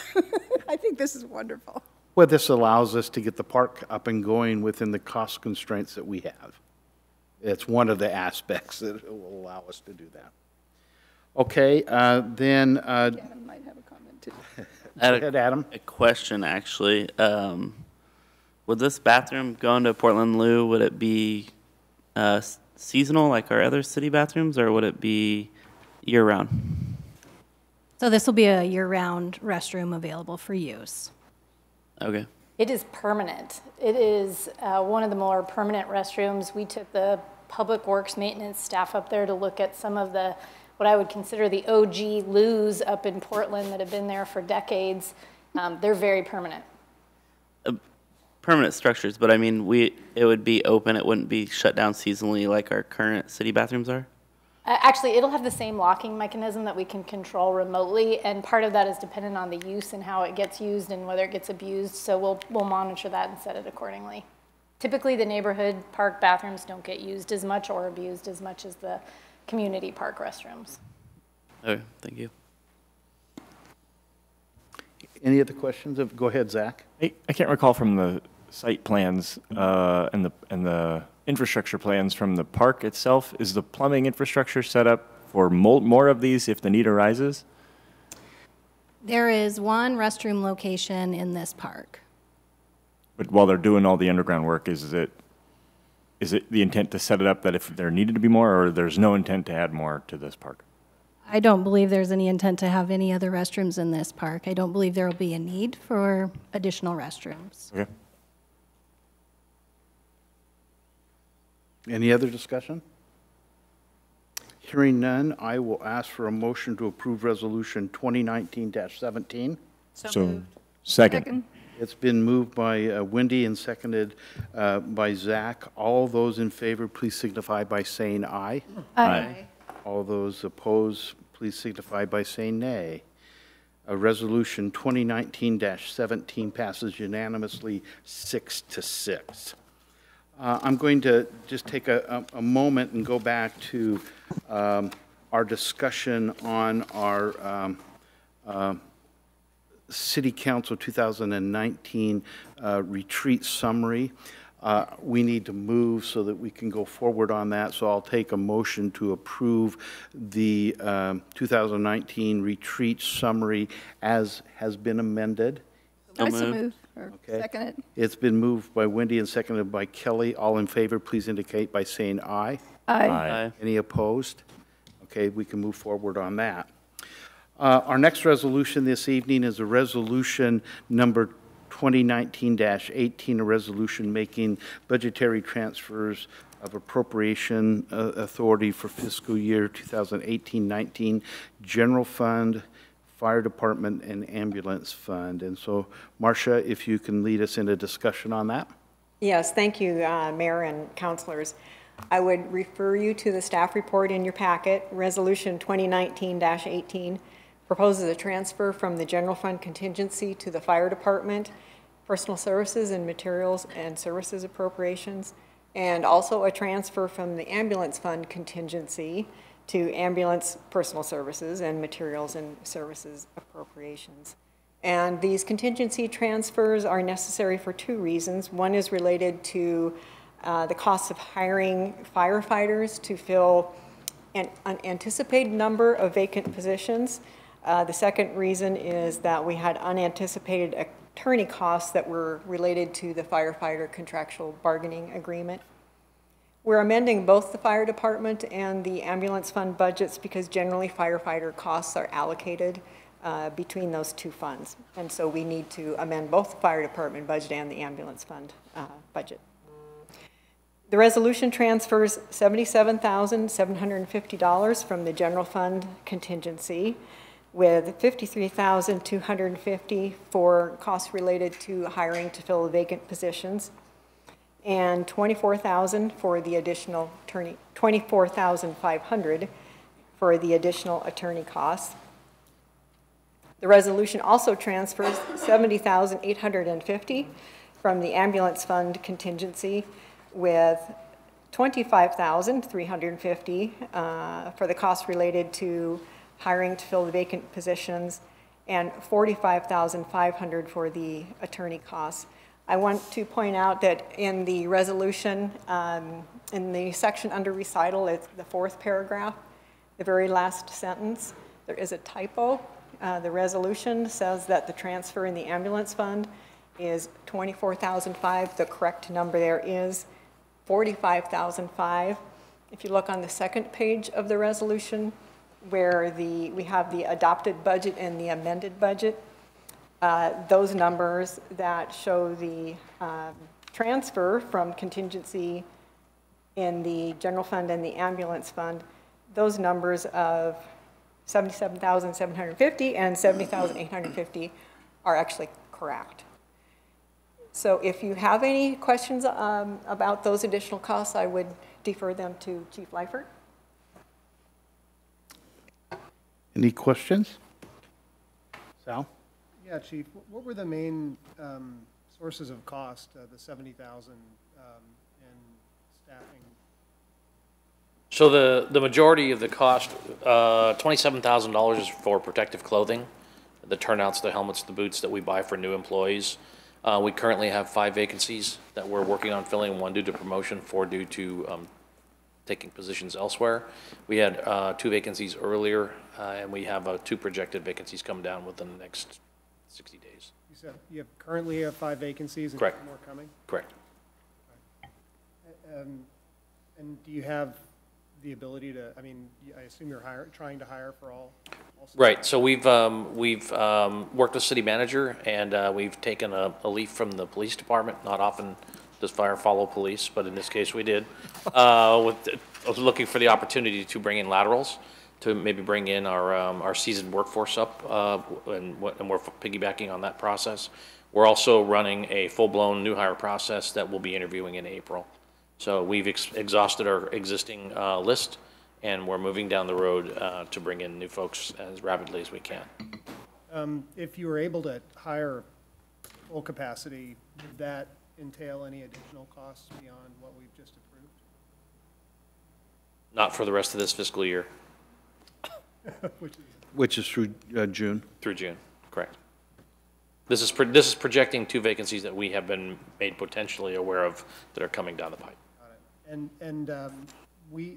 I think this is wonderful. Well, this allows us to get the park up and going within the cost constraints that we have. It's one of the aspects that will allow us to do that. Okay, then. Adam might have a comment too. Go ahead, Adam. A question, actually. Would this bathroom go into Portland Loo, would it be seasonal like our other city bathrooms, or would it be year-round? So this will be a year-round restroom available for use. Okay. It is permanent. It is one of the more permanent restrooms. We took the Public Works maintenance staff up there to look at some of the, what I would consider the OG loos up in Portland that have been there for decades. They're very permanent. Permanent structures, but I mean, it would be open. It wouldn't be shut down seasonally like our current city bathrooms are? Actually, it'll have the same locking mechanism that we can control remotely, and part of that is dependent on the use and how it gets used and whether it gets abused, so we'll monitor that and set it accordingly. Typically, the neighborhood park bathrooms don't get used as much or abused as much as the community park restrooms. Okay, thank you. Any other questions? Go ahead, Zach. I can't recall from the site plans and the infrastructure plans from the park itself. Is the plumbing infrastructure set up for more of these if the need arises? There is one restroom location in this park. But while they're doing all the underground work, is it the intent to set it up that if there needed to be more, or there's no intent to add more to this park? I don't believe there's any intent to have any other restrooms in this park. I don't believe there will be a need for additional restrooms. Okay. Any other discussion? Hearing none, I will ask for a motion to approve Resolution 2019-17. So second. It's been moved by Wendy and seconded by Zach. All those in favor, please signify by saying aye. Aye. All those opposed, please signify by saying nay. Resolution 2019-17 passes unanimously 6-6. I'm going to just take a moment and go back to our discussion on our City Council 2019 retreat summary. We need to move so that we can go forward on that, so I'll take a motion to approve the 2019 retreat summary as has been amended. I so move. Okay. Second it. It's been moved by Wendy and seconded by Kelly. All in favor, please indicate by saying aye. Aye. Aye. Any opposed? Okay, we can move forward on that. Our next resolution this evening is a resolution number 2019-18, a resolution making budgetary transfers of appropriation authority for fiscal year 2018-19, general fund, fire department, and ambulance fund. And so, Marcia, if you can lead us in a discussion on that. Yes, thank you, Mayor and councilors. I would refer you to the staff report in your packet. Resolution 2019-18 proposes a transfer from the general fund contingency to the fire department, personal services and materials and services appropriations, and also a transfer from the ambulance fund contingency to ambulance personal services and materials and services appropriations. And these contingency transfers are necessary for two reasons. One is related to the cost of hiring firefighters to fill an unanticipated number of vacant positions. The second reason is that we had unanticipated attorney costs that were related to the firefighter contractual bargaining agreement. We're amending both the fire department and the ambulance fund budgets because generally firefighter costs are allocated between those two funds. And so we need to amend both the fire department budget and the ambulance fund budget. The resolution transfers $77,750 from the general fund contingency, with $53,250 for costs related to hiring to fill vacant positions, and $24,000 for the additional attorney, $24,500 for the additional attorney costs. The resolution also transfers $70,850 from the ambulance fund contingency, with $25,350 for the costs related to hiring to fill the vacant positions, and $45,500 for the attorney costs. I want to point out that in the resolution, in the section under recital, it's the fourth paragraph, the very last sentence, there is a typo. The resolution says that the transfer in the ambulance fund is $24,005. The correct number there is $45,005. If you look on the second page of the resolution, where we have the adopted budget and the amended budget, those numbers that show the transfer from contingency in the general fund and the ambulance fund, those numbers of $77,750 and $70,850 are actually correct. So if you have any questions about those additional costs, I would defer them to Chief Leifert. Any questions? Sal? Yeah, Chief, what were the main sources of cost, the $70,000 in staffing? So the majority of the cost, $27,000 is for protective clothing, the turnouts, the helmets, the boots that we buy for new employees. We currently have 5 vacancies that we're working on filling, 1 due to promotion, 4 due to taking positions elsewhere. We had 2 vacancies earlier, and we have 2 projected vacancies come down within the next 60 days. You said you currently have 5 vacancies and Correct. more coming? Correct. And do you have the ability to, I mean, I assume you're trying to hire for all Right. So we've worked with city manager, and we've taken a leaf from the police department. Not often does fire follow police, but in this case we did. I was looking for the opportunity to bring in laterals, to maybe bring in our seasoned workforce up, and we're piggybacking on that process. We're also running a full-blown new hire process that we'll be interviewing in April. So we've exhausted our existing list, and we're moving down the road to bring in new folks as rapidly as we can. If you were able to hire full capacity, would that entail any additional costs beyond what we've just approved? Not for the rest of this fiscal year. Which is through June? Through June, correct. This is projecting 2 vacancies that we have been made potentially aware of that are coming down the pipe. Got it. And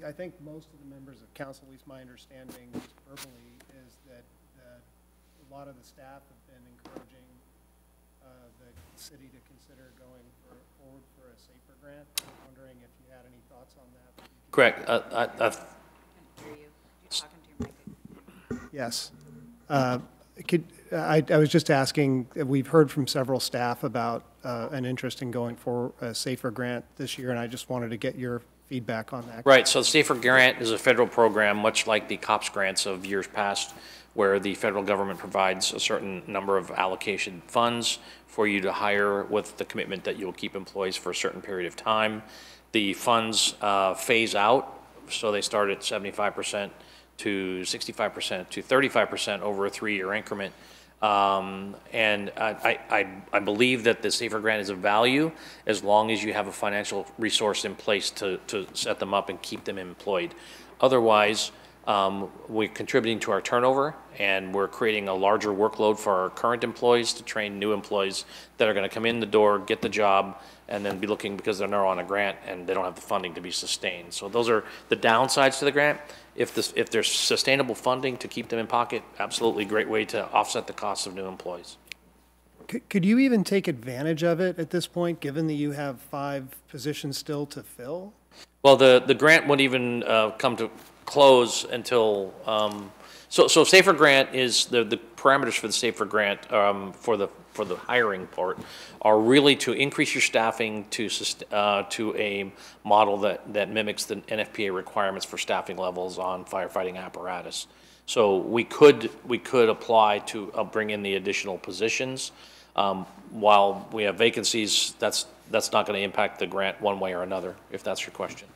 I think most of the members of council, at least my understanding just verbally, is that a lot of the staff have been encouraging the city to consider going forward for a SAFER grant. I'm wondering if you had any thoughts on that. Correct. Yes. I was just asking, we've heard from several staff about an interest in going for a SAFER grant this year, and I just wanted to get your feedback on that. Right, so the SAFER grant is a federal program, much like the COPS grants of years past, where the federal government provides a certain number of allocation funds for you to hire with the commitment that you'll keep employees for a certain period of time. The funds phase out, so they start at 75% to 65% to 35% over a 3-year increment. And I believe that the SAFER grant is of value as long as you have a financial resource in place to set them up and keep them employed. Otherwise, We're contributing to our turnover, and we're creating a larger workload for our current employees to train new employees that are going to come in the door, get the job, and then be looking, because they're now on a grant and they don't have the funding to be sustained. So those are the downsides to the grant. If there's sustainable funding to keep them in pocket, absolutely great way to offset the costs of new employees. Could you even take advantage of it at this point, given that you have 5 positions still to fill? Well, the grant wouldn't even come to close until, so Safer Grant is, the parameters for the Safer Grant for the hiring part are really to increase your staffing to a model that mimics the NFPA requirements for staffing levels on firefighting apparatus. So we could apply to bring in the additional positions. While we have vacancies, that's not going to impact the grant one way or another, if that's your question.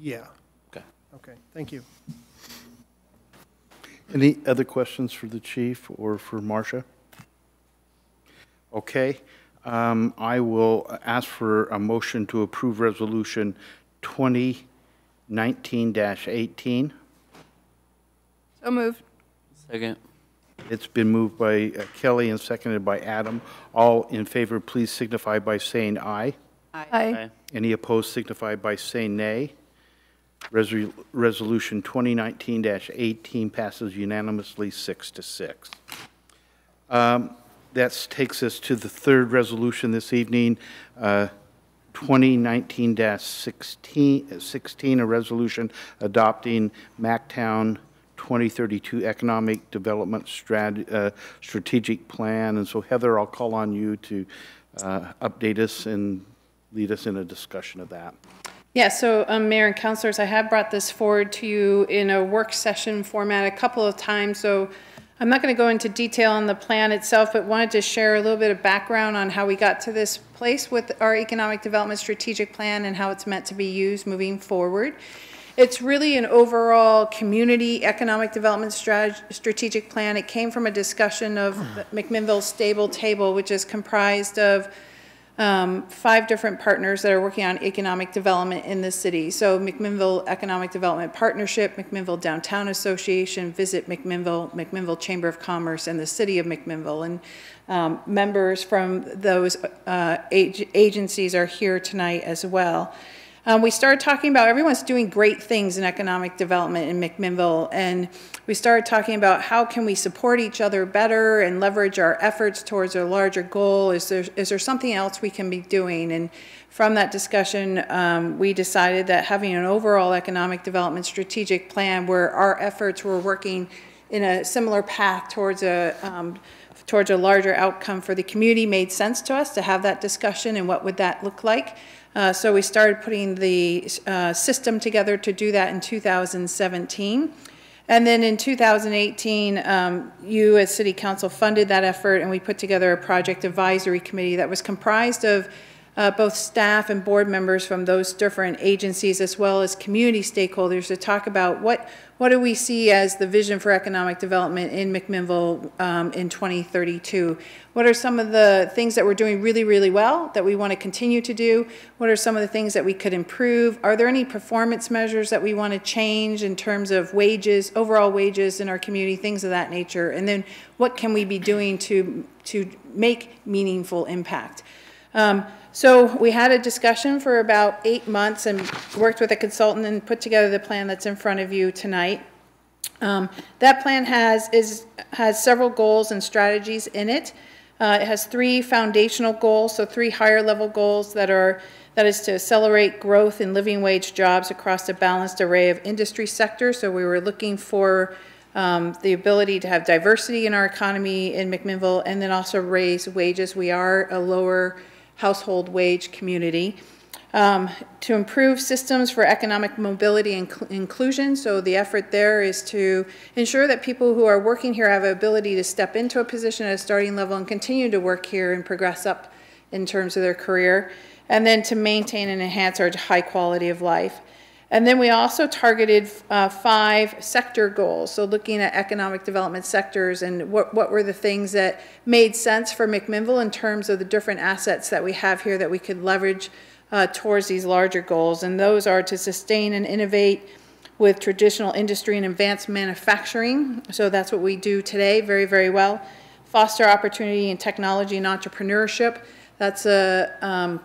Yeah. Okay. Okay, thank you. Any other questions for the chief or for Marcia? Okay. I will ask for a motion to approve Resolution 2019-18. So moved. Second. It's been moved by Kelly and seconded by Adam. All in favor, please signify by saying aye. Aye. Aye. Any opposed, signify by saying nay. Resolution 2019-18 passes unanimously 6-6. That takes us to the third resolution this evening, 2019-16, a resolution adopting MacTown 2032 Economic Development Strategic Plan. And so, Heather, I'll call on you to update us and lead us in a discussion of that. Yeah, so Mayor and Councilors, I have brought this forward to you in a work session format a couple of times, so I'm not going to go into detail on the plan itself, but wanted to share a little bit of background on how we got to this place with our Economic Development Strategic Plan and how it's meant to be used moving forward. It's really an overall community economic development strategic plan. It came from a discussion of McMinnville's Stable Table, which is comprised of 5 different partners that are working on economic development in the city. So McMinnville Economic Development Partnership, McMinnville Downtown Association, Visit McMinnville, McMinnville Chamber of Commerce, and the City of McMinnville. And members from those agencies are here tonight as well. We started talking about everyone's doing great things in economic development in McMinnville, and we started talking about how can we support each other better and leverage our efforts towards a larger goal. Is there something else we can be doing? And from that discussion, we decided that having an overall economic development strategic plan where our efforts were working in a similar path towards a larger outcome for the community made sense to us to have that discussion and what would that look like. So we started putting the system together to do that in 2017. And then in 2018, you as City Council funded that effort, and we put together a project advisory committee that was comprised of both staff and board members from those different agencies as well as community stakeholders to talk about what do we see as the vision for economic development in McMinnville in 2032. What are some of the things that we're doing really, really well that we want to continue to do? What are some of the things that we could improve? Are there any performance measures that we want to change in terms of wages, overall wages in our community, things of that nature? And then what can we be doing to make meaningful impact? So we had a discussion for about 8 months and worked with a consultant and put together the plan that's in front of you tonight. That plan has several goals and strategies in it. It has 3 foundational goals, so 3 higher level goals that is to accelerate growth in living wage jobs across a balanced array of industry sectors. So we were looking for the ability to have diversity in our economy in McMinnville and then also raise wages. We are a lower household wage community. To improve systems for economic mobility and inclusion. So the effort there is to ensure that people who are working here have the ability to step into a position at a starting level and continue to work here and progress up in terms of their career. And then to maintain and enhance our high quality of life. And then we also targeted 5 sector goals. So looking at economic development sectors and what were the things that made sense for McMinnville in terms of the different assets that we have here that we could leverage towards these larger goals. And those are to sustain and innovate with traditional industry and advanced manufacturing. So that's what we do today very, very well. Foster opportunity in technology and entrepreneurship. That's an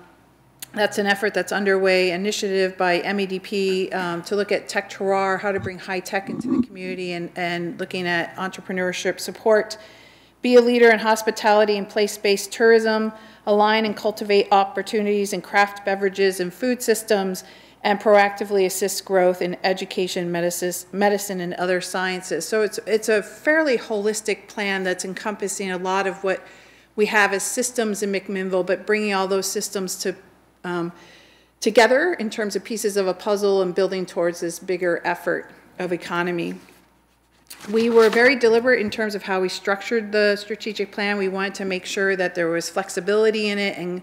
effort that's underway, initiative by MEDP to look at tech terroir, how to bring high tech into the community, and looking at entrepreneurship support. Be a leader in hospitality and place-based tourism, align and cultivate opportunities in craft beverages and food systems, and proactively assist growth in education, medicine, and other sciences. So it's a fairly holistic plan that's encompassing a lot of what we have as systems in McMinnville, but bringing all those systems together in terms of pieces of a puzzle and building towards this bigger effort of economy. We were very deliberate in terms of how we structured the strategic plan. We wanted to make sure that there was flexibility in it and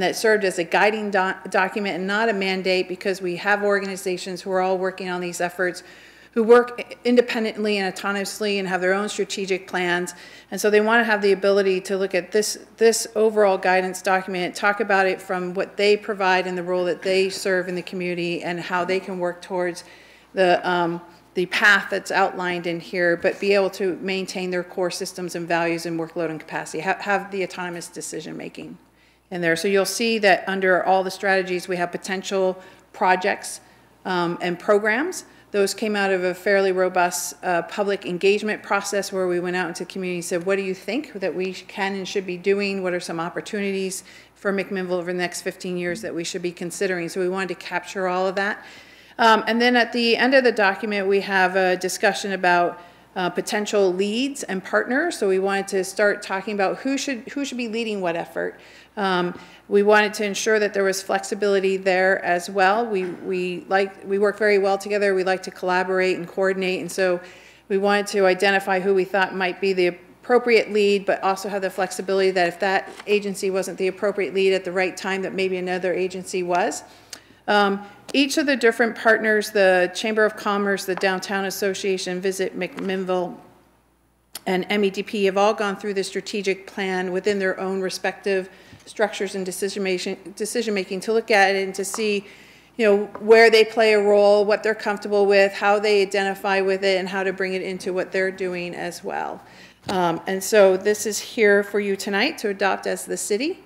that it served as a guiding document and not a mandate, because we have organizations who are all working on these efforts, who work independently and autonomously and have their own strategic plans. And so they want to have the ability to look at this overall guidance document, talk about it from what they provide and the role that they serve in the community and how they can work towards the path that's outlined in here, but be able to maintain their core systems and values and workload and capacity, have the autonomous decision making in there. So you'll see that under all the strategies, we have potential projects and programs. Those came out of a fairly robust public engagement process where we went out into the community and said, what do you think that we can and should be doing? What are some opportunities for McMinnville over the next 15 years that we should be considering? So we wanted to capture all of that. And then at the end of the document, we have a discussion about potential leads and partners. So we wanted to start talking about who should be leading what effort. We wanted to ensure that there was flexibility there as well. We work very well together. We like to collaborate and coordinate. And so we wanted to identify who we thought might be the appropriate lead, but also have the flexibility that if that agency wasn't the appropriate lead at the right time, that maybe another agency was. Each of the different partners, the Chamber of Commerce, the Downtown Association, Visit McMinnville, and MEDP have all gone through the strategic plan within their own respective structures and decision making to look at it and to see, where they play a role, what they're comfortable with, how they identify with it, and how to bring it into what they're doing as well. And so this is here for you tonight to adopt as the city,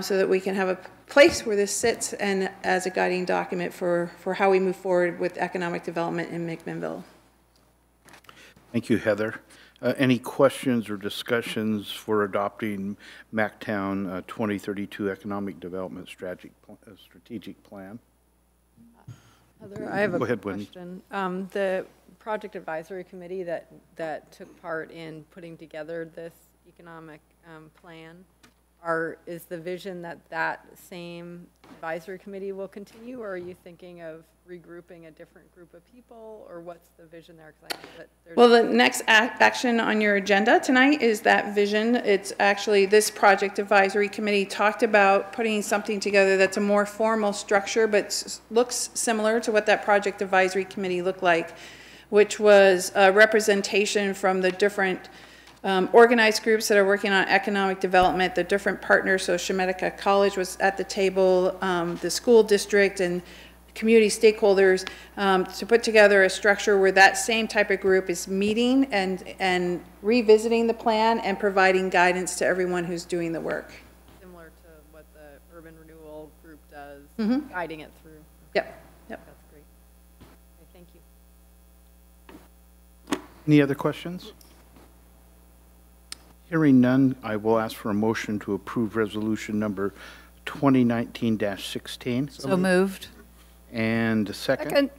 so that we can have a place where this sits and as a guiding document for how we move forward with economic development in McMinnville. Thank you, Heather. Any questions or discussions for adopting MacTown 2032 Economic Development Strategic Plan? Heather, I have a Go ahead, question. The Project Advisory Committee that took part in putting together this economic plan, is the vision that same advisory committee will continue, or are you thinking of regrouping a different group of people, or what's the vision there? Well, the next action on your agenda tonight is that vision. It's actually, this Project Advisory Committee talked about putting something together that's a more formal structure, but looks similar to what that Project Advisory Committee looked like, which was a representation from the different organized groups that are working on economic development, the different partners. So Shemetica College was at the table, the school district and community stakeholders, to put together a structure where that same type of group is meeting and revisiting the plan and providing guidance to everyone who's doing the work. Similar to what the Urban Renewal group does, guiding it through. Yep. That's great. Okay, thank you. Any other questions? Hearing none, I will ask for a motion to approve resolution number 2019-16. So moved. And a second?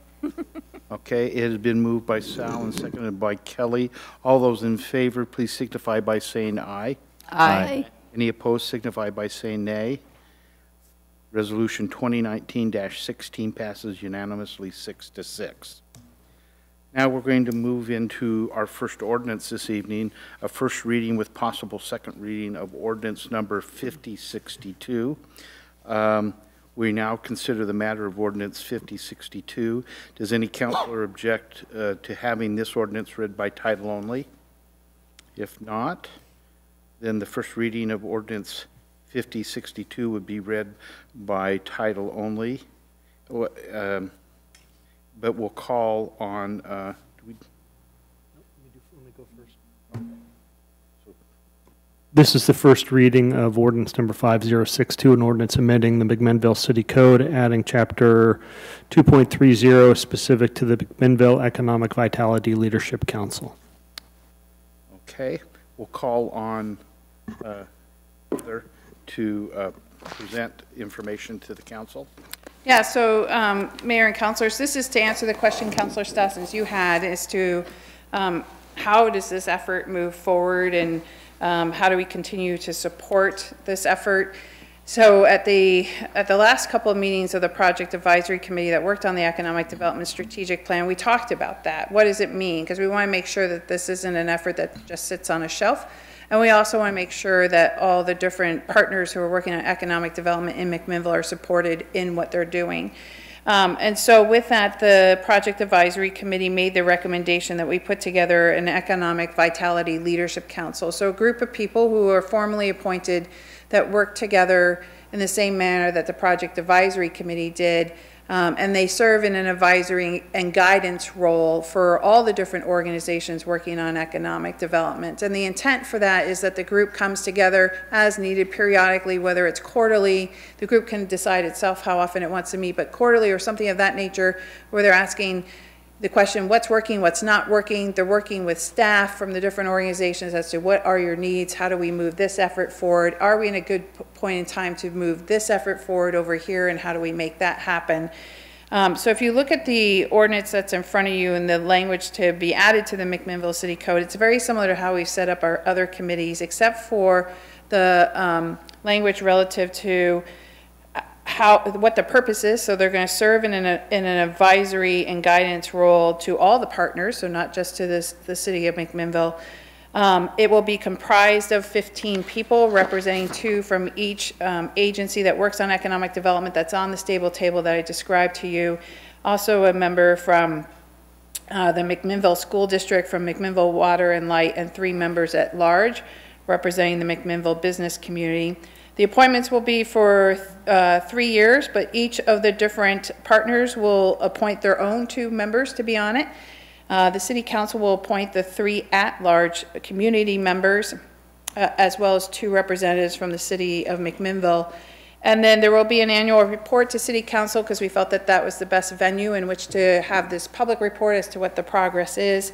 Okay, it has been moved by Sal and seconded by Kelly. All those in favor, please signify by saying aye. Aye. Any opposed, signify by saying nay. Resolution 2019-16 passes unanimously 6-6. Now we're going to move into our first ordinance this evening, a first reading with possible second reading of ordinance number 5062. We now consider the matter of ordinance 5062. Does any councilor object to having this ordinance read by title only? If not, then the first reading of ordinance 5062 would be read by title only. but we'll call on, Let me go first. This is the first reading of ordinance number 5062, an ordinance amending the McMinnville City Code, adding chapter 2.30 specific to the McMinnville Economic Vitality Leadership Council. okay, we'll call on Heather to present information to the council. Yeah, so Mayor and councilors, this is to answer the question Councilor Stassens you had as to how does this effort move forward, and how do we continue to support this effort? So at the last couple of meetings of the Project Advisory Committee that worked on the Economic Development Strategic Plan, we talked about that. What does it mean? Because we want to make sure that this isn't an effort that just sits on a shelf. And we also want to make sure that all the different partners who are working on economic development in McMinnville are supported in what they're doing. And so with that, the Project Advisory Committee made the recommendation that we put together an Economic Vitality Leadership Council. So a group of people who are formally appointed that work together in the same manner that the Project Advisory Committee did. And they serve in an advisory and guidance role for all the different organizations working on economic development. And the intent for that is that the group comes together as needed periodically, whether it's quarterly. The group can decide itself how often it wants to meet, but quarterly or something of that nature, where they're asking the question, what's working, what's not working. They're working with staff from the different organizations as to what are your needs, how do we move this effort forward, are we in a good point in time to move this effort forward over here, and how do we make that happen. So if you look at the ordinance that's in front of you and the language to be added to the McMinnville City Code, it's very similar to how we've set up our other committees, except for the language relative to what the purpose is. So they're going to serve in an advisory and guidance role to all the partners, so not just to the city of McMinnville. It will be comprised of 15 people, representing 2 from each agency that works on economic development that's on the stable table that I described to you. Also a member from the McMinnville School District, from McMinnville Water and Light, and 3 members at large representing the McMinnville business community. The appointments will be for 3 years, but each of the different partners will appoint their own 2 members to be on it. The City Council will appoint the 3 at-large community members, as well as 2 representatives from the City of McMinnville. And then there will be an annual report to City Council, because we felt that that was the best venue in which to have this public report as to what the progress is.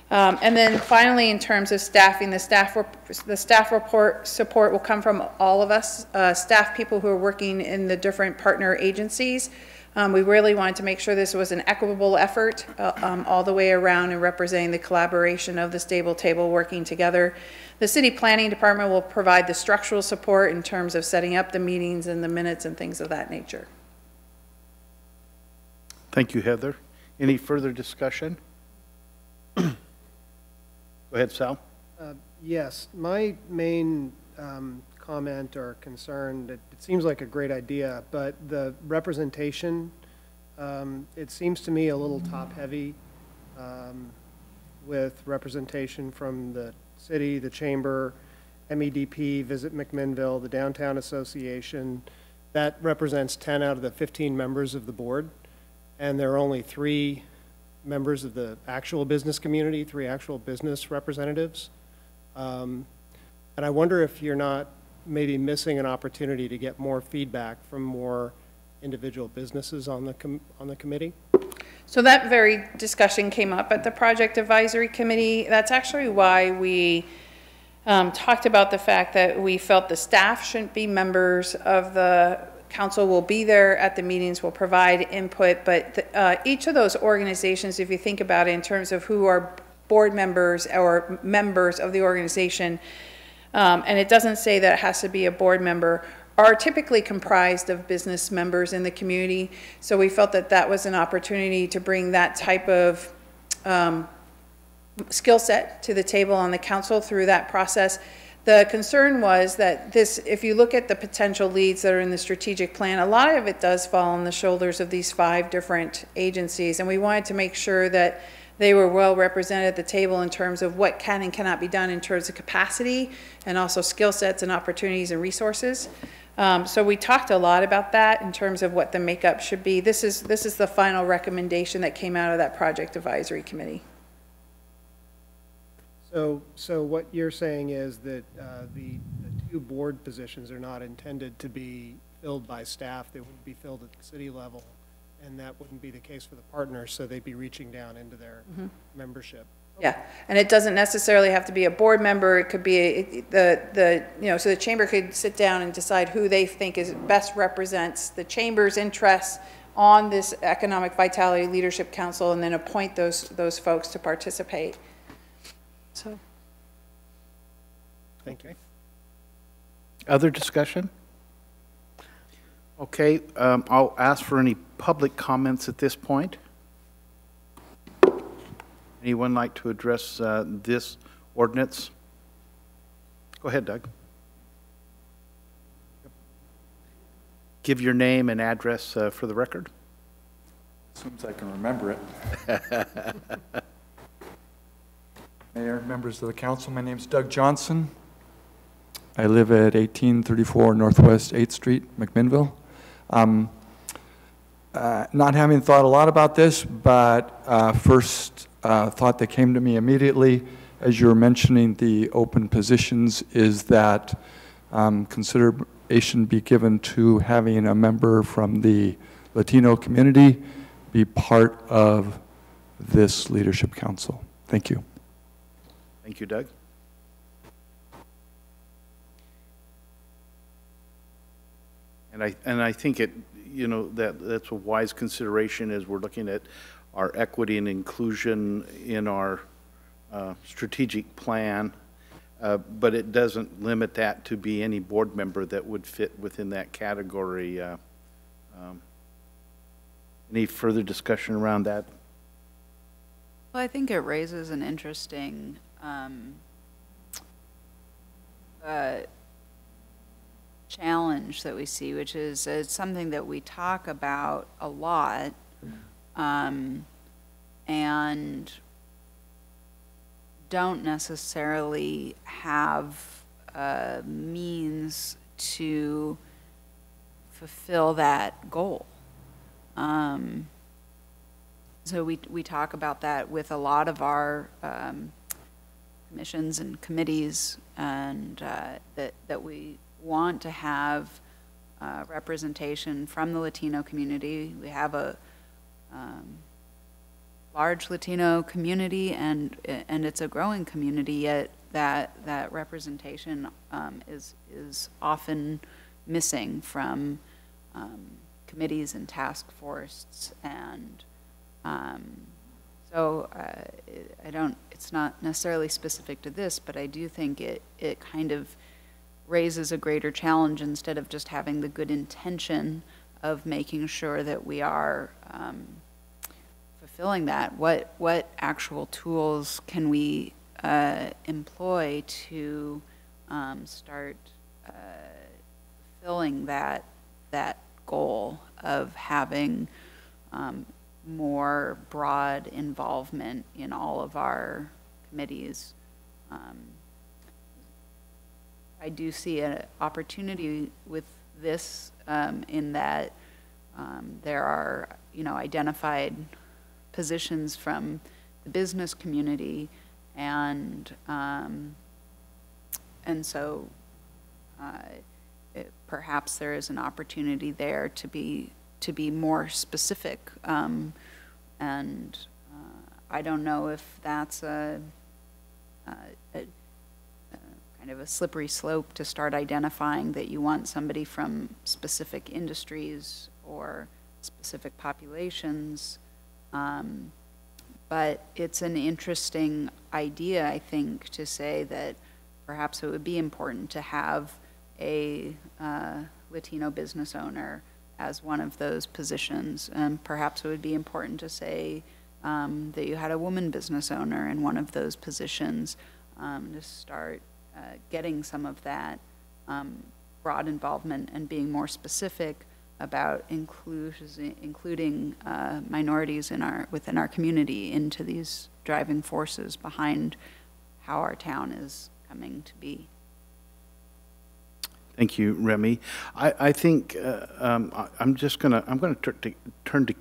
And then finally, in terms of staffing, the staff report support will come from all of us, staff people who are working in the different partner agencies. We really wanted to make sure this was an equitable effort all the way around, and representing the collaboration of the stable table working together. The City Planning Department will provide the structural support in terms of setting up the meetings and the minutes and things of that nature. Thank you, Heather. Any further discussion? Go ahead, Sal. Yes, my main comment or concern, it seems like a great idea, but the representation, it seems to me a little top-heavy with representation from the city, the chamber, MEDP, Visit McMinnville, the Downtown Association. That represents 10 out of the 15 members of the board, and there are only 3 members of the actual business community, 3 actual business representatives. And I wonder if you're not maybe missing an opportunity to get more feedback from more individual businesses on the committee. So that very discussion came up at the Project Advisory Committee. That's actually why we talked about the fact that we felt the staff shouldn't be members of the council. Will be there at the meetings, will provide input, but each of those organizations, if you think about it in terms of who are board members or members of the organization, and it doesn't say that it has to be a board member, are typically comprised of business members in the community. So we felt that that was an opportunity to bring that type of skill set to the table on the council through that process. The concern was that this, if you look at the potential leads that are in the strategic plan, a lot of it does fall on the shoulders of these 5 different agencies, and we wanted to make sure that they were well represented at the table in terms of what can and cannot be done in terms of capacity, and also skill sets and opportunities and resources. So we talked a lot about that in terms of what the makeup should be. This is the final recommendation that came out of that project advisory committee. So what you're saying is that the two board positions are not intended to be filled by staff. They wouldn't be filled at the city level, and that wouldn't be the case for the partners, so they'd be reaching down into their membership. Yeah, and it doesn't necessarily have to be a board member. It could be so the chamber could sit down and decide who they think is best represents the chamber's interests on this Economic Vitality Leadership Council, and then appoint those folks to participate. So, thank you. Other discussion? Okay, I'll ask for any public comments at this point. Anyone like to address this ordinance? Go ahead, Doug. Give your name and address for the record. As soon as I can remember it. Mayor, members of the council, my name is Doug Johnson. I live at 1834 Northwest 8th Street, McMinnville. Not having thought a lot about this, but first thought that came to me immediately as you were mentioning the open positions is that consideration be given to having a member from the Latino community be part of this leadership council. Thank you. Thank you, Doug. And I think that's a wise consideration as we're looking at our equity and inclusion in our strategic plan, but it doesn't limit that to be any board member that would fit within that category. Any further discussion around that? Well, I think it raises an interesting challenge that we see, which is something that we talk about a lot, and don't necessarily have means to fulfill that goal. So we talk about that with a lot of our commissions and committees, and that we want to have representation from the Latino community. We have a large Latino community, and it's a growing community, yet that representation is often missing from committees and task forces, and so it's not necessarily specific to this, but I do think it kind of raises a greater challenge instead of just having the good intention of making sure that we are fulfilling that. What actual tools can we employ to start fulfilling that goal of having more broad involvement in all of our committees? I do see an opportunity with this in that there are, identified positions from the business community, and so perhaps there is an opportunity there to be more specific, and I don't know if that's a kind of a slippery slope to start identifying that you want somebody from specific industries or specific populations, but it's an interesting idea, I think, to say that perhaps it would be important to have a Latino business owner as one of those positions, and perhaps it would be important to say that you had a woman business owner in one of those positions, to start getting some of that broad involvement and being more specific about including minorities within our community into these driving forces behind how our town is coming to be. Thank you, Remy. I think I'm going to turn to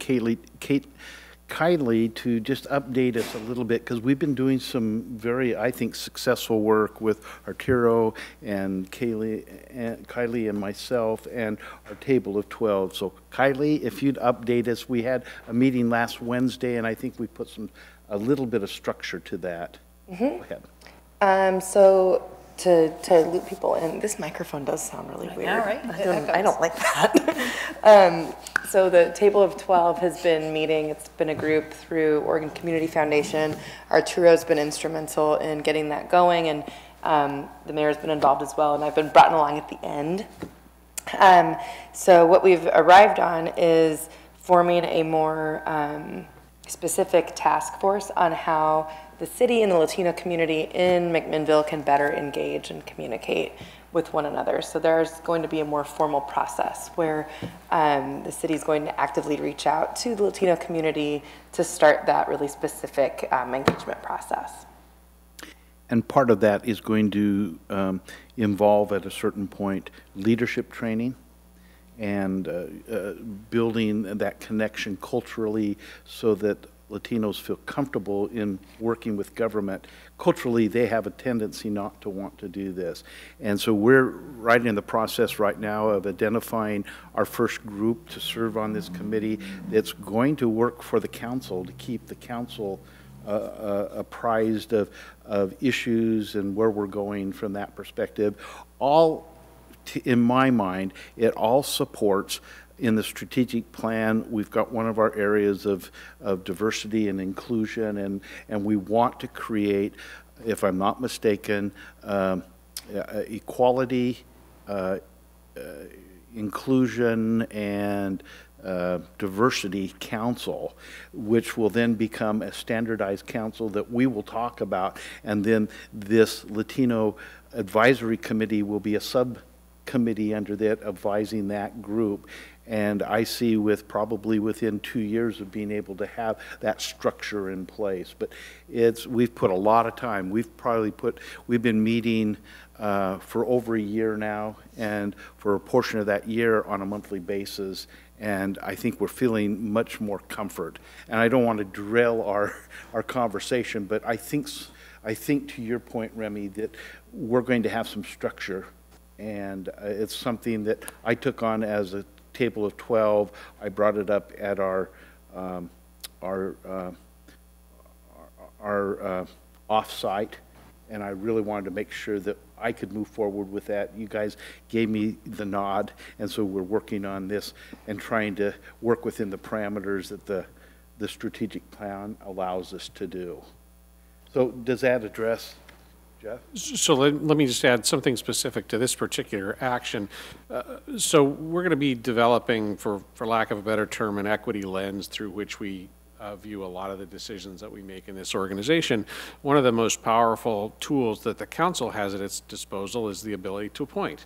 Kylie to just update us a little bit, because we've been doing some very, I think, successful work with Arturo and Kylie and myself and our table of 12. So Kylie, if you'd update us, we had a meeting last Wednesday, and I think we put a little bit of structure to that. Mm-hmm. Go ahead. So to loop people in, this microphone does sound really weird. Know, right? I don't like that. So the Table of 12 has been meeting. It's been a group through Oregon Community Foundation. Arturo's been instrumental in getting that going, and the mayor's been involved as well, and I've been brought along at the end. So what we've arrived on is forming a more specific task force on how the city and the Latino community in McMinnville can better engage and communicate with one another. So there's going to be a more formal process where the city is going to actively reach out to the Latino community to start that really specific engagement process. And part of that is going to involve, at a certain point, leadership training and building that connection culturally so that Latinos feel comfortable in working with government. Culturally, they have a tendency not to want to do this. And so we're right in the process right now of identifying our first group to serve on this committee that's going to work for the council, to keep the council apprised of issues and where we're going from that perspective. In my mind, it all supports. In the strategic plan, we've got one of our areas of diversity and inclusion, and we want to create, if I'm not mistaken, equality, inclusion, and diversity council, which will then become a standardized council that we will talk about, and then this Latino advisory committee will be a subcommittee under that, advising that group. And I see probably within 2 years of being able to have that structure in place. But we've put a lot of time. We've been meeting for over a year now, and for a portion of that year on a monthly basis. And I think we're feeling much more comfort. And I don't want to derail our conversation, but I think to your point, Remy, that we're going to have some structure. And it's something that I took on as a Table of 12. I brought it up at our off-site, and I really wanted to make sure that I could move forward with that. You guys gave me the nod, and so we're working on this and trying to work within the parameters that the strategic plan allows us to do. So does that address? Jeff? So let me just add something specific to this particular action. So we're going to be developing, for lack of a better term, an equity lens through which we view a lot of the decisions that we make in this organization. One of the most powerful tools that the council has at its disposal is the ability to appoint.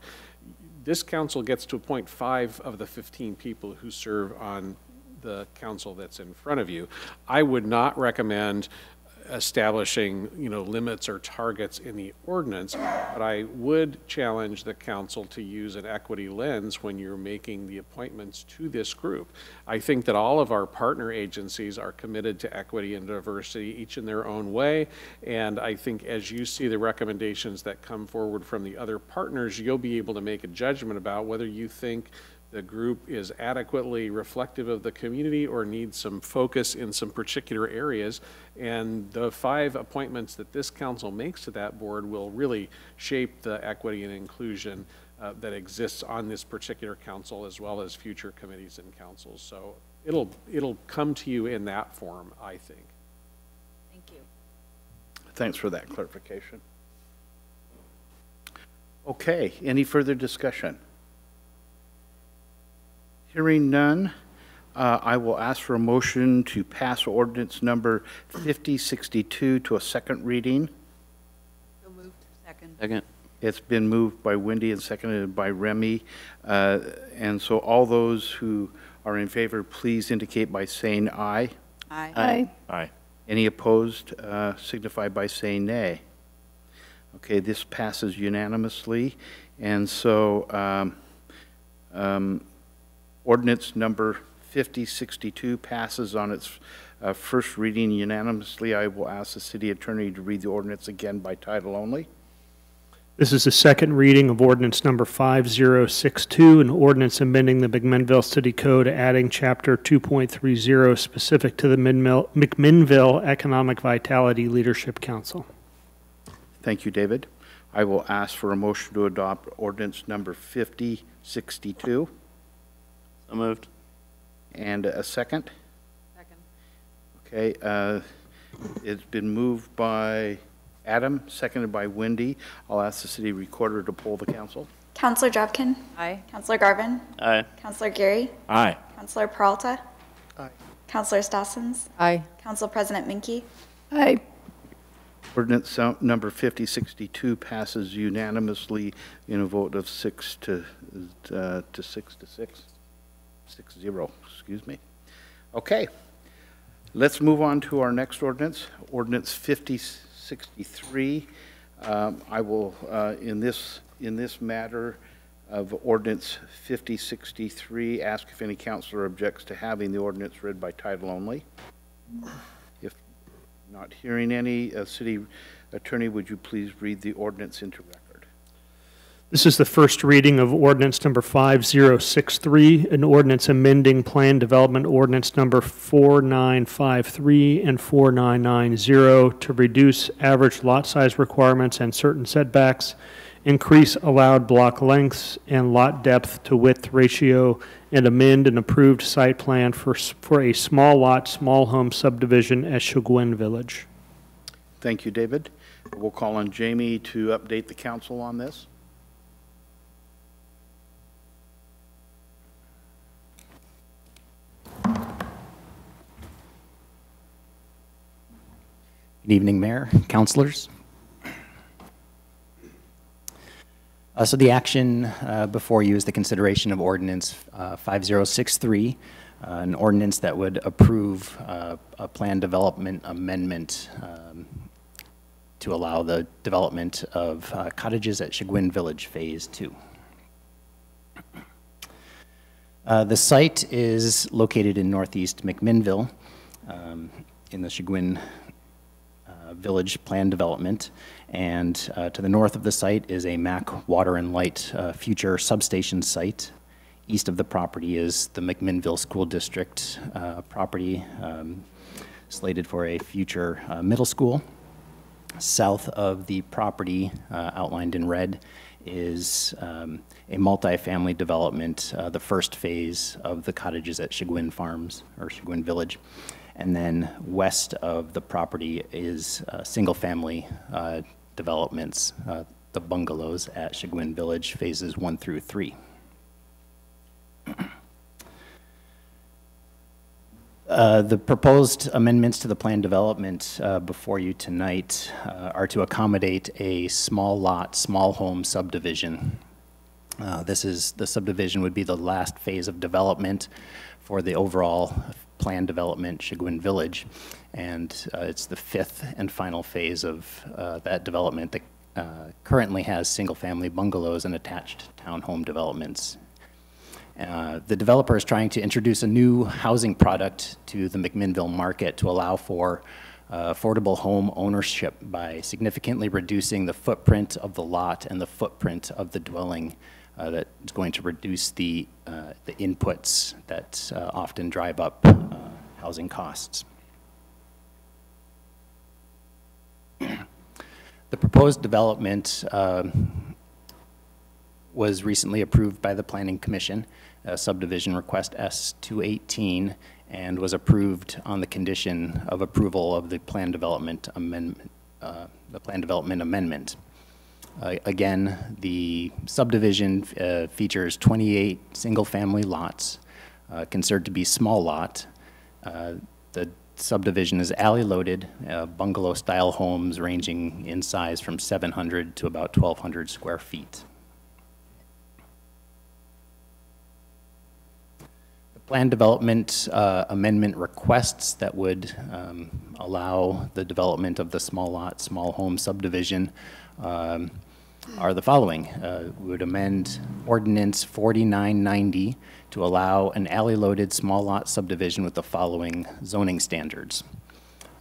This council gets to appoint 5 of the 15 people who serve on the council that's in front of you. I would not recommend establishing, limits or targets in the ordinance, but I would challenge the council to use an equity lens when you're making the appointments to this group. I think that all of our partner agencies are committed to equity and diversity, each in their own way, and I think as you see the recommendations that come forward from the other partners, you'll be able to make a judgment about whether you think the group is adequately reflective of the community or needs some focus in some particular areas. And the 5 appointments that this council makes to that board will really shape the equity and inclusion that exists on this particular council, as well as future committees and councils. So it'll come to you in that form, I think. Thank you. Thanks for that clarification. Okay, any further discussion? Hearing none, I will ask for a motion to pass ordinance number 5062 to a second reading. So moved. Second. Second. It's been moved by Wendy and seconded by Remy. And so all those who are in favor, please indicate by saying aye. Aye. Aye. Aye. Any opposed, signify by saying nay. Okay, this passes unanimously. And so ordinance number 5062 passes on its first reading unanimously. I will ask the city attorney to read the ordinance again by title only. This is the second reading of ordinance number 5062, an ordinance amending the McMinnville City Code, adding chapter 2.30 specific to the McMinnville Economic Vitality Leadership Council. Thank you, David. I will ask for a motion to adopt ordinance number 5062. So moved. And a second? Second. Okay. It's been moved by Adam, seconded by Wendy. I'll ask the city recorder to poll the council. Councillor Jobkin? Aye. Councillor Garvin? Aye. Councillor Geary? Aye. Councillor Peralta? Aye. Councillor Stassens? Aye. Council President Minke? Aye. Ordinance number 5062 passes unanimously in a vote of 6 to 6. 6-0, excuse me. Okay, let's move on to our next ordinance, ordinance 5063. I will, in this matter of ordinance 5063, ask if any councilor objects to having the ordinance read by title only. If not hearing any, city attorney, would you please read the ordinance into record? This is the first reading of ordinance number 5063, an ordinance amending plan development ordinance number 4953 and 4990 to reduce average lot size requirements and certain setbacks, increase allowed block lengths and lot depth to width ratio, and amend an approved site plan for a small lot, small home subdivision at Chagouin Village. Thank you, David. We'll call on Jamie to update the council on this. Good evening, Mayor, councilors. So the action before you is the consideration of ordinance 5063, an ordinance that would approve a plan development amendment to allow the development of cottages at Chagouin Village Phase 2. The site is located in northeast McMinnville in the Chagouin Village plan development, and to the north of the site is a MAC Water and Light future substation site. East of the property is the McMinnville School District property slated for a future middle school. South of the property, outlined in red, is a multifamily development, the first phase of the cottages at Chagouin Farms, or Chagouin Village. And then west of the property is single-family developments, the bungalows at Chagouin Village, phases 1 through 3. The proposed amendments to the plan development before you tonight are to accommodate a small lot, small home subdivision. The subdivision would be the last phase of development for the overall plan development, Chagouin Village, and it's the fifth and final phase of that development that currently has single-family bungalows and attached townhome developments. The developer is trying to introduce a new housing product to the McMinnville market to allow for affordable home ownership by significantly reducing the footprint of the lot and the footprint of the dwelling. That is going to reduce the inputs that often drive up housing costs. The proposed development was recently approved by the Planning Commission, subdivision request S218, and was approved on the condition of approval of the plan development amendment. Again, the subdivision features 28 single-family lots, considered to be small lot. The subdivision is alley-loaded, bungalow-style homes ranging in size from 700 to about 1,200 square feet. The plan development amendment requests that would allow the development of the small lot, small home subdivision are the following. We would amend Ordinance 4990 to allow an alley-loaded small lot subdivision with the following zoning standards.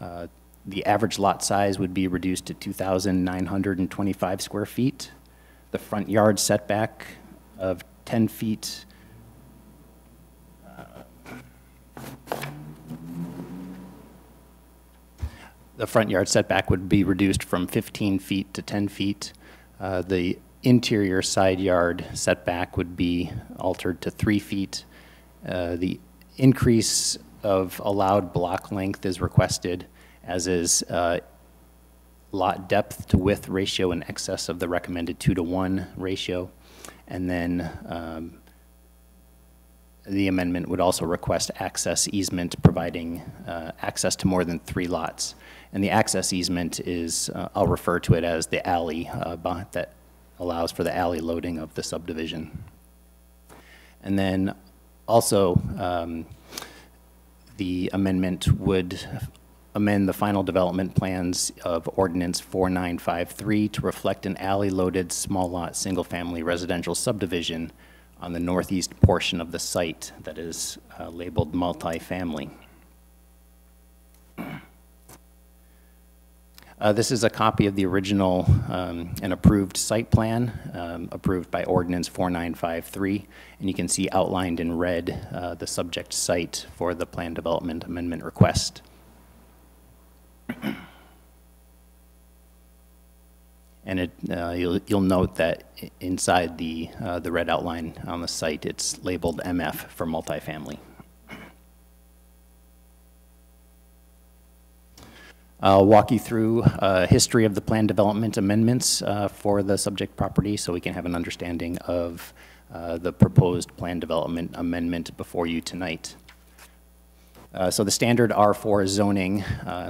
The average lot size would be reduced to 2,925 square feet. The front yard setback of 10 feet. The front yard setback would be reduced from 15 feet to 10 feet. The interior side yard setback would be altered to 3 feet. The increase of allowed block length is requested, as is lot depth to width ratio in excess of the recommended 2-to-1 ratio. And then the amendment would also request access easement providing access to more than 3 lots. And the access easement is, I'll refer to it as the alley that allows for the alley loading of the subdivision. And then also the amendment would amend the final development plans of Ordinance 4953 to reflect an alley-loaded small lot single-family residential subdivision on the northeast portion of the site that is labeled multifamily. This is a copy of the original and approved site plan approved by Ordinance 4953, and you can see outlined in red the subject site for the plan development amendment request. And you'll note that inside the red outline on the site, it's labeled MF for multifamily. I'll walk you through a history of the plan development amendments for the subject property so we can have an understanding of the proposed plan development amendment before you tonight. So the standard R4 zoning,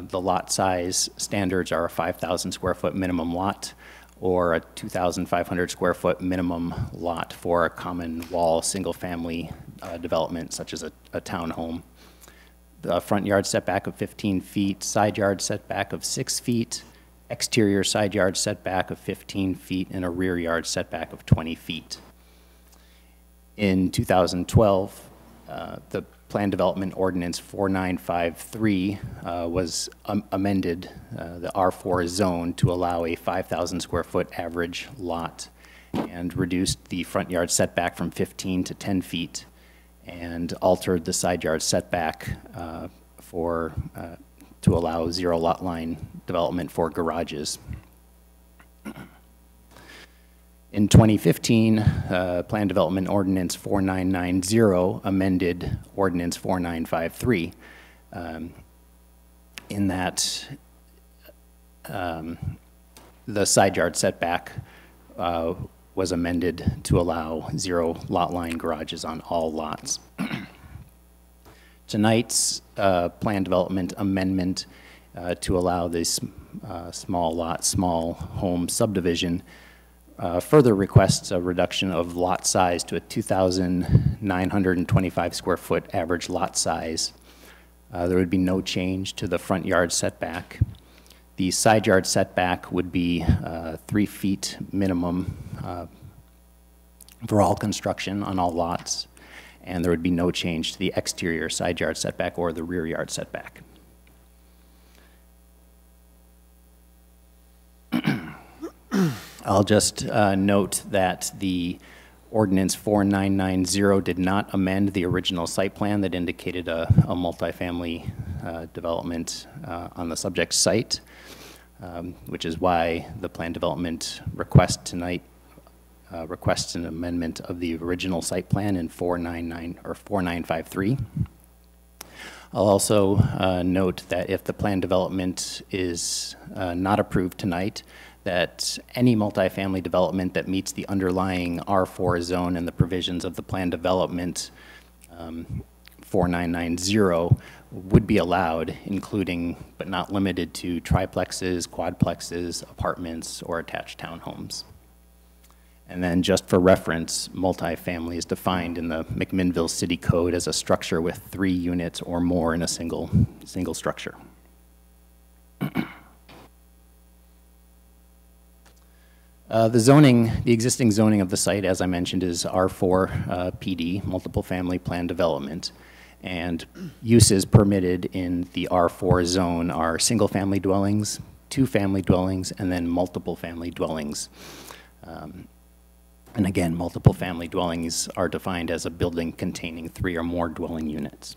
the lot size standards are a 5,000 square foot minimum lot or a 2,500 square foot minimum lot for a common wall single family development such as a townhome. The front yard setback of 15 feet, side yard setback of 6 feet, exterior side yard setback of 15 feet, and a rear yard setback of 20 feet. In 2012, the Plan Development Ordinance 4953 was amended, the R4 zone, to allow a 5,000 square foot average lot and reduced the front yard setback from 15 to 10 feet and altered the side yard setback to allow zero lot line development for garages. In 2015, Plan Development Ordinance 4990 amended Ordinance 4953 in that the side yard setback was amended to allow zero lot line garages on all lots. Tonight's plan development amendment to allow this small lot, small home subdivision further requests a reduction of lot size to a 2,925 square foot average lot size. There would be no change to the front yard setback. The side yard setback would be 3 feet minimum for all construction on all lots, and there would be no change to the exterior side yard setback or the rear yard setback. I'll just note that the Ordinance 4990 did not amend the original site plan that indicated a multifamily development on the subject site, which is why the plan development request tonight requests an amendment of the original site plan in 4953. I'll also note that if the plan development is not approved tonight, that any multifamily development that meets the underlying R4 zone and the provisions of the plan development 4990 would be allowed, including but not limited to triplexes, quadplexes, apartments, or attached townhomes. And then just for reference, multifamily is defined in the McMinnville City Code as a structure with 3 units or more in a single structure. The existing zoning of the site, as I mentioned, is R4 PD, multiple family plan development. And uses permitted in the R4 zone are single family dwellings, 2 family dwellings, and then multiple family dwellings. And again, multiple family dwellings are defined as a building containing 3 or more dwelling units.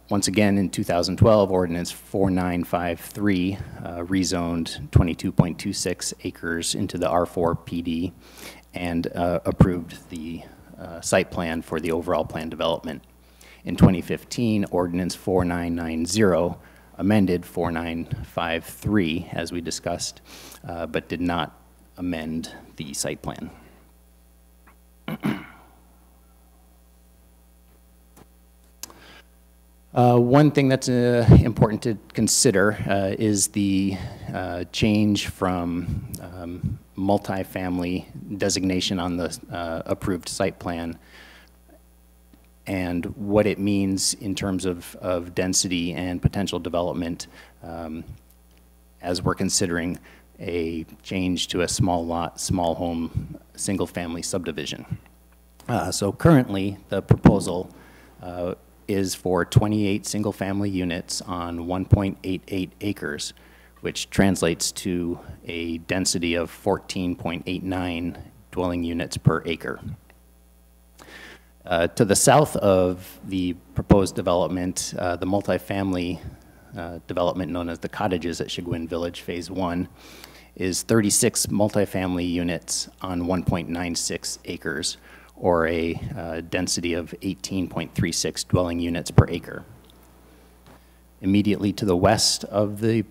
Once again, in 2012, Ordinance 4953 rezoned 22.26 acres into the R4 PD and approved the site plan for the overall plan development. In 2015, Ordinance 4990 amended 4953, as we discussed, but did not amend the site plan. One thing that's important to consider is the change from multifamily designation on the approved site plan and what it means in terms of density and potential development as we're considering a change to a small lot, small home, single family subdivision. So currently the proposal is for 28 single family units on 1.88 acres, which translates to a density of 14.89 dwelling units per acre. To the south of the proposed development, the multifamily development known as the cottages at Chagouin Village, Phase 1, is 36 multifamily units on 1.96 acres, or a density of 18.36 dwelling units per acre. Immediately to the west of the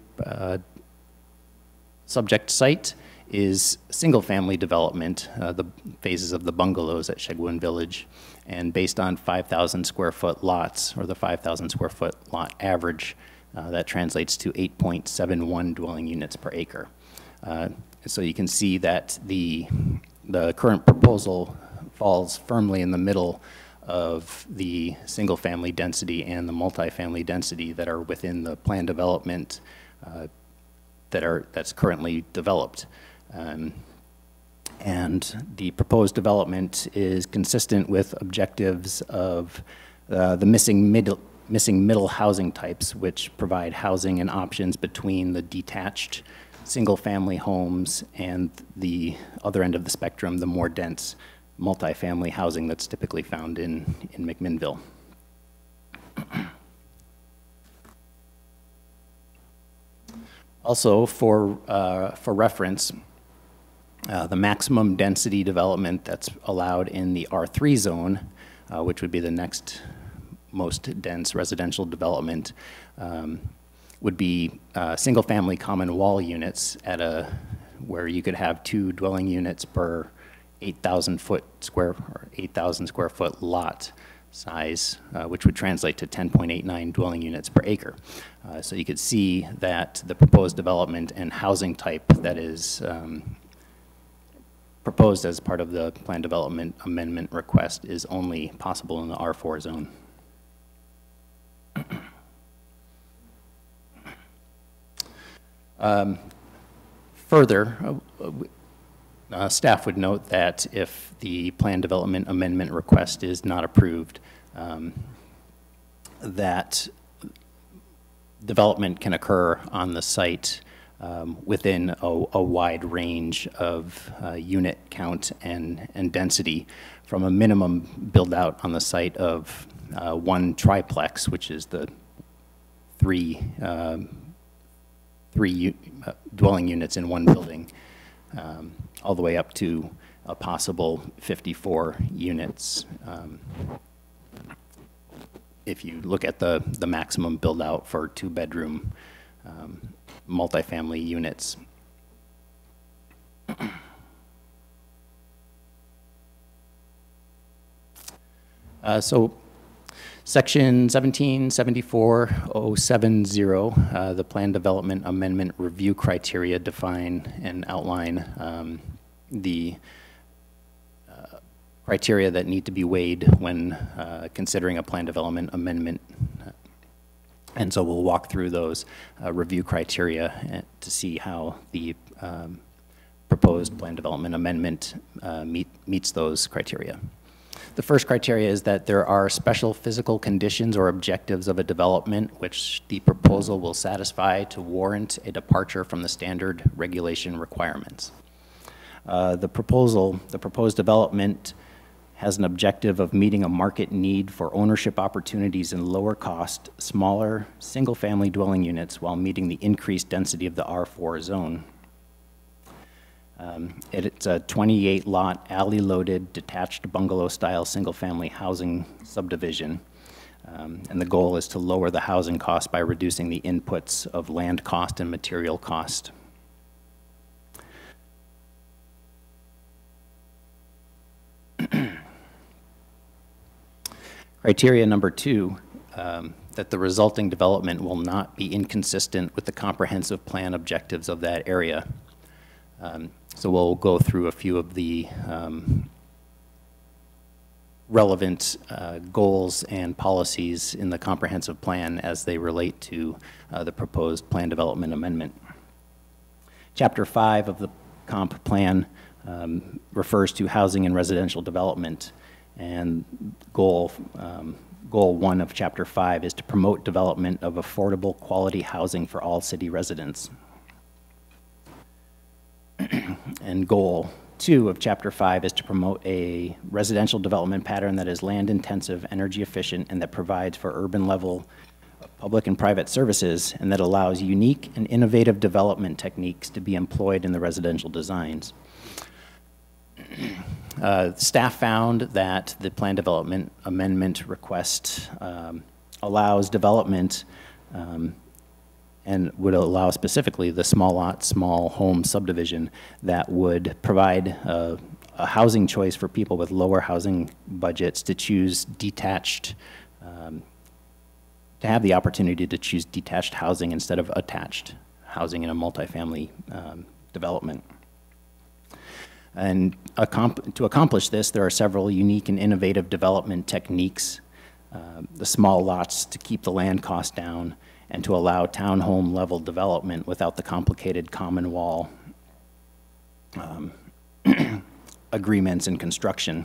subject site is single-family development, the phases of the bungalows at Chagouin Village, and based on 5,000 square foot lots, or the 5,000 square foot lot average, that translates to 8.71 dwelling units per acre. So you can see that the current proposal falls firmly in the middle of the single-family density and the multifamily density that are within the plan development that's currently developed. And the proposed development is consistent with objectives of the missing middle housing types, which provide housing and options between the detached single-family homes and the other end of the spectrum, the more dense multifamily housing that's typically found in McMinnville. Also, for reference, the maximum density development that's allowed in the R3 zone, which would be the next most dense residential development, would be single-family common wall units at where you could have 2 dwelling units per 8,000 square foot lot size, which would translate to 10.89 dwelling units per acre. So you could see that the proposed development and housing type that is proposed as part of the plan development amendment request is only possible in the R4 zone. Further, staff would note that if the plan development amendment request is not approved, that development can occur on the site within a wide range of unit count and density, from a minimum build out on the site of 1 triplex, which is the three dwelling units in one building, all the way up to a possible 54 units. If you look at the maximum build out for 2-bedroom multifamily units. So Section 1774070, the Plan Development Amendment Review Criteria define and outline the criteria that need to be weighed when considering a plan development amendment And so we'll walk through those review criteria to see how the proposed plan development amendment meets those criteria. The first criteria is that there are special physical conditions or objectives of a development which the proposal will satisfy to warrant a departure from the standard regulation requirements. The proposed development has an objective of meeting a market need for ownership opportunities in lower cost, smaller, single-family dwelling units while meeting the increased density of the R4 zone. It's a 28-lot, alley-loaded, detached bungalow-style single-family housing subdivision. And the goal is to lower the housing cost by reducing the inputs of land cost and material cost. Criteria number 2, that the resulting development will not be inconsistent with the comprehensive plan objectives of that area. So we'll go through a few of the relevant goals and policies in the comprehensive plan as they relate to the proposed plan development amendment. Chapter 5 of the comp plan refers to housing and residential development, and goal 1 of Chapter 5 is to promote development of affordable quality housing for all city residents. And goal 2 of Chapter 5 is to promote a residential development pattern that is land intensive, energy efficient, and that provides for urban level public and private services, and that allows unique and innovative development techniques to be employed in the residential designs. Staff found that the plan development amendment request allows development and would allow specifically the small lot, small home subdivision that would provide a housing choice for people with lower housing budgets to choose detached, to have the opportunity to choose detached housing instead of attached housing in a multifamily development. And to accomplish this, there are several unique and innovative development techniques. The small lots to keep the land cost down, and to allow townhome level development without the complicated common wall agreements and construction.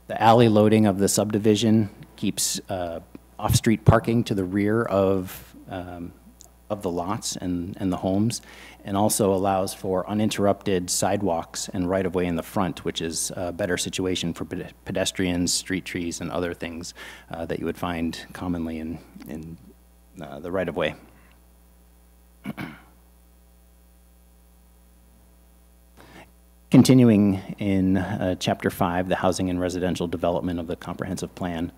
The alley loading of the subdivision keeps off-street parking to the rear of the lots and the homes, and also allows for uninterrupted sidewalks and right-of-way in the front, which is a better situation for pedestrians, street trees, and other things that you would find commonly in the right-of-way. Continuing in Chapter 5, the housing and residential development of the comprehensive plan,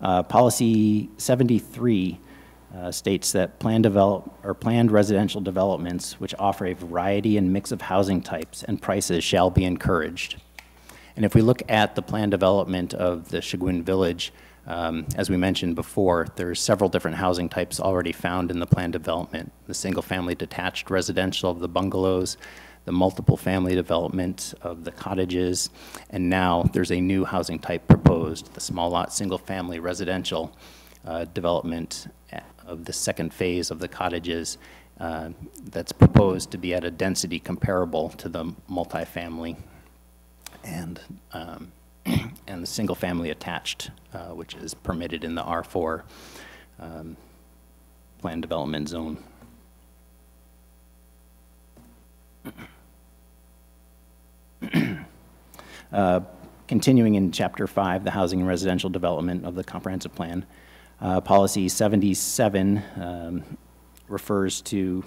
Policy 73 states that planned residential developments which offer a variety and mix of housing types and prices shall be encouraged. And if we look at the planned development of the Chagouin Village, as we mentioned before, there's several different housing types already found in the planned development. The single-family detached residential of the bungalows, the multiple family development of the cottages, and now there's a new housing type proposed, the small lot single-family residential development of the second phase of the cottages that's proposed to be at a density comparable to the multifamily and the single-family attached, which is permitted in the R4 plan development zone. Continuing in Chapter 5, the housing and residential development of the comprehensive plan, Policy 77 refers to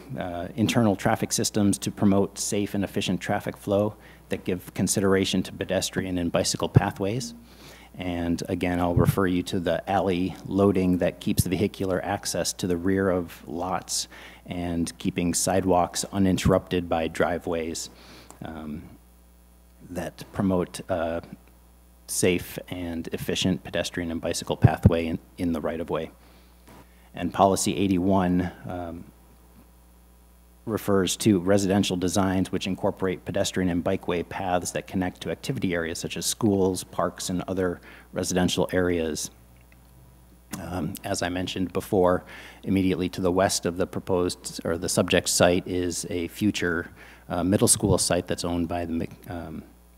internal traffic systems to promote safe and efficient traffic flow that give consideration to pedestrian and bicycle pathways. And again, I'll refer you to the alley loading that keeps the vehicular access to the rear of lots and keeping sidewalks uninterrupted by driveways that promote safe and efficient pedestrian and bicycle pathway in the right-of-way. And Policy 81 refers to residential designs which incorporate pedestrian and bikeway paths that connect to activity areas such as schools, parks, and other residential areas. As I mentioned before, immediately to the west of the proposed, or the subject site, is a future middle school site that's owned by the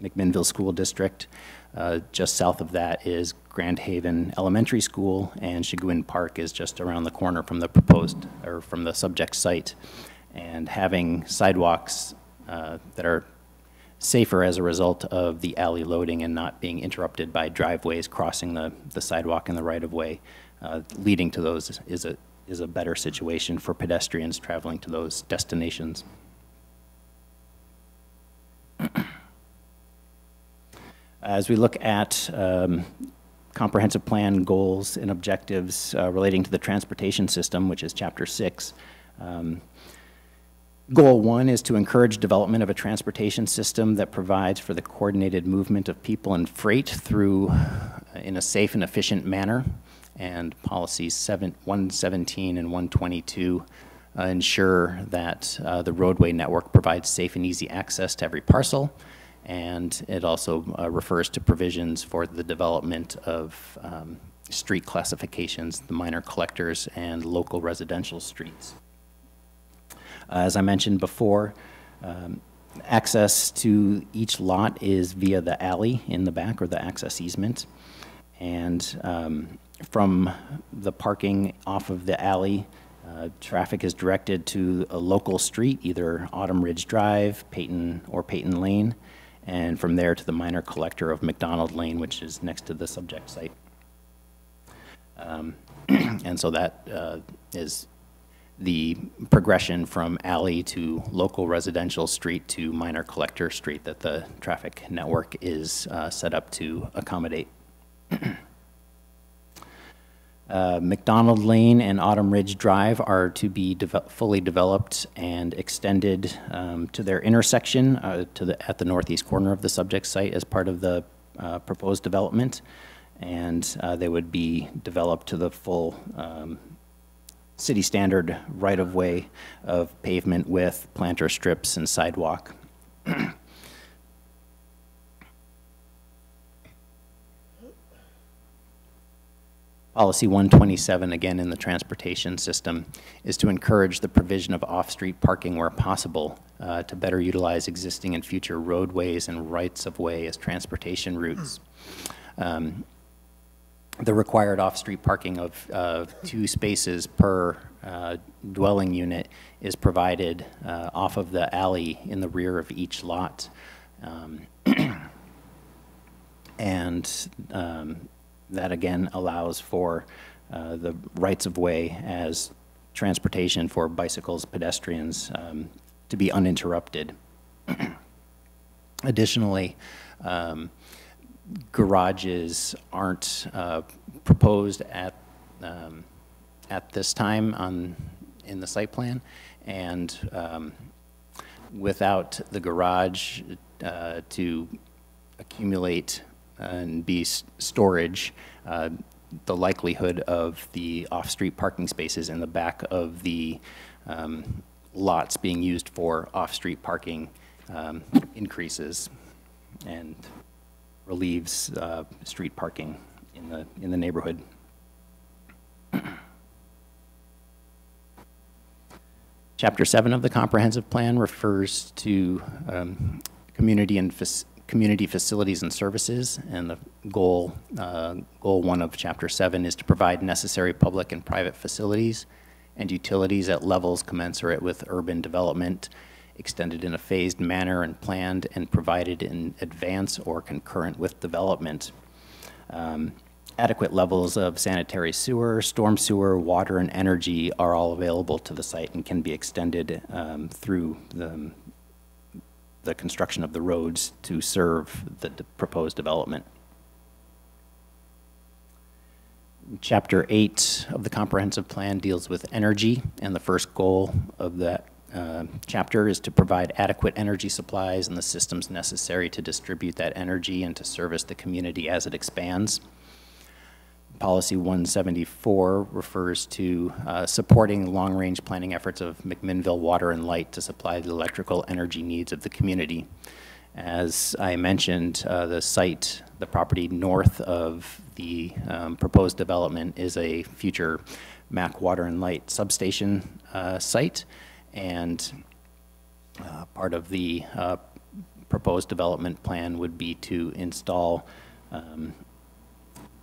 McMinnville School District. Just south of that is Grand Haven Elementary School, and Chagouin Park is just around the corner from the proposed, or from the subject site. And having sidewalks that are safer as a result of the alley loading and not being interrupted by driveways crossing the sidewalk in the right-of-way, leading to those is a better situation for pedestrians traveling to those destinations. As we look at comprehensive plan goals and objectives relating to the transportation system, which is Chapter 6, Goal 1 is to encourage development of a transportation system that provides for the coordinated movement of people and freight through in a safe and efficient manner. And policies 117 and 122 ensure that the roadway network provides safe and easy access to every parcel. And it also refers to provisions for the development of street classifications, the minor collectors, and local residential streets. As I mentioned before, access to each lot is via the alley in the back, or the access easement. And from the parking off of the alley, traffic is directed to a local street, either Autumn Ridge Drive, Peyton, or Peyton Lane, and from there to the minor collector of McDonald Lane, which is next to the subject site. And so that is the progression from alley to local residential street to minor collector street that the traffic network is set up to accommodate. McDonald Lane and Autumn Ridge Drive are to be fully developed and extended to their intersection at the northeast corner of the subject site as part of the proposed development. And they would be developed to the full city standard right-of-way of pavement with planter strips and sidewalk. Policy 127, again in the transportation system, is to encourage the provision of off-street parking where possible to better utilize existing and future roadways and rights-of-way as transportation routes. The required off-street parking of 2 spaces per dwelling unit is provided off of the alley in the rear of each lot. That again allows for the rights-of-way as transportation for bicycles, pedestrians, to be uninterrupted. Additionally, garages aren't proposed at this time in the site plan, and without the garage to accumulate and be storage, the likelihood of the off-street parking spaces in the back of the lots being used for off-street parking increases and relieves street parking in the neighborhood. Chapter 7 of the comprehensive plan refers to community facilities and services, and the goal 1 of Chapter 7 is to provide necessary public and private facilities and utilities at levels commensurate with urban development, extended in a phased manner and planned and provided in advance or concurrent with development. Adequate levels of sanitary sewer, storm sewer, water, and energy are all available to the site and can be extended through the construction of the roads to serve the proposed development. Chapter 8 of the comprehensive plan deals with energy, and the first goal of that chapter is to provide adequate energy supplies and the systems necessary to distribute that energy and to service the community as it expands. Policy 174 refers to supporting long-range planning efforts of McMinnville Water and Light to supply the electrical energy needs of the community. As I mentioned, the site, the property north of the proposed development is a future MAC Water and Light substation site, and part of the proposed development plan would be to install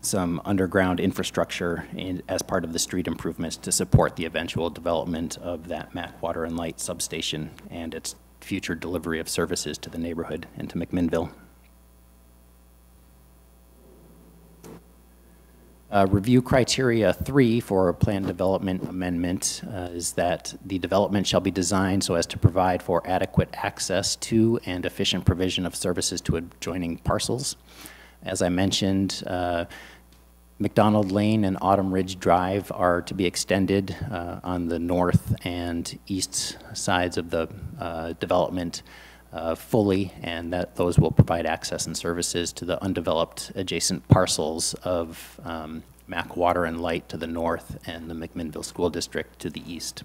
some underground infrastructure as part of the street improvements to support the eventual development of that MAC Water and Light substation and its future delivery of services to the neighborhood and to McMinnville. Review criteria 3 for a plan development amendment is that the development shall be designed so as to provide for adequate access to and efficient provision of services to adjoining parcels. As I mentioned, McDonald Lane and Autumn Ridge Drive are to be extended on the north and east sides of the development fully, and that those will provide access and services to the undeveloped adjacent parcels of MAC Water and Light to the north and the McMinnville School District to the east.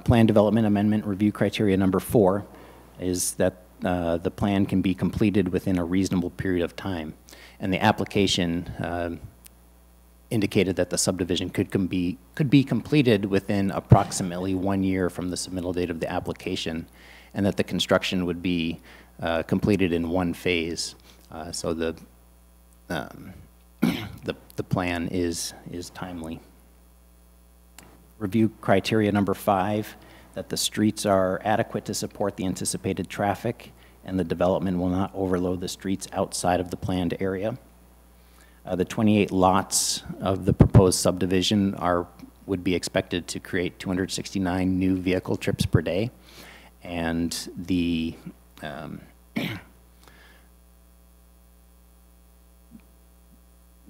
Plan development amendment review criteria number 4 is that the plan can be completed within a reasonable period of time. And the application indicated that the subdivision could be completed within approximately 1 year from the submittal date of the application, and that the construction would be completed in one phase. So the plan is timely. Review criteria number 5, that the streets are adequate to support the anticipated traffic and the development will not overload the streets outside of the planned area. The 28 lots of the proposed subdivision would be expected to create 269 new vehicle trips per day, and the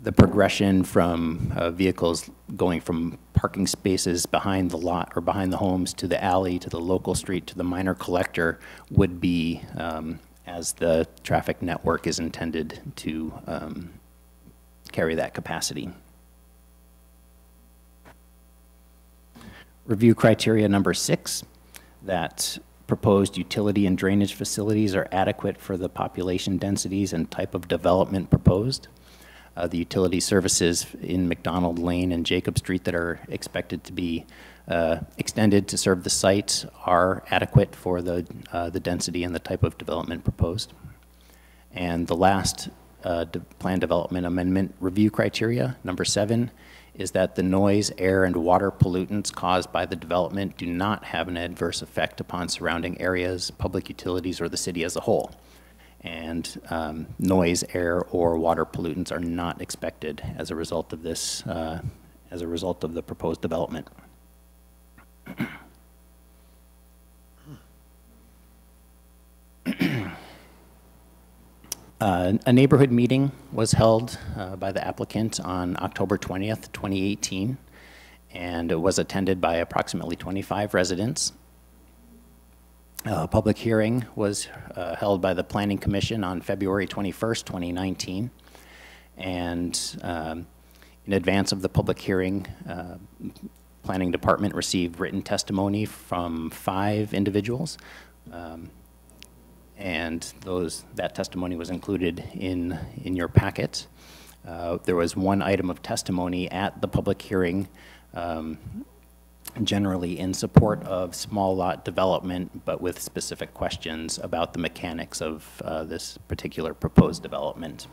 the progression from vehicles going from parking spaces behind the lot or behind the homes to the alley to the local street to the minor collector would be as the traffic network is intended to carry that capacity. Review criteria number 6, that proposed utility and drainage facilities are adequate for the population densities and type of development proposed. The utility services in McDonald Lane and Jacob Street that are expected to be extended to serve the site are adequate for the density and the type of development proposed. And the last plan development amendment review criteria, number 7, is that the noise, air, and water pollutants caused by the development do not have an adverse effect upon surrounding areas, public utilities, or the city as a whole. And noise, air, or water pollutants are not expected as a result of this, as a result of the proposed development. A neighborhood meeting was held by the applicant on October 20th, 2018, and it was attended by approximately 25 residents. A public hearing was held by the Planning Commission on February 21st, 2019. And in advance of the public hearing, Planning Department received written testimony from 5 individuals. And that testimony was included in your packet. There was one item of testimony at the public hearing generally in support of small lot development, but with specific questions about the mechanics of this particular proposed development.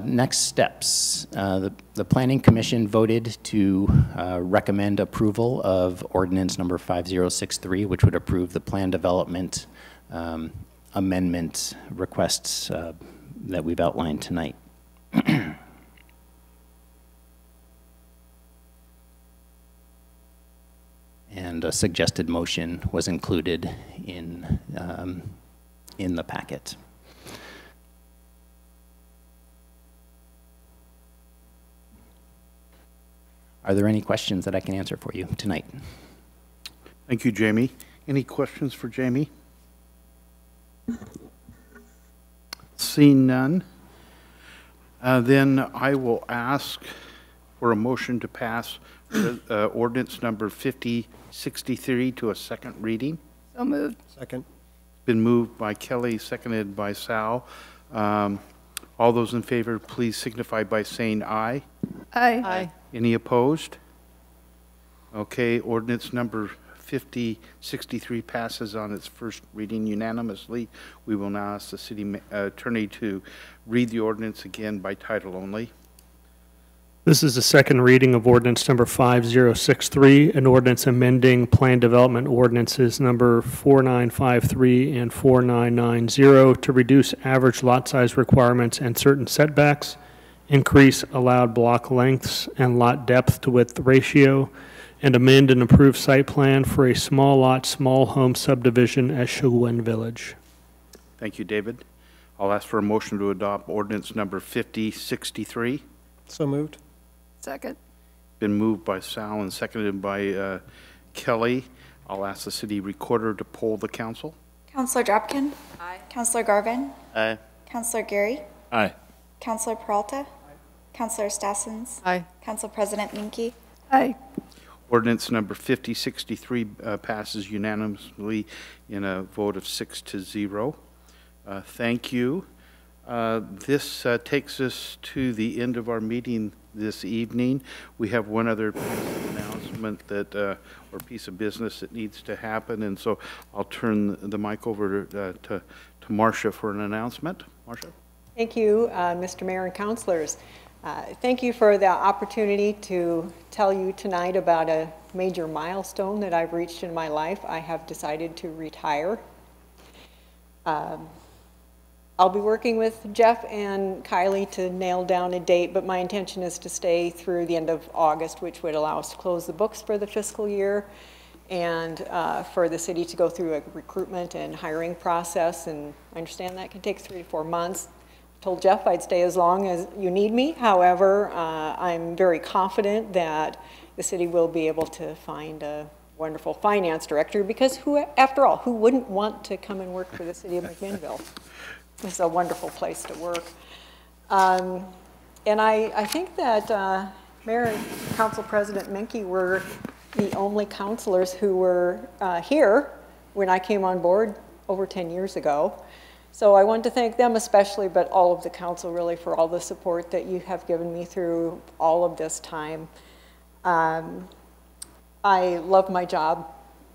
Next steps. The Planning Commission voted to recommend approval of ordinance number 5063, which would approve the plan development amendment requests that we've outlined tonight. And a suggested motion was included in the packet. Are there any questions that I can answer for you tonight? Thank you, Jamie. Any questions for Jamie? Seeing none, then I will ask for a motion to pass ordinance number 5063 to a second reading. So moved. Second. Been moved by Kelly, seconded by Sal. All those in favor, please signify by saying aye. Aye. Aye. Any opposed? Okay, ordinance number 5063 passes on its first reading unanimously. We will now ask the city attorney to read the ordinance again by title only. This is the second reading of ordinance number 5063, an ordinance amending plan development ordinances number 4953 and 4990 to reduce average lot size requirements and certain setbacks, increase allowed block lengths and lot depth to width ratio, and amend an approved site plan for a small lot, small home subdivision at Chagouin Village. Thank you, David. I'll ask for a motion to adopt ordinance number 5063. So moved. Second. Been moved by Sal and seconded by Kelly. I'll ask the city recorder to poll the council. Councillor Dropkin? Aye. Councillor Garvin? Aye. Councillor Gary? Aye. Councillor Peralta? Aye. Councillor Stassens? Aye. Council President Minke? Aye. Ordinance number 5063 passes unanimously in a vote of 6-0. Thank you. This takes us to the end of our meeting this evening. We have one other piece of announcement that, or piece of business that needs to happen, and so I'll turn the mic over to Marcia for an announcement. Marcia? Thank you, Mr. Mayor and councilors. Thank you for the opportunity to tell you tonight about a major milestone that I've reached in my life. I have decided to retire. I'll be working with Jeff and Kylie to nail down a date, but my intention is to stay through the end of August, which would allow us to close the books for the fiscal year and for the city to go through a recruitment and hiring process. And I understand that can take 3 to 4 months. I told Jeff I'd stay as long as you need me. However, I'm very confident that the city will be able to find a wonderful finance director, because after all, who wouldn't want to come and work for the city of McMinnville? It's a wonderful place to work. And I think that Mayor and Council President Minke were the only councilors who were here when I came on board over 10 years ago. So I want to thank them especially, but all of the council really, for all the support that you have given me through all of this time. I love my job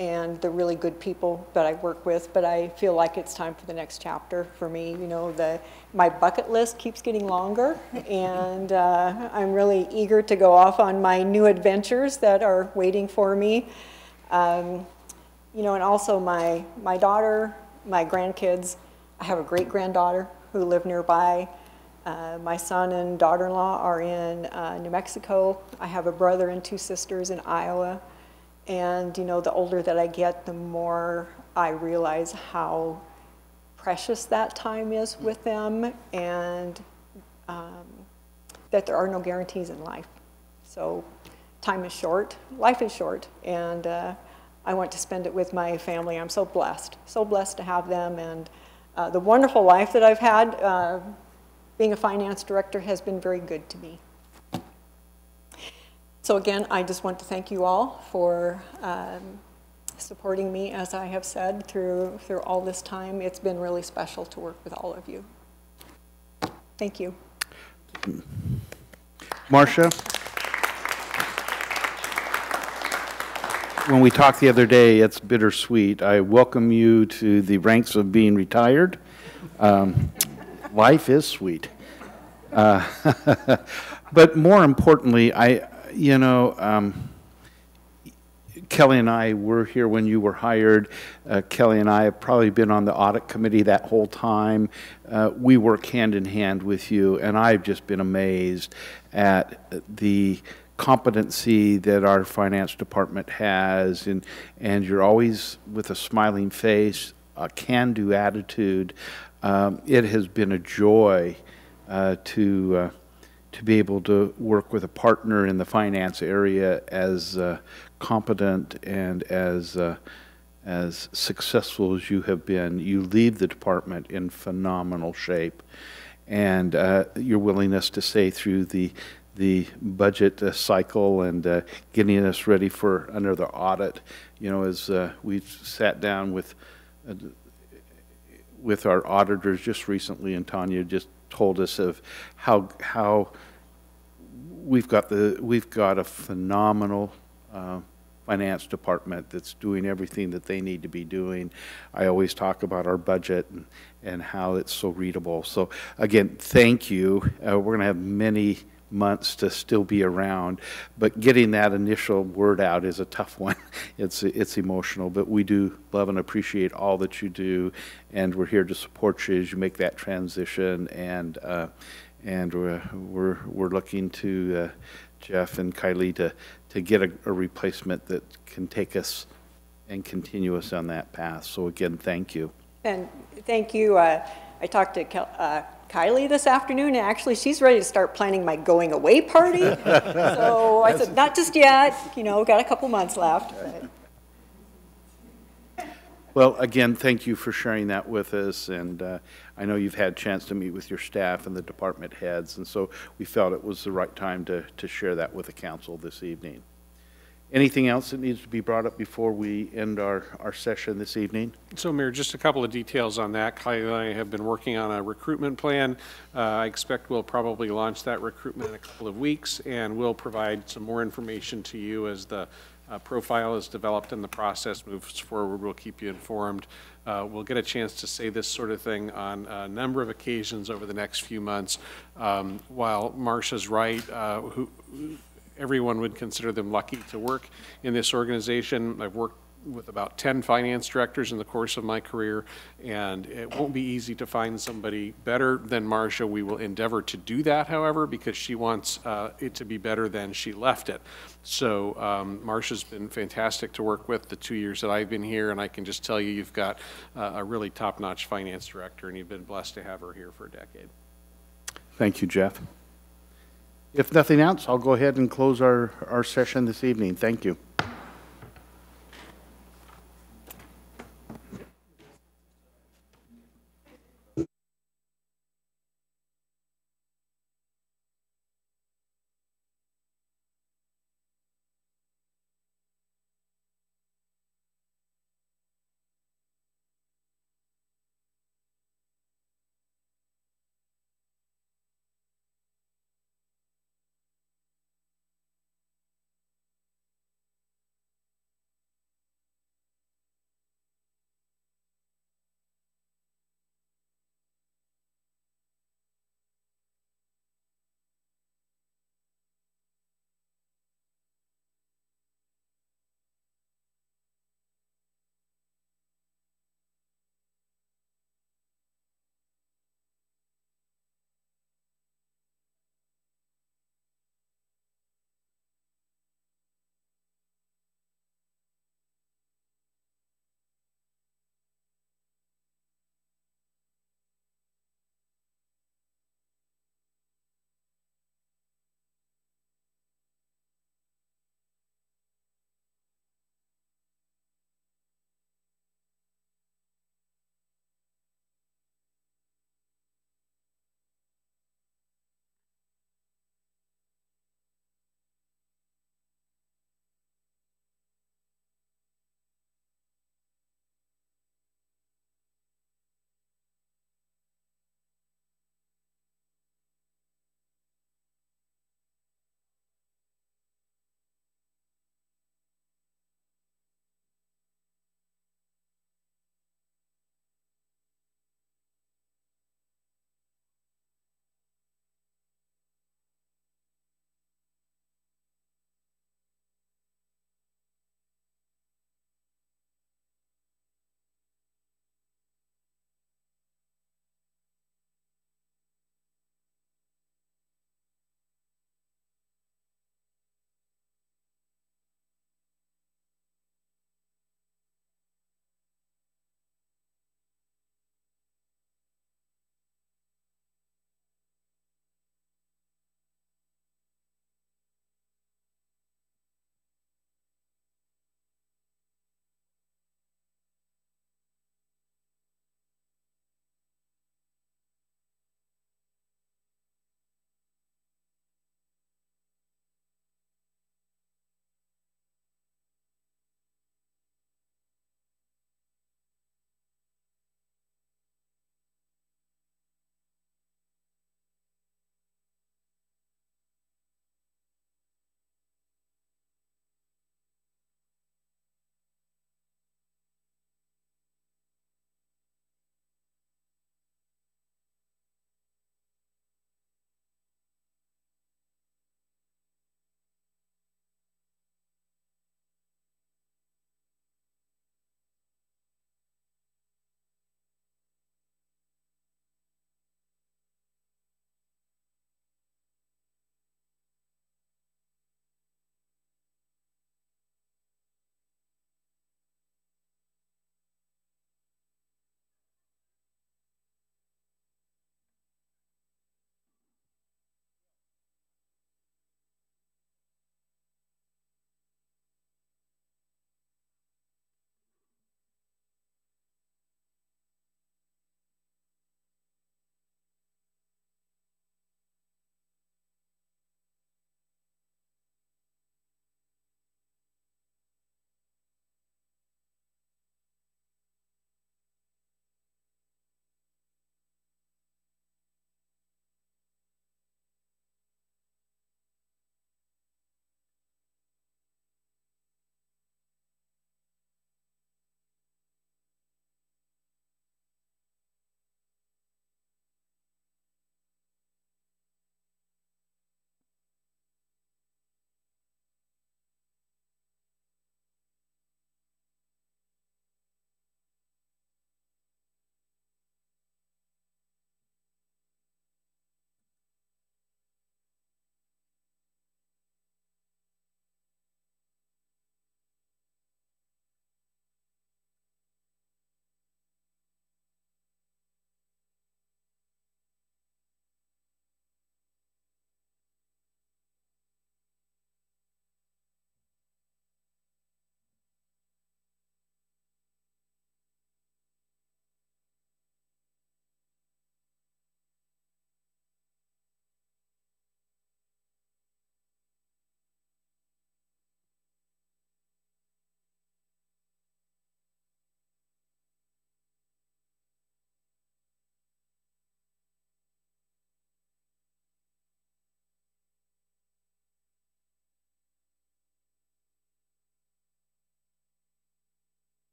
and the really good people that I work with, but I feel like it's time for the next chapter for me. You know, my bucket list keeps getting longer, and I'm really eager to go off on my new adventures that are waiting for me. You know, and also my daughter, my grandkids. I have a great-granddaughter who live nearby. My son and daughter-in-law are in New Mexico. I have a brother and 2 sisters in Iowa. And, you know, the older that I get, the more I realize how precious that time is with them, and that there are no guarantees in life. So time is short, life is short, and I want to spend it with my family. I'm so blessed to have them, and the wonderful life that I've had being a finance director has been very good to me. So again, I just want to thank you all for supporting me, as I have said, through all this time. It's been really special to work with all of you. Thank you. Marcia? When we talked the other day, it's bittersweet. I welcome you to the ranks of being retired. Life is sweet. But more importantly, you know, Kelly and I were here when you were hired. Kelly and I have probably been on the audit committee that whole time. We work hand in hand with you, and I've just been amazed at the competency that our finance department has, and you're always with a smiling face, a can-do attitude. It has been a joy to be able to work with a partner in the finance area as competent and as as successful as you have been, you leave the department in phenomenal shape. And your willingness to stay through the budget cycle and getting us ready for another audit. You know, as we've sat down with our auditors just recently, and Tanya just told us of how we've got a phenomenal finance department that's doing everything that they need to be doing. I always talk about our budget and how it's so readable. So again, thank you. We're going to have many months to still be around, but getting that initial word out is a tough one. It's emotional, but we do love and appreciate all that you do, and we're here to support you as you make that transition. And we're looking to Jeff and Kylie to get a replacement that can take us and continue us on that path. So again, thank you. And thank you. I talked to Kylie this afternoon, and actually she's ready to start planning my going away party. So I said, not just yet, you know, got a couple months left. But. Well, again, thank you for sharing that with us, and I know you've had a chance to meet with your staff and the department heads, and so we felt it was the right time to share that with the council this evening. Anything else that needs to be brought up before we end our session this evening? So, Mayor, just a couple of details on that. Kylie and I have been working on a recruitment plan. I expect we'll probably launch that recruitment in a couple of weeks, and we'll provide some more information to you as the profile is developed and the process moves forward. We'll keep you informed. We'll get a chance to say this sort of thing on a number of occasions over the next few months. While Marcia's right, everyone would consider them lucky to work in this organization. I've worked with about 10 finance directors in the course of my career, and it won't be easy to find somebody better than Marcia. We will endeavor to do that, however, because she wants it to be better than she left it. So Marcia's been fantastic to work with the 2 years that I've been here, and I can just tell you, you've got a really top-notch finance director, and you've been blessed to have her here for a decade. Thank you, Jeff. If nothing else, I'll go ahead and close our session this evening. Thank you.